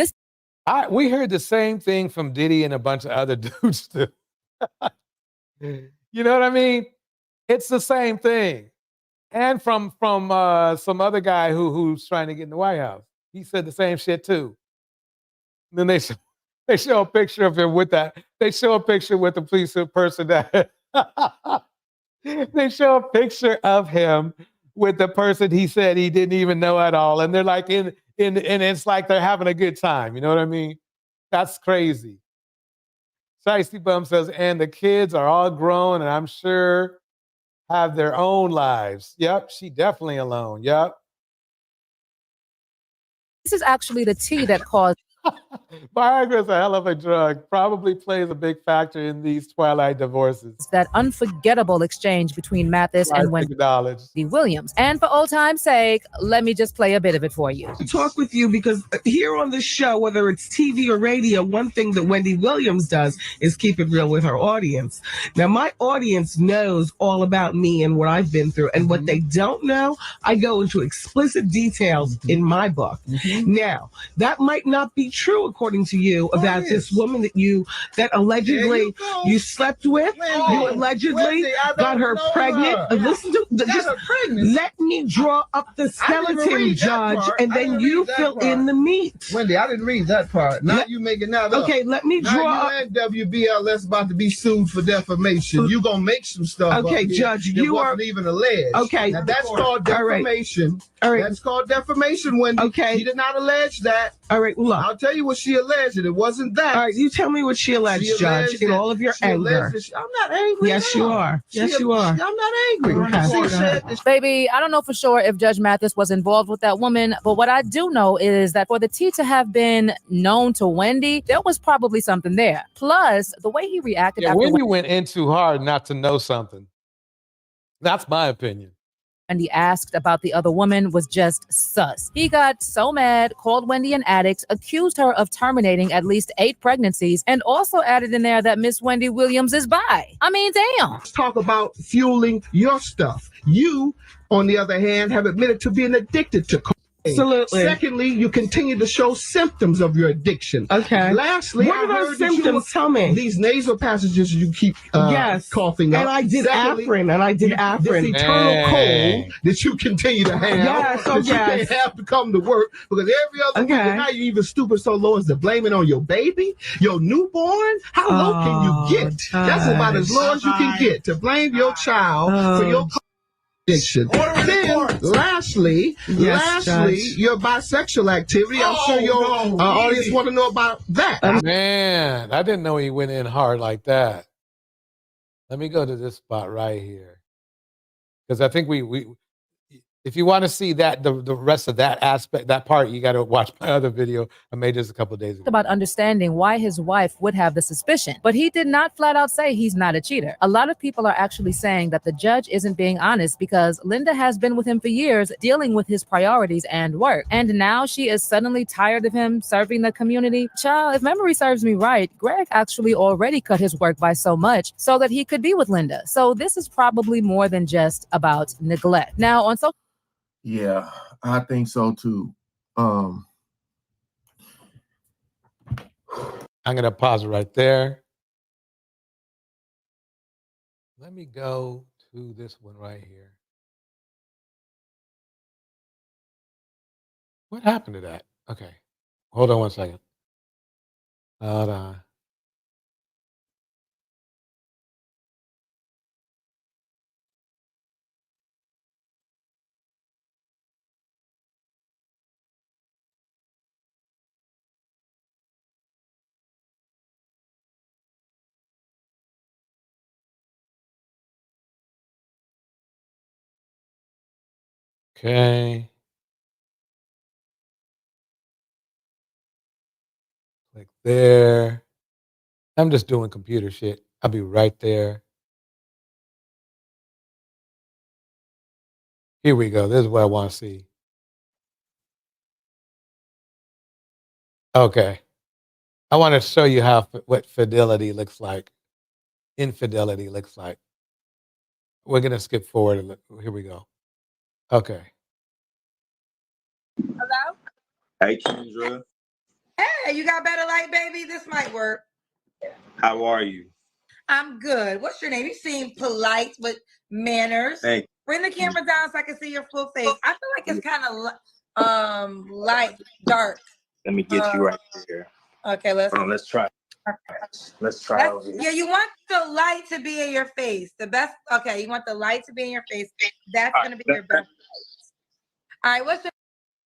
We heard the same thing from Diddy and a bunch of other dudes too. You know what I mean? It's the same thing. And from some other guy who's trying to get in the White House. He said the same shit too. And then they show a picture of him with that. They show a picture with the police person that they show a picture of him with the person he said he didn't even know at all. And they're like and it's like they're having a good time. You know what I mean? That's crazy. Shiesty Bum says, and the kids are all grown and I'm sure have their own lives. Yep, she definitely alone. Yep. This is actually the tea that caused Viagra's a hell of a drug. Probably plays a big factor in these Twilight divorces. That unforgettable exchange between Mathis and Wendy Williams. And for old time's sake, let me just play a bit of it for you. Talk with you because here on the show, whether it's TV or radio, one thing that Wendy Williams does is keep it real with her audience. Now, my audience knows all about me and what I've been through, and what they don't know, I go into explicit details in my book. Now, that might not be true according to you about this woman that allegedly you slept with. You allegedly got her pregnant. Listen to just let me draw up the skeleton, Judge, and then you fill in the meat. Wendy, I didn't read that part. Now you making that up. Okay, let me draw up. You and WBLS about to be sued for defamation. You gonna make some stuff. Okay, Judge, you wasn't even alleged. Okay, now that's called defamation. All right. That's called defamation, Wendy. Okay. She did not allege that. All right, look. I'll tell you what she alleged, and it wasn't that. All right, you tell me what she alleged, Judge, in all of your anger. I'm not angry. Yes, you are. Yes, you are. I'm not angry. Okay. Baby, I don't know for sure if Judge Mathis was involved with that woman, but what I do know is that for the tea to have been known to Wendy, there was probably something there. Plus, the way he reacted after Wendy went in too hard not to know something. That's my opinion. And he asked about the other woman was just sus. He got so mad, called Wendy an addict, accused her of terminating at least 8 pregnancies, and also added in there that Miss Wendy Williams is bi. I mean, damn. Let's talk about fueling your stuff. You, on the other hand, have admitted to being addicted to cocaine. Absolutely. Secondly, you continue to show symptoms of your addiction. Okay. Lastly, what are those symptoms? Tell me. These nasal passages you keep coughing up. And I did Afrin. This eternal cold that you continue to have. Yes, you can't have to come to work because every other week, now you even stupid so low as to blame it on your baby, your newborn. How low can you get? That's about as low as you can get to blame your child for your addiction. Then, lastly, your bisexual activity. I'm sure your audience want to know about that. Man, I didn't know he went in hard like that. Let me go to this spot right here, because I think we if you want to see that the rest of that aspect, that part, you got to watch my other video I made this a couple of days ago. About understanding why his wife would have the suspicion, but he did not flat out say he's not a cheater. A lot of people are actually saying that the judge isn't being honest because Linda has been with him for years, dealing with his priorities and work, and now she is suddenly tired of him serving the community. Child, if memory serves me right, Greg actually already cut his work by so much so that he could be with Linda. So this is probably more than just about neglect. Now on social. Yeah, I think so too. I'm gonna pause it right there. Let me go to this one right here. What happened to that? Okay, hold on one second. Hold on. Okay. Click there. I'm just doing computer shit. I'll be right there. Here we go. This is what I want to see. Okay. I want to show you what fidelity looks like. Infidelity looks like. We're going to skip forward. Here we go. Okay. Hello? Hey, Kendra. Hey, you got better light, baby? This might work. How are you? I'm good. What's your name? You seem polite with manners. Hey. Bring the camera down so I can see your full face. I feel like it's kind of light, dark. Let me get you right here. Okay, let's try. Let's try over here. Yeah, you want the light to be in your face. The best. Okay, you want the light to be in your face. That's going to be your best. All right, what's your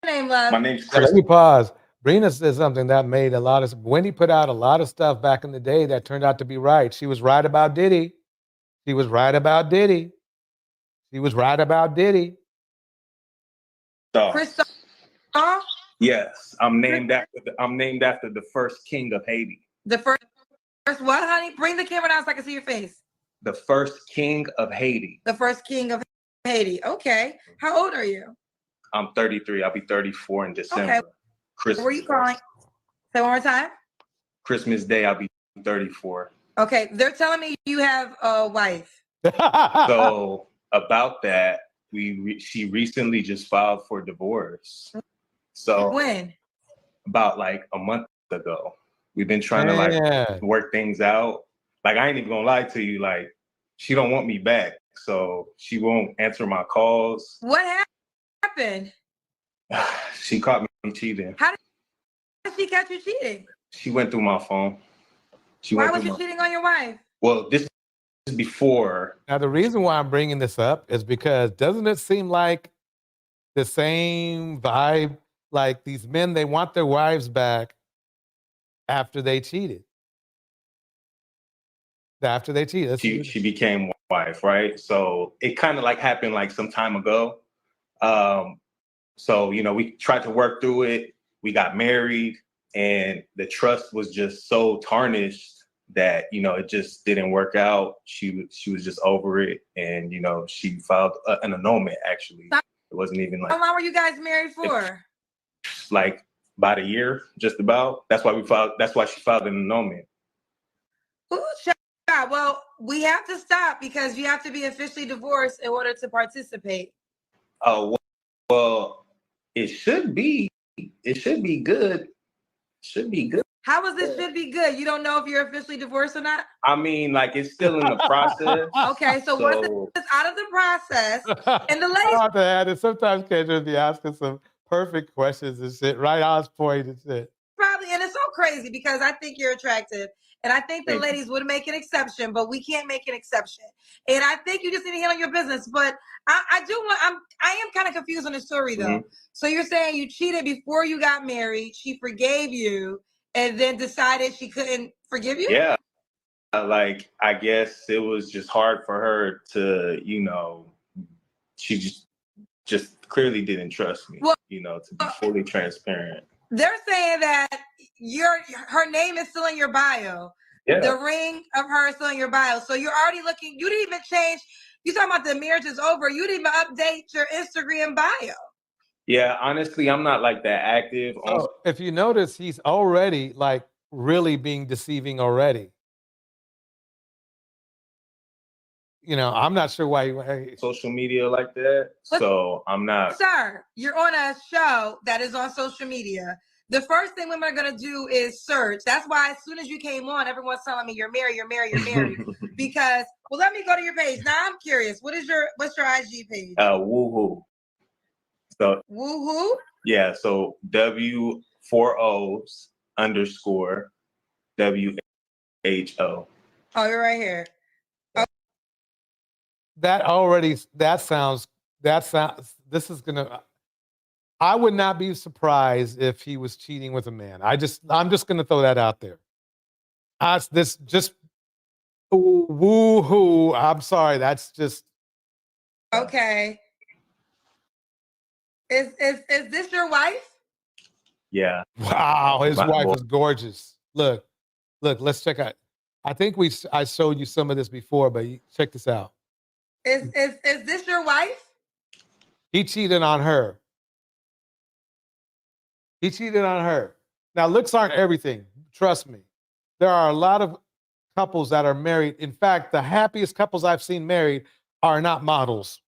name, love? My name's Chris. Let me pause. Brina said something that made a lot of. Wendy put out a lot of stuff back in the day that turned out to be right. She was right about Diddy. She was right about Diddy. She was right about Diddy. Chris, Yes, I'm named after the first king of Haiti. The first what, honey? Bring the camera down so I can see your face. The first king of Haiti. The first king of Haiti. Okay. How old are you? I'm 33. I'll be 34 in December. Okay. Christmas. Where are you calling? Say one more time. Christmas Day, I'll be 34. Okay. They're telling me you have a wife. So about that, she recently just filed for divorce. So when? About like a month ago. We've been trying to like work things out. Like, I ain't even gonna lie to you. Like, she don't want me back, so she won't answer my calls. What happened? She caught me cheating. How did she catch you cheating? She went through my phone. Why was you cheating on your wife? Well, this is before. Now, the reason why I'm bringing this up is because doesn't it seem like the same vibe? Like these men, they want their wives back after they cheated. After they cheated. She became wife, right? So it kind of like happened like some time ago. So, you know, we tried to work through it. We got married and the trust was just so tarnished that, you know, it just didn't work out. She was just over it. And, you know, she filed an annulment, actually. It wasn't even like. How long were you guys married for? Like about a year, just about. That's why she filed an annulment. Ooh, child. Well, we have to stop because you have to be officially divorced in order to participate. Oh, well, it should be good. Should be good. How is this should be good? You don't know if you're officially divorced or not? I mean, like, it's still in the process. Okay, so once it's out of the process, and the ladies. I have to add it. Sometimes Kendra be asking some perfect questions and shit, right on point and shit. Probably, and it's so crazy because I think you're attractive, and I think the ladies would make an exception, but we can't make an exception. And I think you just need to handle your business. But I am kind of confused on the story though. Mm-hmm. So you're saying you cheated before you got married, she forgave you, and then decided she couldn't forgive you? Yeah. Like, I guess it was just hard for her to, you know, she just clearly didn't trust me, well, you know, to be fully transparent. They're saying that her name is still in your bio. Yeah. The ring of her is still in your bio. So you're already looking, you didn't even change, you talking about the marriage is over, you didn't even update your Instagram bio. Yeah, honestly, I'm not like that active. So if you notice, he's already like really being deceiving already. You know, I'm not sure why social media like that. So I'm not. Sir, you're on a show that is on social media. The first thing women are gonna do is search. That's why as soon as you came on, everyone's telling me you're married. Because, well, let me go to your page. Now I'm curious. What's your IG page? Woohoo. So Woohoo? Yeah, so W4Os _ WHO. Oh, you're right here. This is gonna, I would not be surprised if he was cheating with a man. I'm just gonna throw that out there. Woo-hoo. I'm sorry, that's just. Okay. Is this your wife? Yeah. Wow, his wife is gorgeous. Look, let's check out. I think I showed you some of this before, but check this out. Is this your wife? He cheated on her. Now, looks aren't everything. Trust me. There are a lot of couples that are married. In fact, the happiest couples I've seen married are not models.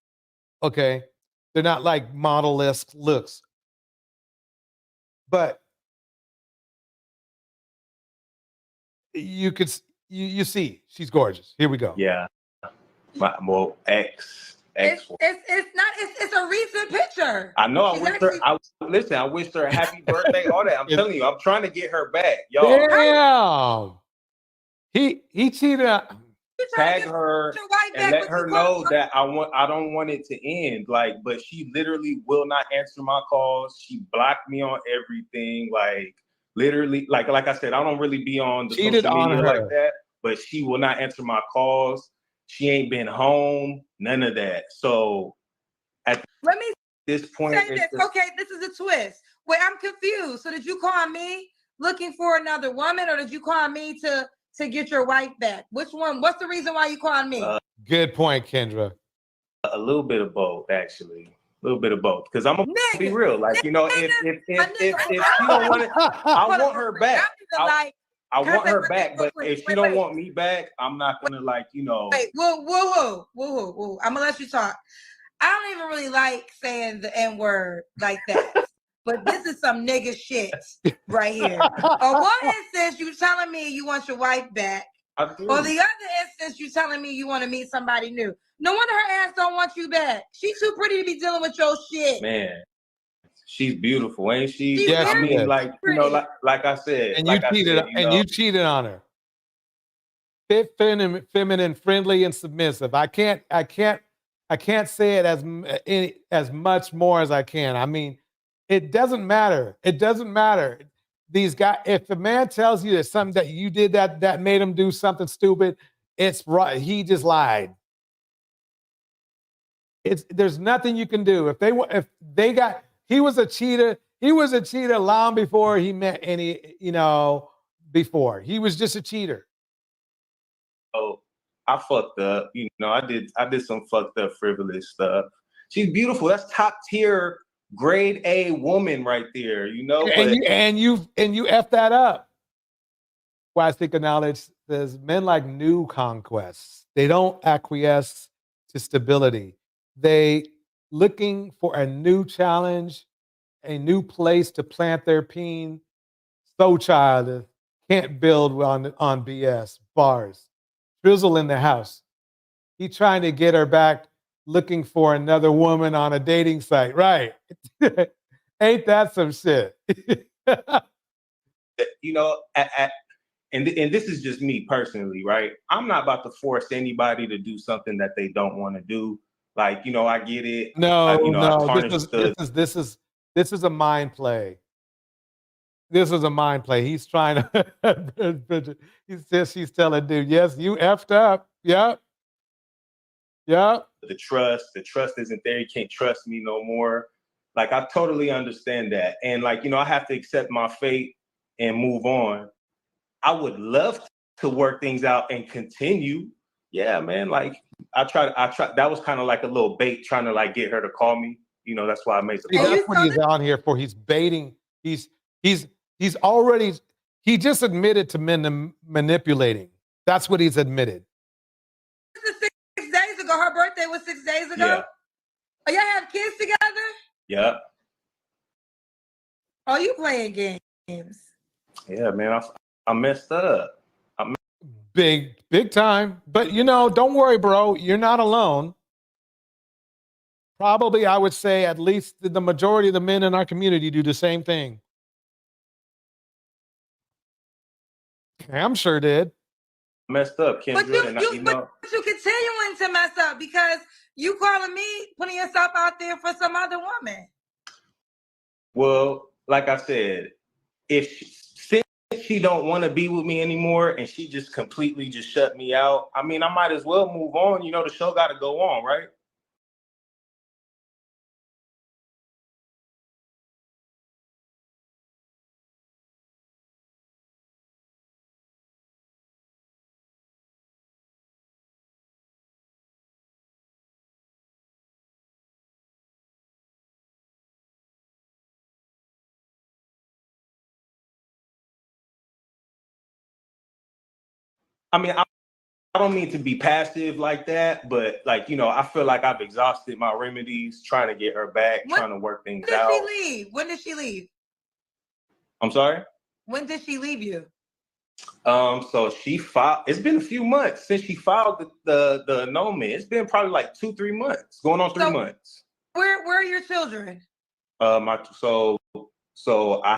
Okay? They're not like model-esque looks. But you see, she's gorgeous. Here we go. Yeah. Well, X. It's a recent picture. I know. I wished her a happy birthday. All that. I'm telling you, I'm trying to get her back, y'all. Damn. He cheated. Tag her and let her know that I don't want it to end. Like, but she literally will not answer my calls. She blocked me on everything. Like, literally, like I said, I don't really be on the social media like that. But she will not answer my calls. She ain't been home, none of that. So at this point, okay, this is a twist. Wait, I'm confused. So did you call me looking for another woman, or did you call me to get your wife back? Which one? What's the reason why you called me? Good point, Kendra. A little bit of both, actually. A little bit of both. Because I'm gonna be real. Like, you know, if she don't want it, I want her back. I want her back, but if she don't want me back, I'm not gonna, like, you know. Wait, whoa. I'm gonna let you talk. I don't even really like saying the N-word like that. But this is some nigga shit right here. On one instance, you telling me you want your wife back. Or the other instance, you telling me you want to meet somebody new. No wonder her ass don't want you back. She's too pretty to be dealing with your shit. Man, she's beautiful, ain't she? Yes, I mean, yes. like, you know, like I said. And like you cheated on her. Fit, feminine, friendly, and submissive. I can't say it as much more as I can. I mean, it doesn't matter. It doesn't matter. These guys, if a man tells you that something that you did that made him do something stupid, it's right. He just lied. There's nothing you can do. He was a cheater. He was a cheater long before he met any, before. He was just a cheater. Oh, I fucked up. You know, I did some fucked up frivolous stuff. She's beautiful. That's top tier, grade A woman right there. You know, And you effed that up. Why I think of knowledge says men like new conquests. They don't acquiesce to stability. They looking for a new challenge, a new place to plant their peen. So childish, can't build on BS. Bars. Drizzle in the house. He trying to get her back, looking for another woman on a dating site. Right. Ain't that some shit? You know, and this is just me personally, right? I'm not about to force anybody to do something that they don't want to do. Like, you know, I get it. No. This is a mind play. This is a mind play. He's trying to. She's telling dude, yes, you effed up. Yep. The trust isn't there. You can't trust me no more. Like, I totally understand that. And, like, you know, I have to accept my fate and move on. I would love to work things out and continue. Yeah, man. Like, I tried. That was kind of like a little bait, trying to, like, get her to call me. You know, that's why I made the call. That's what he's on here for. He's baiting. He just admitted to men manipulating. That's what he's admitted. 6 days ago. Her birthday was 6 days ago. Yeah. Oh, y'all have kids together? Yeah. Oh, you playing games? Yeah, man. I messed up. Big time. But, don't worry, bro. You're not alone. Probably, I would say at least the majority of the men in our community do the same thing. I'm sure did. Messed up, Kendra. But you continuing to mess up because you calling me, putting yourself out there for some other woman. Well, like I said, since she don't want to be with me anymore and she just completely just shut me out, I mean, I might as well move on. You know, the show got to go on, right? I mean, I don't mean to be passive like that, but, like, you know, I feel like I've exhausted my remedies trying to get her back, trying to work things out. When did she leave? When did she leave? I'm sorry? When did she leave you? So she filed. It's been a few months since she filed the annulment. It's been probably like 2-3 months, going on 3 months. Where are your children? So I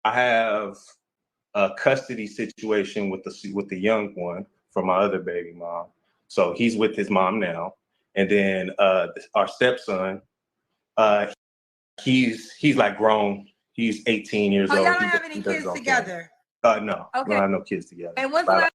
I have a custody situation with the young one from my other baby mom. So he's with his mom now. And then our stepson, he's like grown. He's 18 years Oh, old. y'all don't have any kids together? No, we Okay. don't have no kids together. And when's the last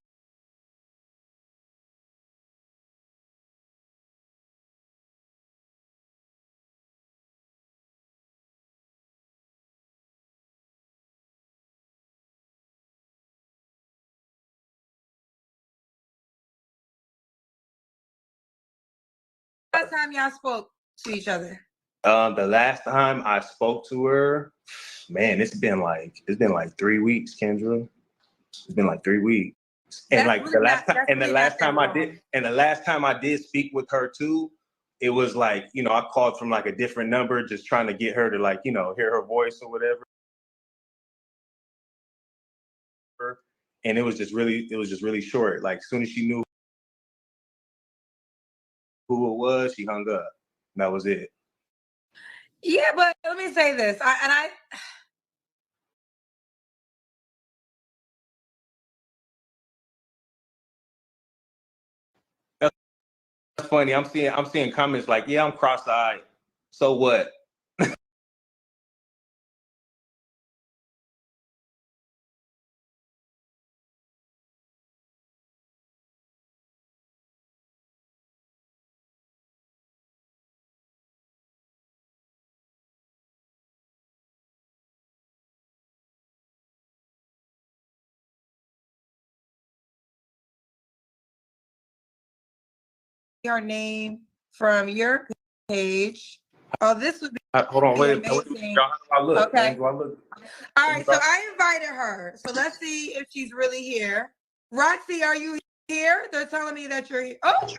time y'all spoke to each other? The last time I spoke to her, man, it's been like 3 weeks, Kendra. It's been like 3 weeks. And That's like really the last not- time, that's and the really last not that time I long. did, and the last time I did speak with her too, it was like, you know, I called from like a different number, just trying to get her to like, you know, hear her voice or whatever. And it was just really short. Like as soon as she knew who it was, she hung up. And that was it. Yeah, but let me say this. That's funny. I'm seeing comments like, yeah, I'm cross-eyed. So what? Your name from your page. Oh, this would be Hold on, wait. amazing. Y'all, how do I look? Okay. Man? Do I look? All right, so I invited her. So let's see if she's really here. Roxy, are you here? They're telling me that you're here. Oh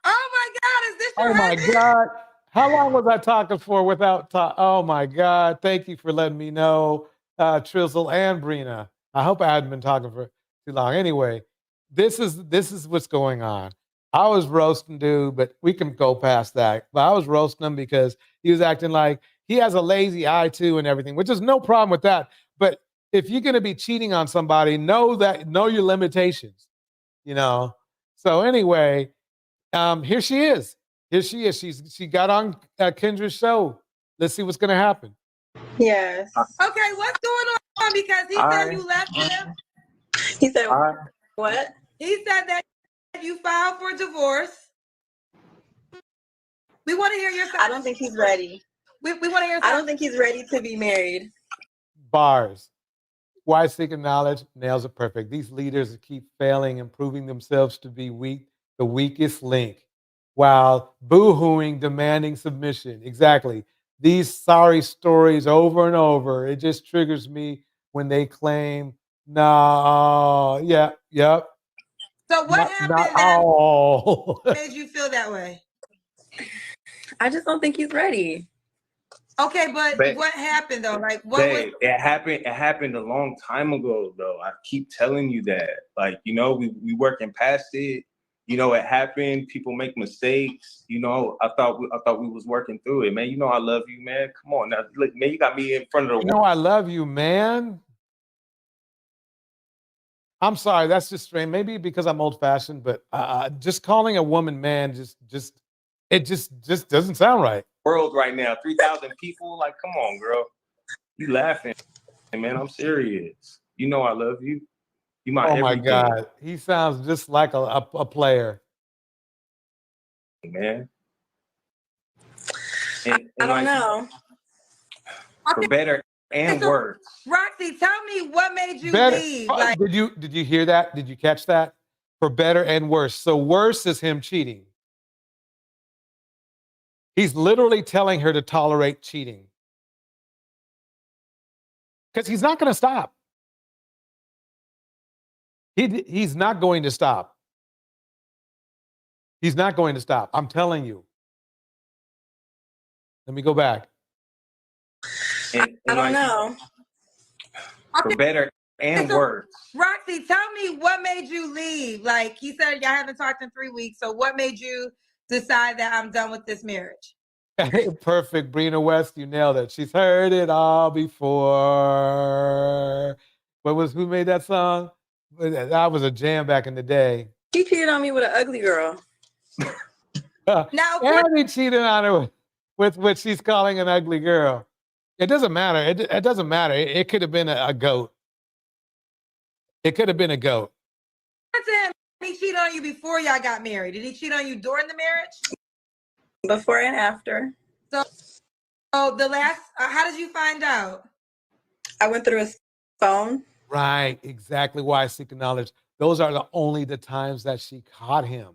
my God, is this your Oh my husband? God. How long was I talking for without oh my God. Thank you for letting me know, Trizzle and Brina. I hope I hadn't been talking for too long. Anyway, this is what's going on. I was roasting dude, but we can go past that. But I was roasting him because he was acting like he has a lazy eye too and everything, which is no problem with that. But if you're gonna be cheating on somebody, know your limitations, you know. So anyway, here she is. Here she is. She got on Kendra's show. Let's see what's gonna happen. Yes. Okay, what's going on? Because he said you left him. He said what? He said that you filed for divorce. We want to hear your side. I don't think he's ready. We want to hear. I don't think he's ready to be married. Bars. Why seeking knowledge? Nails it perfect. These leaders keep failing and proving themselves to be weak, the weakest link, while boo-hooing, demanding submission. Exactly. These sorry stories over and over. It just triggers me when they claim, no, yep. So what happened that made you feel that way? I just don't think he's ready. Okay, but what happened though? Like what Babe, it happened a long time ago though. I keep telling you that. Like, you know, we working past it. You know, it happened. People make mistakes. You know, I thought we was working through it, man. You know, I love you, man. Come on now, look, man. You got me in front of the. You know, I love you, man. I'm sorry, that's just strange. Maybe because I'm old-fashioned, but just calling a woman man just doesn't sound right. World right now, 3,000 people. Like, come on, girl. You laughing, man? I'm serious. You know, I love you. You my everything. Oh my God, he sounds just like a player, man. I don't know. For better and worse. Roxy, tell me what made you better. leave? Like, Did you hear that? Did you catch that? For better and worse. So worse is him cheating. He's literally telling her to tolerate cheating because he's not going to stop. He's not going to stop. He's not going to stop. I'm telling you. Let me go back. I don't know. For better and worse. Roxy, tell me what made you leave? Like he said, y'all haven't talked in 3 weeks. So what made you decide that I'm done with this marriage? Perfect. Brina West, you nailed it. She's heard it all before. Who made that song? That was a jam back in the day. He cheated on me with an ugly girl. Now, and he cheated on her with what she's calling an ugly girl. It doesn't matter. It doesn't matter. It could have been a goat. It could have been a goat. He cheated on you before y'all got married. Did he cheat on you during the marriage? Before and after. So the last, how did you find out? I went through his phone. Right, exactly why I seek knowledge. Those are the times that she caught him.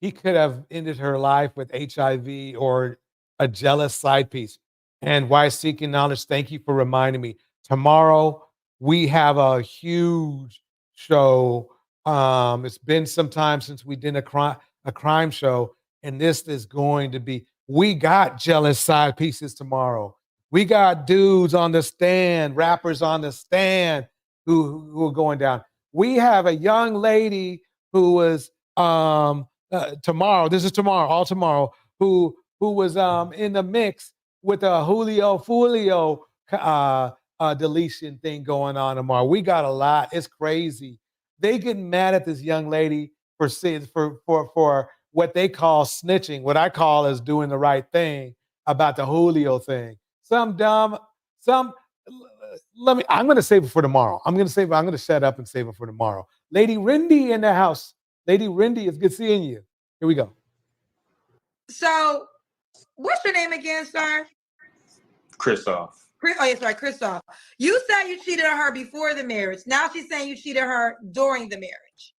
He could have ended her life with HIV or a jealous side piece. And why seeking knowledge? Thank you for reminding me. Tomorrow we have a huge show. It's been some time since we did a crime show, and this is going to be. We got jealous side pieces tomorrow. We got dudes on the stand, rappers on the stand who are going down. We have a young lady who was tomorrow. This is tomorrow, all tomorrow. Who was in the mix with a Julio deletion thing going on tomorrow. We got a lot. It's crazy. They get mad at this young lady for what they call snitching. What I call is doing the right thing about the Julio thing. I'm going to save it for tomorrow. I'm going to shut up and save it for tomorrow. Lady Rindy in the house. Lady Rindy, it's good seeing you. Here we go. So, what's your name again, sir? Christoph. Oh, yeah, sorry, Christoph. You said you cheated on her before the marriage. Now she's saying you cheated on her during the marriage.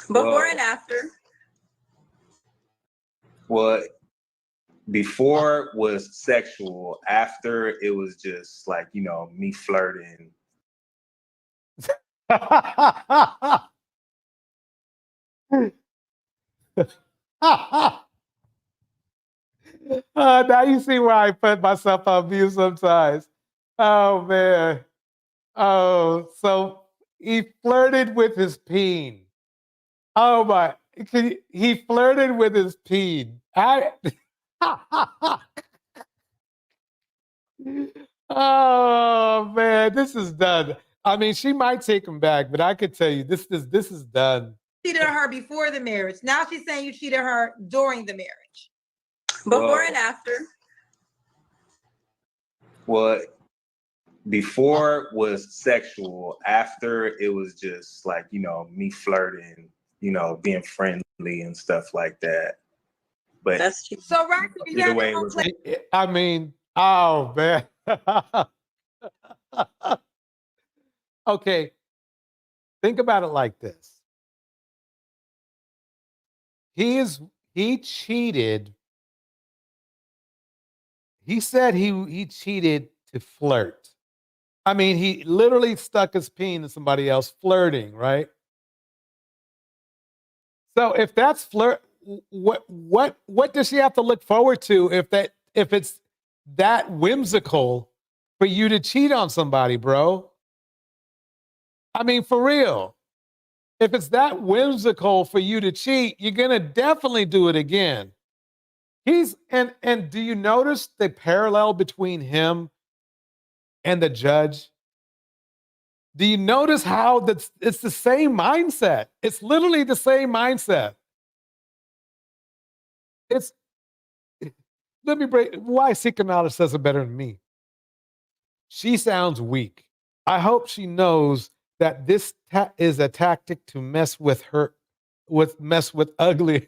Before and after. Well, before was sexual. After it was just like, me flirting. Now you see where I put myself on mute sometimes. Oh, man. Oh, so he flirted with his peen. Oh, my. He flirted with his peen. Oh, man, this is done. I mean, she might take him back, but I could tell you this is done. Cheated on her before the marriage. Now she's saying you cheated on her during the marriage. Before and after. Well, before was sexual. After it was just like, me flirting, being friendly and stuff like that. But that's true. So, right, either way, it was I mean, oh, man. Okay, think about it like this. He cheated. He said he cheated to flirt. I mean, he literally stuck his peen in somebody else flirting, right? So if that's flirt, what does she have to look forward to if it's that whimsical for you to cheat on somebody, bro? I mean, for real. If it's that whimsical for you to cheat, you're gonna definitely do it again. And do you notice the parallel between him and the judge? Do you notice how it's the same mindset? It's literally the same mindset. Let me break. Why seeking knowledge says it better than me? She sounds weak. I hope she knows that this is a tactic to mess with ugly,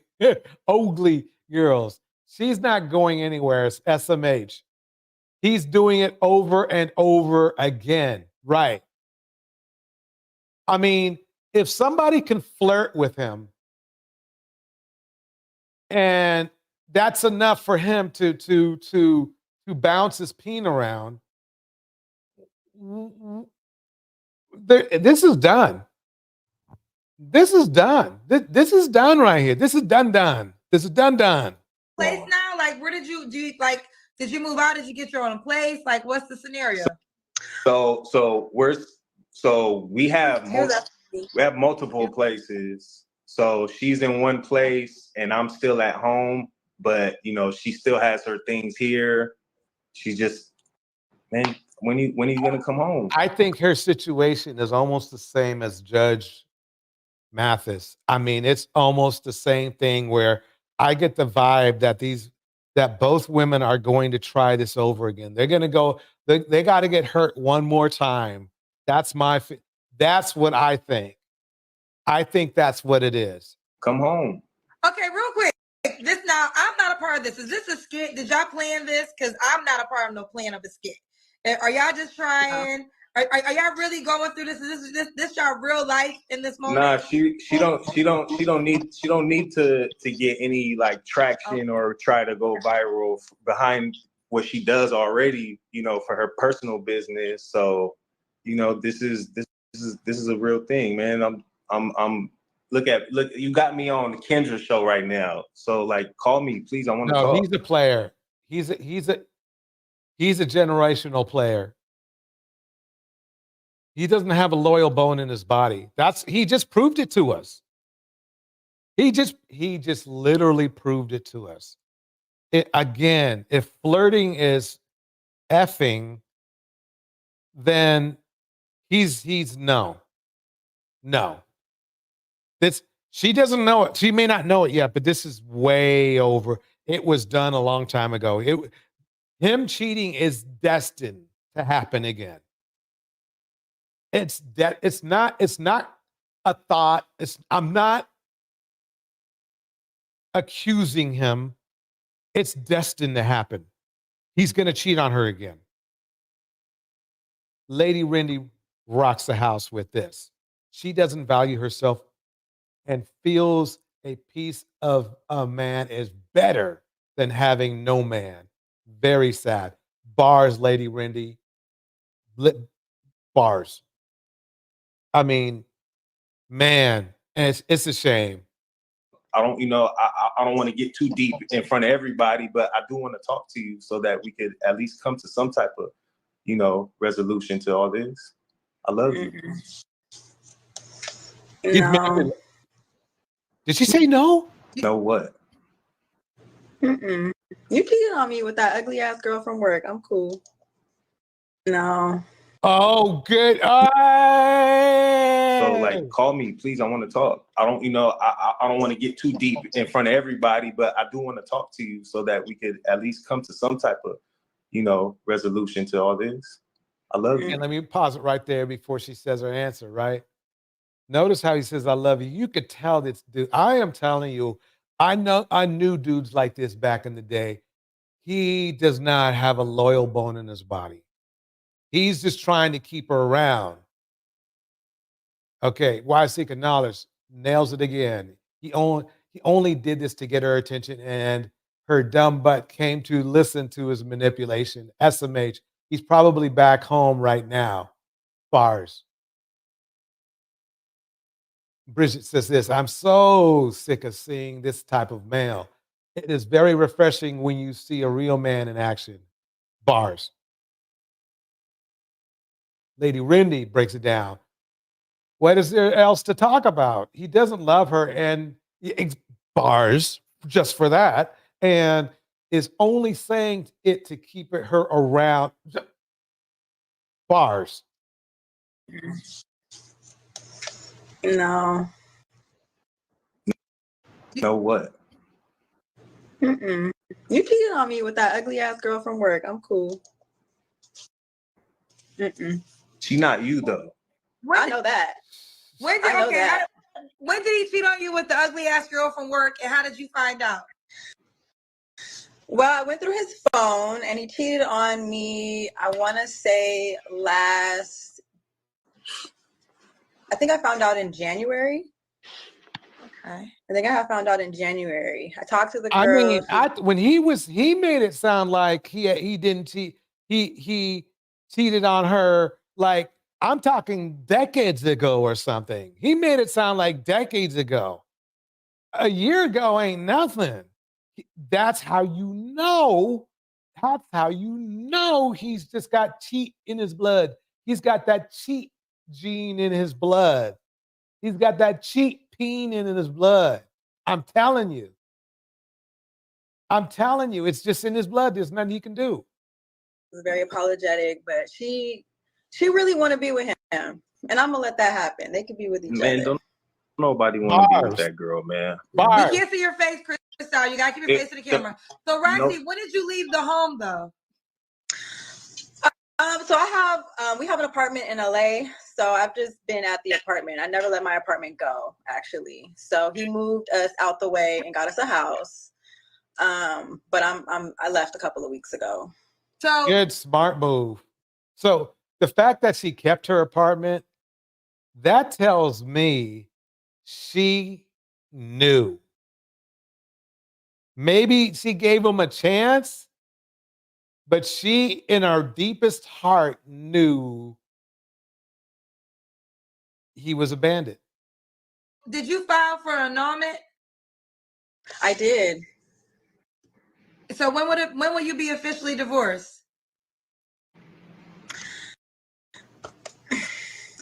ugly girls. She's not going anywhere. It's SMH. He's doing it over and over again. Right. I mean, if somebody can flirt with him and that's enough for him to bounce his peen around, this is done. This is done. This is done right here. This is done. This is done. Place now, like, where did you did you move out? Did you get your own place? Like, what's the scenario? So we have multiple places. So she's in one place and I'm still at home, but you know, she still has her things here. She's just, man, when are you gonna come home? I think her situation is almost the same as Judge Mathis. I mean, it's almost the same thing where I get the vibe that both women are going to try this over again. They're going to go, they got to get hurt one more time. That's that's what I think. I think that's what it is. Come home. Okay, real quick. This now, I'm not a part of this. Is this a skit? Did y'all plan this? Because I'm not a part of no plan of a skit. Are y'all just trying? Are y'all really going through this? Is this y'all real life in this moment? Nah, she don't need to get any like traction or try to go viral behind what she does already, you know, for her personal business. So, you know, this is a real thing, man. Look, you got me on the Kendra show right now. So like, call me, please. I want to talk. No, he's a player. He's a generational player. He doesn't have a loyal bone in his body. He just proved it to us. He just literally proved it to us. Again, if flirting is effing, then he's no. She doesn't know it. She may not know it yet, but this is way over. It was done a long time ago. Him cheating is destined to happen again. It's not a thought. I'm not accusing him. It's destined to happen. He's going to cheat on her again. Lady Rindy rocks the house with this. She doesn't value herself and feels a piece of a man is better than having no man. Very sad. Bars, Lady Rindy. Bars. I mean, man, and it's a shame. I don't want to get too deep in front of everybody, but I do want to talk to you so that we could at least come to some type of, you know, resolution to all this. I love you. No. Did she say no? No what? You cheated on me with that ugly ass girl from work. I'm cool. No. Oh, good. So like, call me, please. I want to talk. I don't want to get too deep in front of everybody, but I do want to talk to you so that we could at least come to some type of, you know, resolution to all this. I love you. And let me pause it right there before she says her answer, right? Notice how he says, I love you. You could tell this dude. I am telling you, I knew dudes like this back in the day. He does not have a loyal bone in his body. He's just trying to keep her around. Okay, why seek knowledge? Nails it again. He only did this to get her attention, and her dumb butt came to listen to his manipulation. SMH. He's probably back home right now. Bars. Bridget says this, I'm so sick of seeing this type of male. It is very refreshing when you see a real man in action. Bars. Lady Rindy breaks it down. What is there else to talk about? He doesn't love her, and bars just for that, and is only saying it to keep her around. Bars. No. No what? You cheated on me with that ugly ass girl from work. I'm cool. She not you though. I know that. When did he cheat on you with the ugly ass girl from work, and how did you find out? Well, I went through his phone and he cheated on me, I want to say I think I found out in January. Okay. I think I found out in January. I talked to the girl. I mean, when he made it sound like he didn't cheat. He cheated on her like I'm talking decades ago or something. He made it sound like decades ago. A year ago ain't nothing. That's how you know. That's how you know he's just got cheat in his blood. He's got that cheat gene in his blood. He's got that cheat peen in his blood. I'm telling you. I'm telling you, it's just in his blood. There's nothing you can do. Was very apologetic, but she really want to be with him, and I'm gonna let that happen. They could be with each Man, other. don't nobody want to be with that girl, man. We can't see your face, Crystal. You gotta keep your face to the camera. So, Roxy, when did you leave the home, though? So we have an apartment in LA. So I've just been at the apartment. I never let my apartment go, actually. So he moved us out the way and got us a house. But I left a couple of weeks ago. So good, smart move. So the fact that she kept her apartment, that tells me she knew. Maybe she gave him a chance, but she, in her deepest heart, knew he was a bandit. Did you file for annulment? I did. So when will you be officially divorced?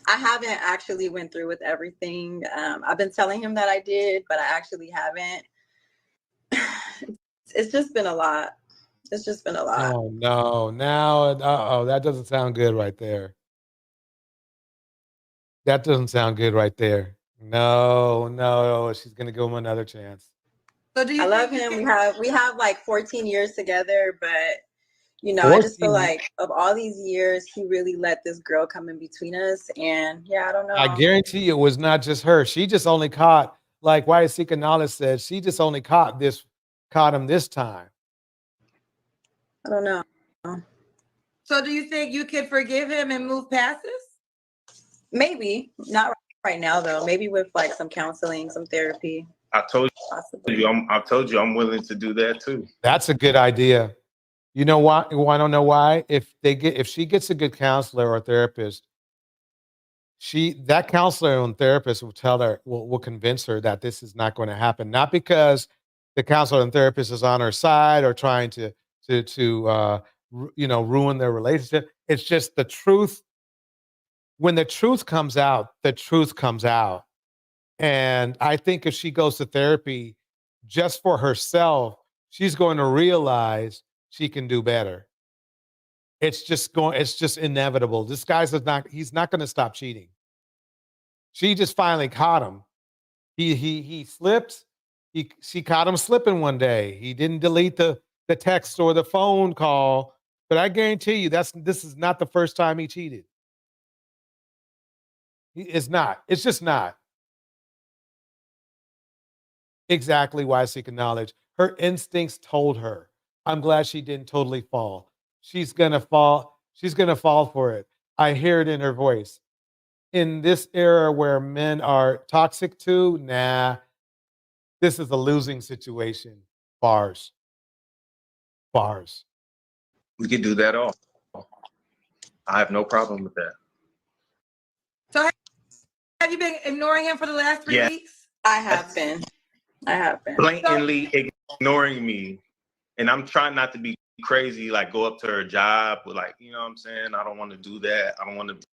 I haven't actually went through with everything. I've been telling him that I did, but I actually haven't. It's just been a lot. It's just been a lot. Oh no! Now, that doesn't sound good right there. That doesn't sound good right there. No, she's gonna give him another chance. So do you I love him. We have like 14 years together, but I just feel 14 like of all these years, he really let this girl come in between us, and I don't know. I guarantee you it was not just her. She just only caught, like YSC Knowledge said, she just only caught him this time. I don't know. So do you think you could forgive him and move past this? Maybe. Not right now, though. Maybe with like some counseling, some therapy. I told you I'm willing to do that too. That's a good idea. You know why? I don't know why. If she gets a good counselor or therapist, that counselor and therapist will tell her, will convince her that this is not going to happen. Not because the counselor and therapist is on her side or trying to ruin their relationship. It's just the truth. When the truth comes out, the truth comes out. And I think if she goes to therapy just for herself, she's going to realize she can do better. It's just inevitable. This guy's he's not going to stop cheating. She just finally caught him. He slipped. She caught him slipping one day. He didn't delete the text or the phone call, but I guarantee you this is not the first time he cheated. It's not. It's just not. Exactly why I seek knowledge. Her instincts told her. I'm glad she didn't totally fall. She's gonna fall. She's gonna fall for it. I hear it in her voice. In this era where men are toxic too, nah, this is a losing situation. Bars. We could do that all. I have no problem with that. So have you been ignoring him for the last 3 weeks? I have been. Blatantly ignoring me. And I'm trying not to be crazy, like go up to her job, but like, you know what I'm saying? I don't want to do that. I don't want to.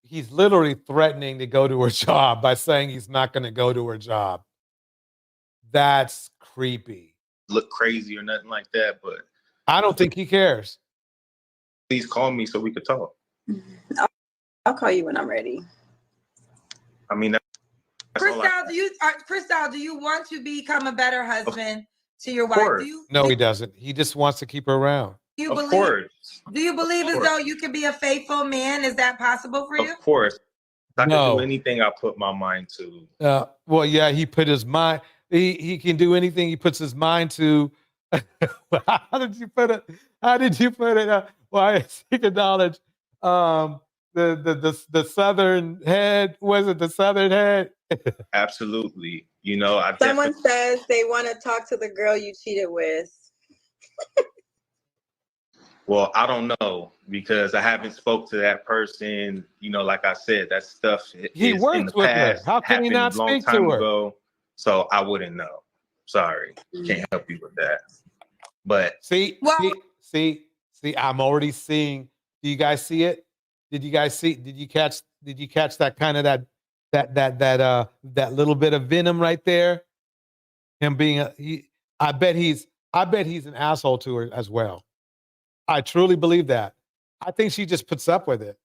He's literally threatening to go to her job by saying he's not going to go to her job. That's creepy. Look crazy or nothing like that, but I don't think he cares. Please call me so we could talk. I'll call you when I'm ready. I mean, Crystal, do you want to become a better husband to your wife? No, he doesn't. He just wants to keep her around. Do you believe as though you can be a faithful man? Is that possible for you? Of course. I can do anything I put my mind to. Well, yeah, he put his mind. He can do anything he puts his mind to. How did you put it? Well, I seek knowledge. The southern head, was it the southern head? Absolutely. Someone says they want to talk to the girl you cheated with. Well, I don't know because I haven't spoke to that person. Like I said, that stuff He works in the with past. her. How can he not long speak time to her? ago, so I wouldn't know. Sorry, can't help you with that. But see, I'm already seeing. Do you guys see it? Did you guys see? Did you catch that kind of that little bit of venom right there? Him being I bet he's I bet he's an asshole to her as well. I truly believe that. I think she just puts up with it.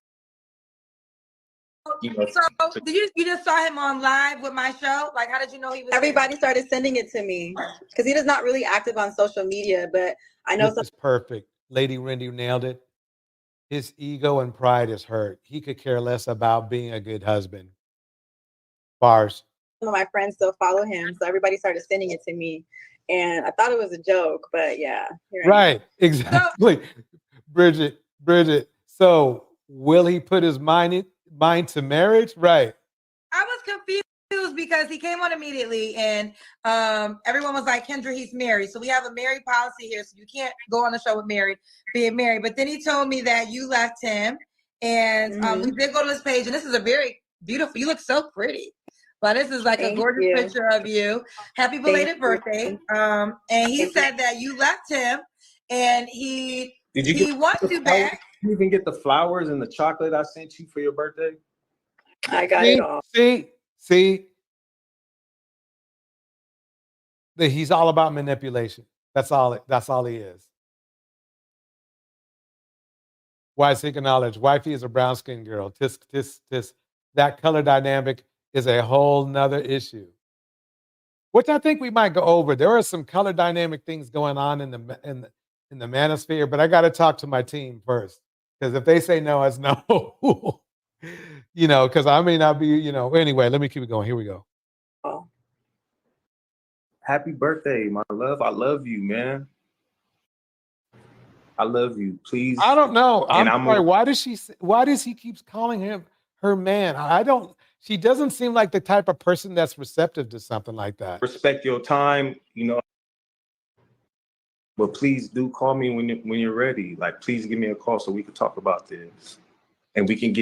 So did you just saw him on live with my show? Like, how did you know he was? Everybody started sending it to me because he is not really active on social media, but I know This is perfect. Lady Rendy nailed it. His ego and pride is hurt. He could care less about being a good husband. Bars. some of my friends still follow him, so everybody started sending it to me, and I thought it was a joke, but yeah. Here I am. Right, exactly. Bridget. So will he put his mind to marriage? Right. I was confused because he came on immediately and everyone was like, Kendra, he's married. So we have a married policy here. So you can't go on the show with being married. But then he told me that you left him. And we did go to his page. And this is a very beautiful, you look so pretty. But this is like a gorgeous picture of you. Happy belated birthday. And he said that you left him and he wants you back. Did you even get the flowers and the chocolate I sent you for your birthday? I got it all. See, that he's all about manipulation. That's all he is. Why seek knowledge? Wifey is a brown skinned girl. Tisk. That color dynamic is a whole nother issue, which I think we might go over. There are some color dynamic things going on in the manosphere, but I got to talk to my team first, because if they say no, it's no. Because I may not be, anyway, let me keep it going. Here we go. Oh. Happy birthday, my love. I love you, man. I love you. Please. I don't know. I'm sorry. Why does he keeps calling him her man? She doesn't seem like the type of person that's receptive to something like that. Respect your time, but please do call me when you're ready. Like, please give me a call so we can talk about this. And we can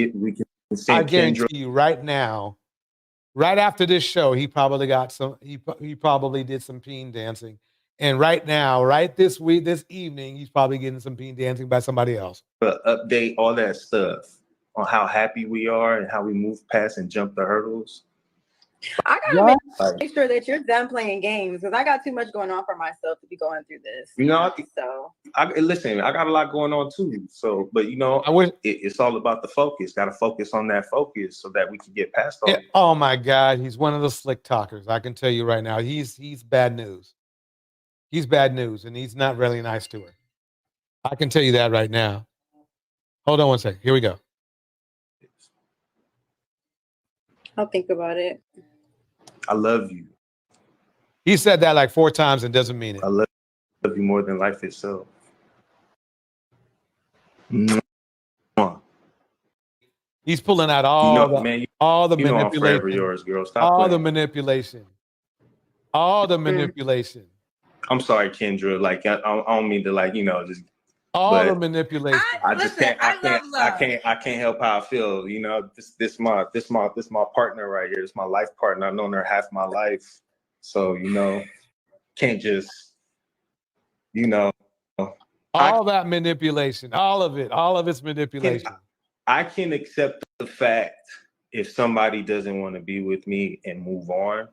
I guarantee you right now, right after this show, he probably did some peen dancing. And right now, right this evening, he's probably getting some peen dancing by somebody else. But update all that stuff on how happy we are and how we move past and jump the hurdles. I gotta make sure that you're done playing games, because I got too much going on for myself to be going through this. Listen, I got a lot going on too. So, but it's all about the focus. Got to focus on that focus so that we can get past all. Oh my God, he's one of the slick talkers. I can tell you right now, he's bad news. He's bad news, and he's not really nice to her. I can tell you that right now. Hold on one second. Here we go. I'll think about it. I love you. He said that like 4 times and doesn't mean it. I love you more than life itself. He's pulling out all the manipulation. I'm forever yours, girl. Stop all playing. the manipulation. All the manipulation. I'm sorry, Kendra. Like, I don't mean to, just all the manipulation. I can't help how I feel. This my partner right here. It's my life partner. I've known her half my life. So, can't just, all that manipulation, all of it's manipulation. I can accept the fact if somebody doesn't want to be with me and move on,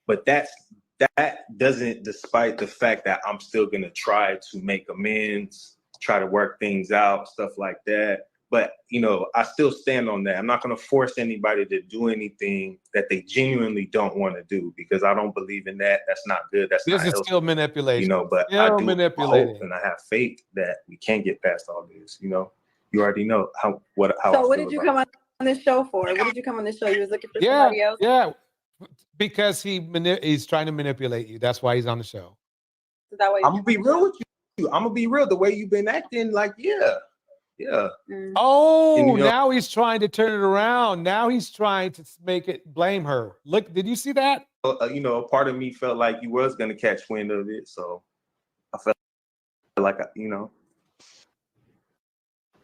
but that doesn't, despite the fact that I'm still gonna try to make amends, try to work things out, stuff like that. But I still stand on that. I'm not gonna force anybody to do anything that they genuinely don't want to do, because I don't believe in that. That's not good. This is still manipulation. But I do hope and I have faith that we can get past all this. You already know how. So what did you come on this show for? What did you come on this show? You was looking for somebody else? Yeah, because he's trying to manipulate you. That's why he's on the show. Is that why I'm gonna be real with you. I'm gonna be real. The way you've been acting, like, yeah. Oh, now he's trying to turn it around. Now he's trying to make it blame her. Look, did you see that? Part of me felt like you was gonna catch wind of it, so I felt like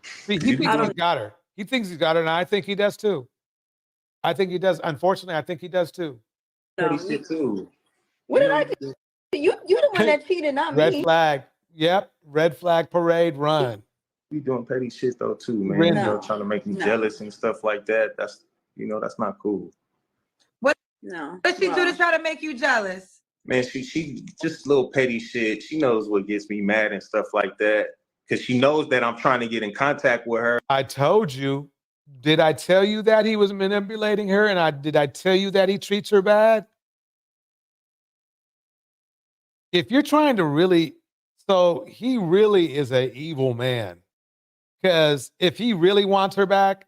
See, he thinks he's got her. He thinks he's got her, and I think he does too. I think he does. Unfortunately, I think he does too. Petty shit too. What did I do? You the one that cheated, not me. Red flag. Yep. Red flag parade run. You doing petty shit though too, man. Trying to make me jealous and stuff like that. That's that's not cool. What did she do to try to make you jealous? Man, she just little petty shit. She knows what gets me mad and stuff like that. Because she knows that I'm trying to get in contact with her. I told you. Did I tell you that he was manipulating her? And did I tell you that he treats her bad? If you're trying to really, so he really is an evil man. Because if he really wants her back,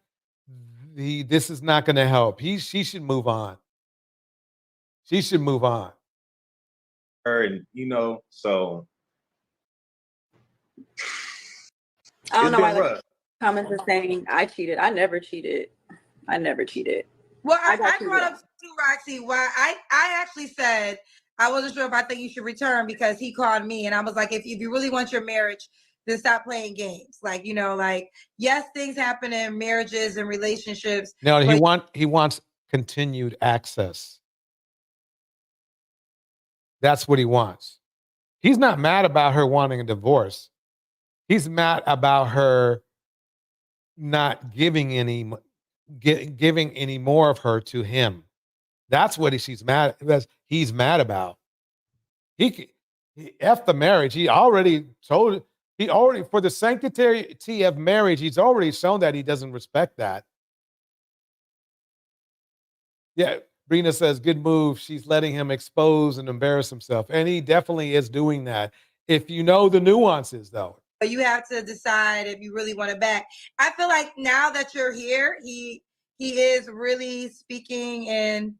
this is not going to help. She should move on. She should move on. And so I don't it's know been why the rough. comments are saying I cheated. I never cheated. I never cheated. Well, I brought up to Roxy why I actually said I wasn't sure if I think you should return because he called me and I was like, if you really want your marriage, then stop playing games. Like, yes, things happen in marriages and relationships. No, he wants continued access. That's what he wants. He's not mad about her wanting a divorce. He's mad about her not giving any more of her to him. That's what he's mad about. He F the marriage. He already for the sanctity of marriage, he's already shown that he doesn't respect that. Yeah, Brina says, good move. She's letting him expose and embarrass himself. And he definitely is doing that. If you know the nuances, though. But you have to decide if you really want it back. I feel like now that you're here, he is really speaking and,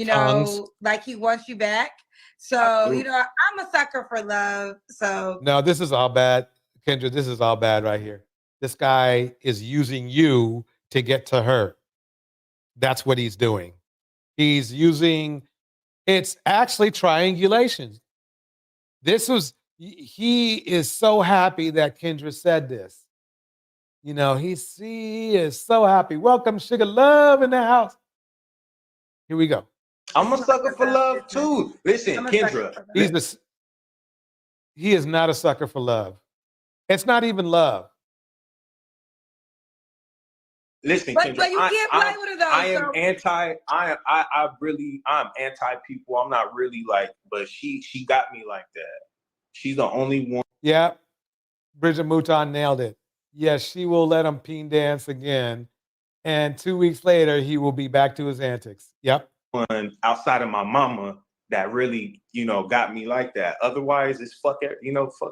Tongues. like he wants you back. So, I'm a sucker for love. So. No, this is all bad. Kendra, this is all bad right here. This guy is using you to get to her. That's what he's doing. It's actually triangulation. He is so happy that Kendra said this. He is so happy. Welcome, Sugar Love in the house. Here we go. I'm a sucker for love too. Listen, Kendra. He is not a sucker for love. It's not even love. Listen, but Kendra, you can't play with her though. I'm anti people. I'm not really but she got me like that. She's the only one. Yeah. Bridget Mouton nailed it. Yes, she will let him peen dance again. And 2 weeks later, he will be back to his antics. Yep. One outside of my mama that really, got me like that. Otherwise, it's fuck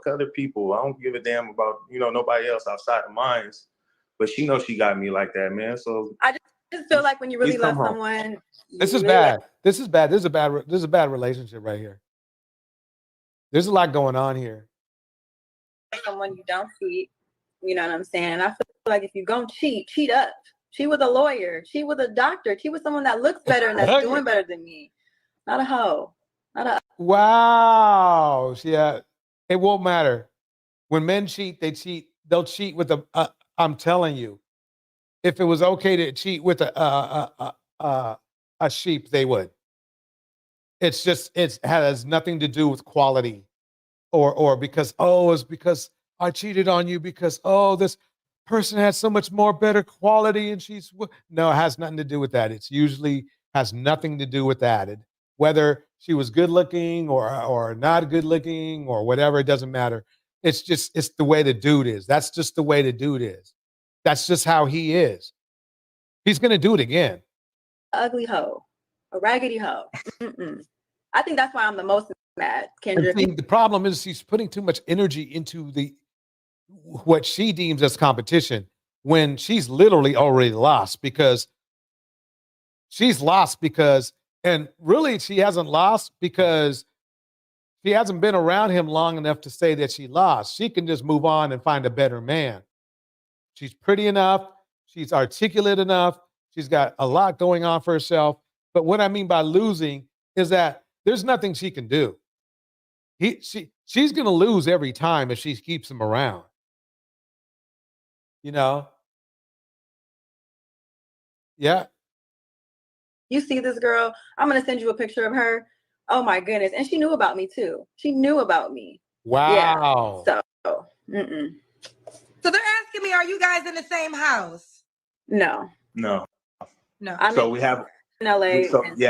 other people. I don't give a damn about, nobody else outside of mine. But she knows she got me like that, man. So I just feel like when you really love someone. This is bad. This is bad. This is a bad relationship right here. There's a lot going on here. Someone you don't cheat. You know what I'm saying? And I feel like if you're going to cheat up. She was a lawyer. She was a doctor. She was someone that looks better and that's doing better than me. Not a hoe. Wow. Yeah. It won't matter. When men cheat, they cheat. They'll cheat with I'm telling you. If it was okay to cheat with a sheep, they would. It has nothing to do with quality or because, it's because I cheated on you because, this person has so much more better quality and no, it has nothing to do with that. It's usually has nothing to do with that. Whether she was good looking or not good looking or whatever, it doesn't matter. It's the way the dude is. That's just the way the dude is. That's just how he is. He's going to do it again. Ugly hoe. A raggedy hoe. I think that's why I'm the most mad, Kendra. The problem is she's putting too much energy into what she deems as competition when she's literally already lost because and really she hasn't lost because she hasn't been around him long enough to say that she lost. She can just move on and find a better man. She's pretty enough. She's articulate enough. She's got a lot going on for herself. But what I mean by losing is that there's nothing she can do. She's going to lose every time if she keeps him around. Yeah. You see this girl? I'm going to send you a picture of her. Oh my goodness. And she knew about me too. She knew about me. Wow. Yeah. So they're asking me, are you guys in the same house? No. So we have in LA.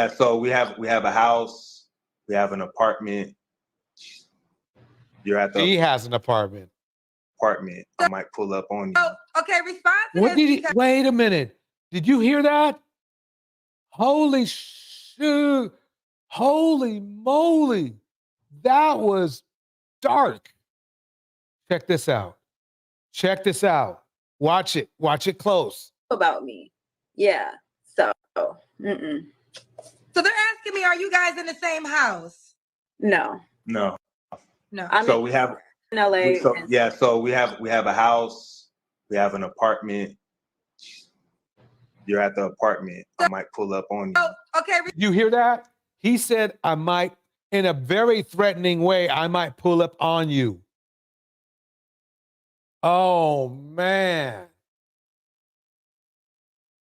So we have a house. We have an apartment. You're at the He has an apartment. I might pull up on you. Oh, okay, respond to What this did he? because Wait a minute. Did you hear that? Holy shoot! Holy moly! That was dark. Check this out. Check this out. Watch it. Watch it close. About me. Yeah. So, mm-mm. So they're asking me, are you guys in the same house? No. No. No. So we have in LA. So we have a house. We have an apartment. You're at the apartment. I might pull up on you. Oh, okay. You hear that? He said, I might, in a very threatening way, I might pull up on you. Oh, man.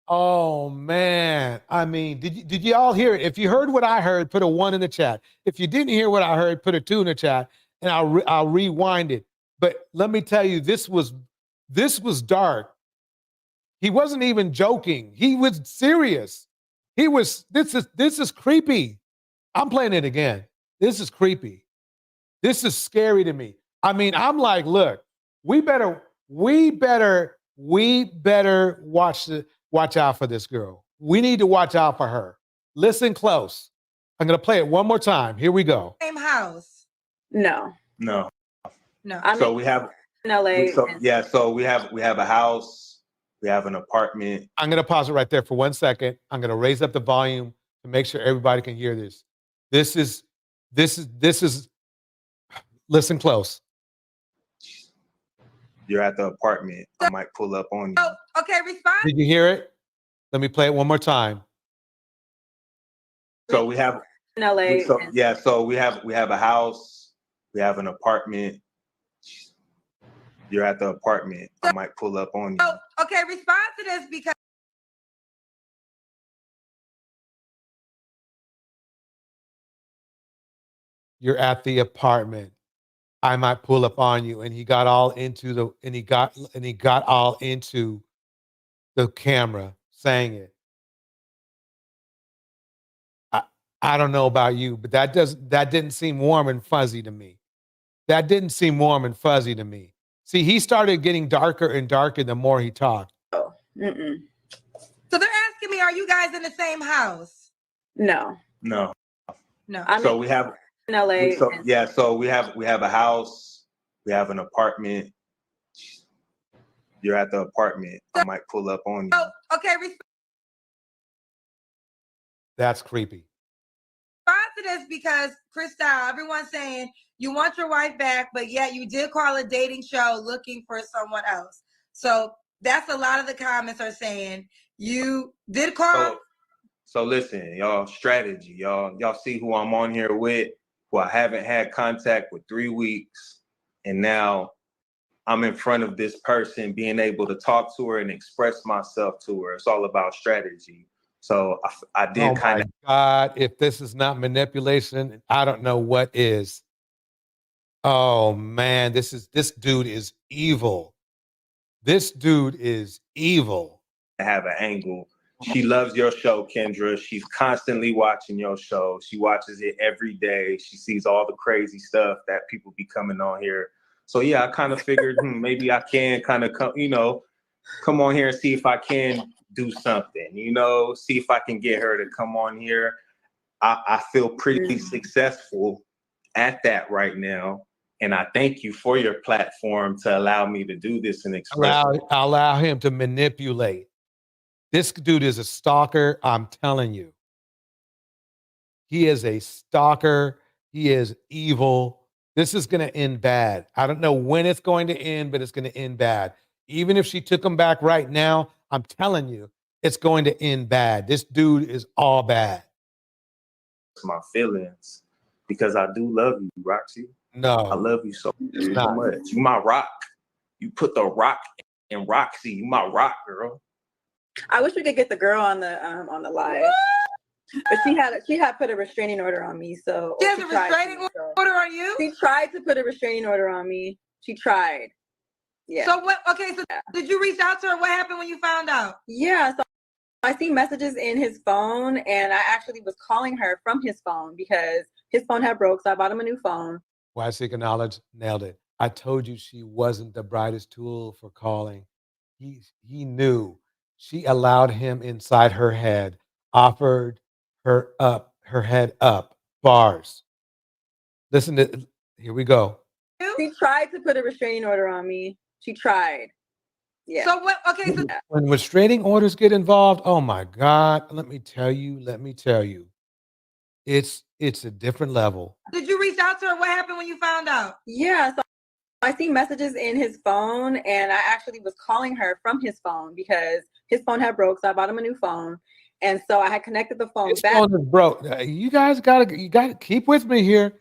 Oh, man. I mean, did you all hear it? If you heard what I heard, put a 1 in the chat. If you didn't hear what I heard, put a 2 in the chat, and I'll rewind it. But let me tell you, this was dark. He wasn't even joking. He was serious. This is creepy. I'm playing it again. This is creepy. This is scary to me. I mean, I'm like, look, we better watch out for this girl. We need to watch out for her. Listen close. I'm going to play it one more time. Here we go. Same house. No. No. No. So we have in LA. So we have a house. We have an apartment. I'm going to pause it right there for 1 second. I'm going to raise up the volume to make sure everybody can hear this. This is, listen close. You're at the apartment. I might pull up on you. Oh, okay, respond. Did you hear it? Let me play it one more time. So we have in LA. So we have a house. We have an apartment. You're at the apartment. I might pull up on you. Oh, okay, respond to this because You're at the apartment. I might pull up on you. And he got all into the camera saying it. I don't know about you, but that didn't seem warm and fuzzy to me. That didn't seem warm and fuzzy to me. See, he started getting darker and darker the more he talked. Oh, mm-mm. So they're asking me, are you guys in the same house? No. No. No. So we have in LA. So we have a house. We have an apartment. You're at the apartment. I might pull up on you. Oh, okay, That's creepy. respond to this because Cristal, everyone's saying you want your wife back, but yet you did call a dating show looking for someone else. So that's a lot of the comments are saying you did call. So listen, y'all, strategy, y'all see who I'm on here with, who I haven't had contact with 3 weeks, and now I'm in front of this person, being able to talk to her and express myself to her. It's all about strategy. So I did kind of. God, if this is not manipulation, I don't know what is. Oh man, this dude is evil. This dude is evil. Have an angle. She loves your show, Kendra. She's constantly watching your show. She watches it every day. She sees all the crazy stuff that people be coming on here. So yeah, I kind of figured maybe I can kind of come on here and see if I can do something, see if I can get her to come on here. I feel pretty successful at that right now. And I thank you for your platform to allow me to do this and express. Allow him to manipulate. This dude is a stalker, I'm telling you. He is a stalker. He is evil. This is going to end bad. I don't know when it's going to end, but it's going to end bad. Even if she took him back right now, I'm telling you, it's going to end bad. This dude is all bad. My feelings, because I do love you, Roxy. No, I love you so much. You my rock. You put the rock in Roxy. You my rock, girl. I wish we could get the girl on the live. But she had put a restraining order on me. So she has a restraining order on you? She tried to put a restraining order on me. She tried. Yeah. So what? Okay. So did you reach out to her? What happened when you found out? Yeah. So I see messages in his phone, and I actually was calling her from his phone because his phone had broke, so I bought him a new phone. Why seek knowledge? Nailed it. I told you she wasn't the brightest tool for calling. He knew. She allowed him inside her head, offered her head up. Bars. Listen to, here we go. She tried to put a restraining order on me. She tried. Yeah. So what? Okay. So When restraining orders get involved, oh my God, let me tell you, it's a different level. did you reach out to her? What happened when you found out? Yeah. So I see messages in his phone, and I actually was calling her from his phone because his phone had broke, so I bought him a new phone. And so I had connected the phone His back. phone is broke. You guys gotta keep with me here.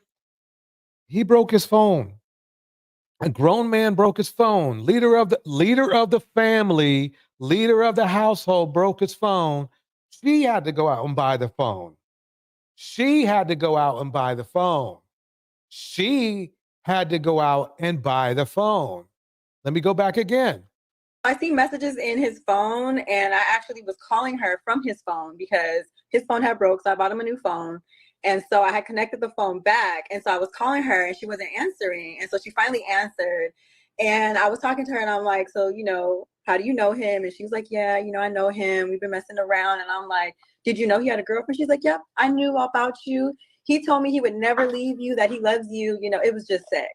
He broke his phone. A grown man broke his phone. Leader of the family, leader of the household broke his phone. She had to go out and buy the phone. She had to go out and buy the phone. She had to go out and buy the phone. Let me go back again. I see messages in his phone, and I actually was calling her from his phone because his phone had broke, so I bought him a new phone. And so I had connected the phone back, and so I was calling her, and she wasn't answering. And so she finally answered, and I was talking to her, and I'm like, so, how do you know him? And she was like, yeah, I know him. We've been messing around. And I'm like, did you know he had a girlfriend? She's like, yep, I knew about you. He told me he would never leave you, that he loves you. It was just sex.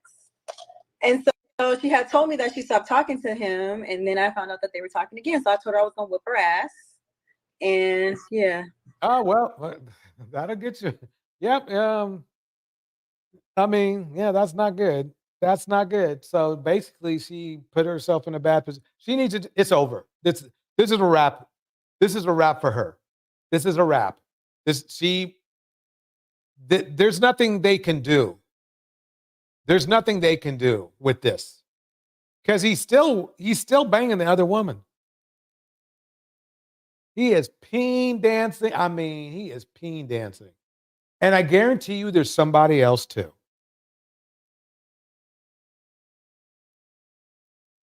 And so she had told me that she stopped talking to him, and then I found out that they were talking again. So I told her I was gonna whip her ass, and yeah. Oh well, that'll get you. Yep. I mean, yeah, that's not good. That's not good. So basically, she put herself in a bad position. She needs to. It's over. This is a wrap. This is a wrap for her. This is a wrap. There's nothing they can do. There's nothing they can do with this because he's still banging the other woman. He is peen dancing. I mean, he is peen dancing. And I guarantee you there's somebody else too.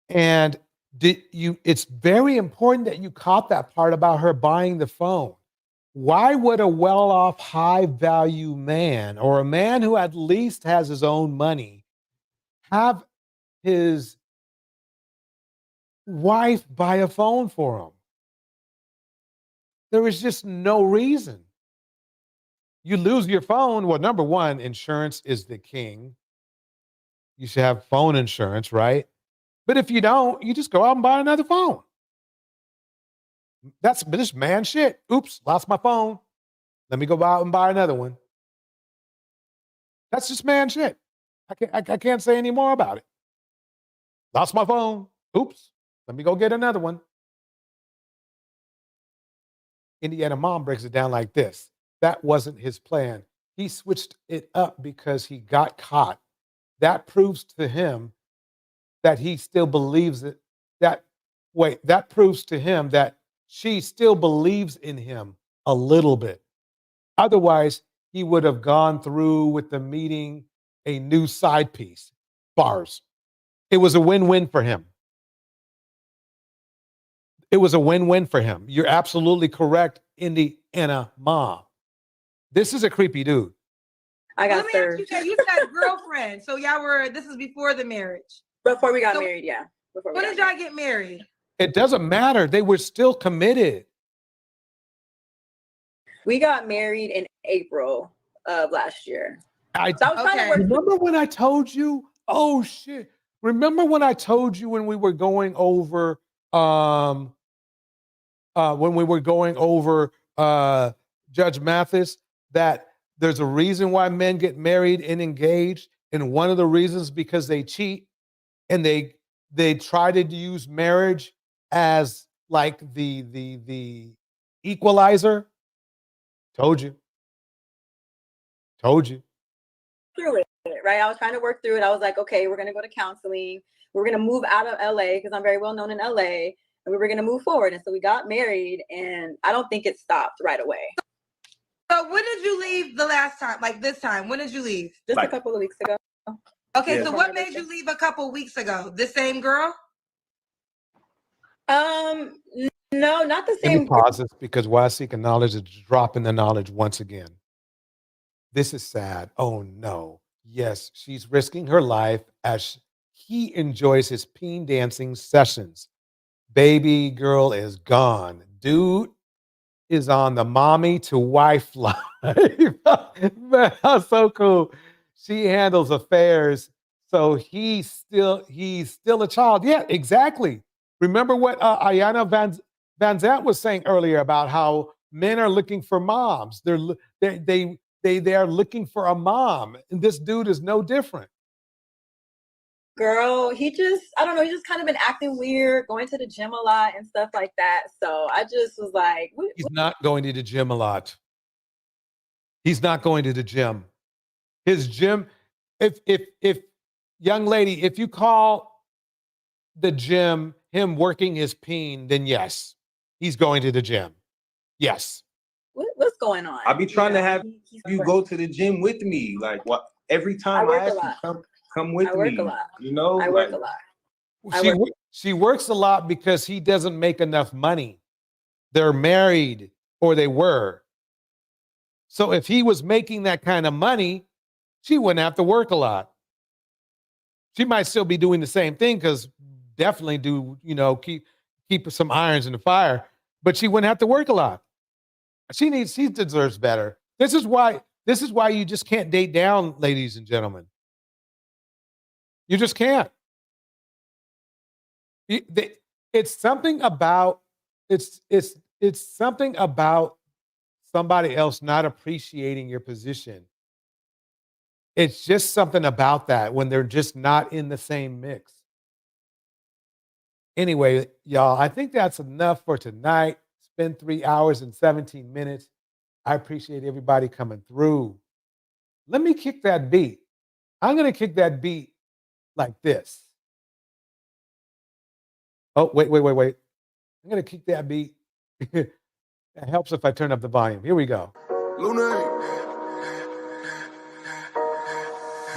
And it's very important that you caught that part about her buying the phone. Why would a well-off, high-value man or a man who at least has his own money have his wife buy a phone for him? There is just no reason. You lose your phone. Well, number one, insurance is the king. You should have phone insurance, right? But if you don't, you just go out and buy another phone. That's this man shit. Oops, lost my phone. Let me go out and buy another one. That's just man shit. I can't say any more about it. Lost my phone. Oops, let me go get another one. Indiana mom breaks it down like this. That wasn't his plan. He switched it up because he got caught. That proves to him that he still believes it. That proves to him that she still believes in him a little bit. Otherwise, he would have gone through with the meeting a new side piece. Bars. It was a win-win for him. It was a win-win for him. You're absolutely correct, Indiana mom. This is a creepy dude. I got served. You said girlfriend. So this is before the marriage. Before we got married, yeah. When did y'all get married? It doesn't matter. They were still committed. We got married in April of last year. Remember when I told you? Oh shit. Remember when I told you when we were going over Judge Mathis that there's a reason why men get married and engaged, and one of the reasons because they cheat and they try to use marriage as like the equalizer. Told you. Through it, right? I was trying to work through it. I was like, okay, we're gonna go to counseling. We're gonna move out of LA because I'm very well known in LA, and we were gonna move forward. And so we got married, and I don't think it stopped right away. So when did you leave the last time? Like this time? When did you leave? Just a couple of weeks ago. Okay, so what made you leave a couple weeks ago? The same girl? No, not the Let me same. pause this because while seeking knowledge is dropping the knowledge once again. This is sad. Oh no. Yes, she's risking her life as he enjoys his peen dancing sessions. Baby girl is gone. Dude is on the mommy to wife life. Man, that's so cool. She handles affairs. So he's still a child. Yeah, exactly. Remember what Iyanla Vanzant was saying earlier about how men are looking for moms. They are looking for a mom, and this dude is no different. Girl, I don't know, he just kind of been acting weird, going to the gym a lot and stuff like that. So I just was like, He's not going to the gym a lot. He's not going to the gym. His gym, if young lady, if you call the gym him working his peen, then yes, he's going to the gym. Yes. what's going on? I be trying to have you go to the gym with me. Like what? Every time I ask you, come with me. I work a lot. You know, I work a lot. She works a lot because he doesn't make enough money. They're married, or they were. So if he was making that kind of money, she wouldn't have to work a lot. She might still be doing the same thing because definitely keep some irons in the fire, but she wouldn't have to work a lot. She deserves better. This is why you just can't date down, ladies and gentlemen. You just can't. It's something about somebody else not appreciating your position. It's just something about that when they're just not in the same mix. Anyway, y'all, I think that's enough for tonight. It's been 3 hours and 17 minutes. I appreciate everybody coming through. Let me kick that beat. I'm going to kick that beat like this. Oh, wait. I'm going to kick that beat. It helps if I turn up the volume. Here we go.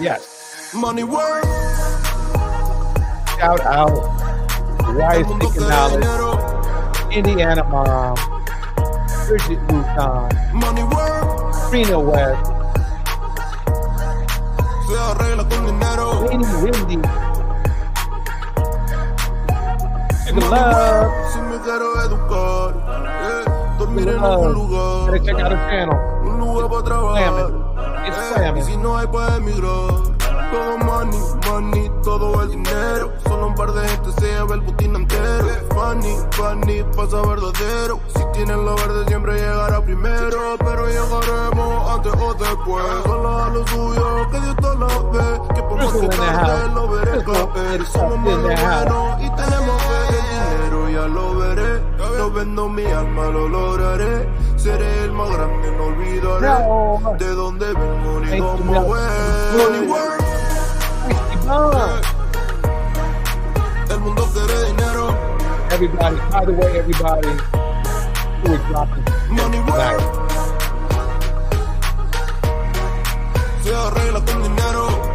Yes. Money work. Shout out. Wise Seeking Knowledge. Indiana Mom. Bridget Luton. Money work. Trina West. Se arregla con dinero. Windy. Love. Si me quiero educar, dormir en algún lugar. Gotta check out her channel. Un lugar para trabajar. It's slamming. Y si no hay para emigrar. Todo money, todo el dinero. Solo un par de gente se lleva el botín entero. Funny, pasa verdadero. Si tienen lo verde siempre llegará primero. Pero llegaremos antes o después. Solo a lo suyo, que Dios te la ve. Que por más que tarde lo veré caer. Somos más buenos y tenemos fe. El dinero ya lo veré. No vendo mi alma, lo lograré. Seré el más grande, no olvidaré. De dónde vengo ni cómo voy. Money work. El mundo quiere dinero. Everybody, by the way, everybody, who is dropping money work. Se arregla con dinero.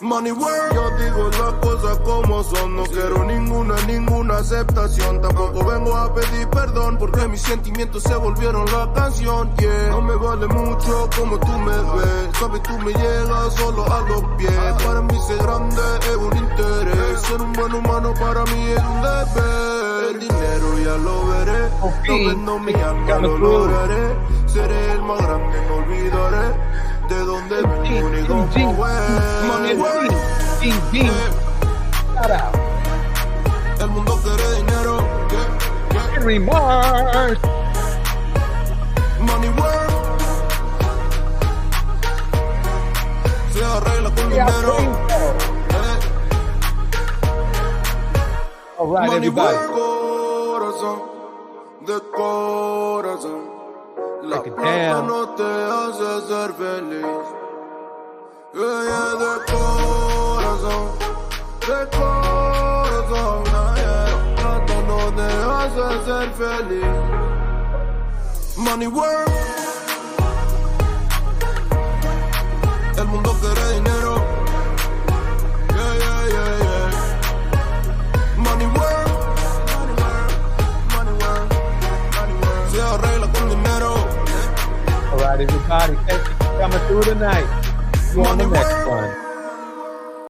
Money work. Yo digo las cosas como son. No quiero ninguna aceptación. Tampoco vengo a pedir perdón porque mis sentimientos se volvieron la canción. Yeah. No me vale mucho como tú me ves. Sabes, tú me llegas solo a los pies. Para mí ser grande es un interés. Ser un buen humano para mí es un deber. El dinero ya lo veré. No vendo mi alma, lo lograré. Seré el más grande, no olvidaré. De dónde vengo ni cómo voy. Money work. Shout out. El mundo quiere dinero. Henry Mars. Money work. Se arregla con dinero. All right, Money everybody. work. Corazón, de corazón. La plata no te hace ser feliz. Ella de corazón, la plata no te hace ser feliz. Money work. El mundo quiere dinero. right, everybody. Thank you for coming through tonight. See you on the next one.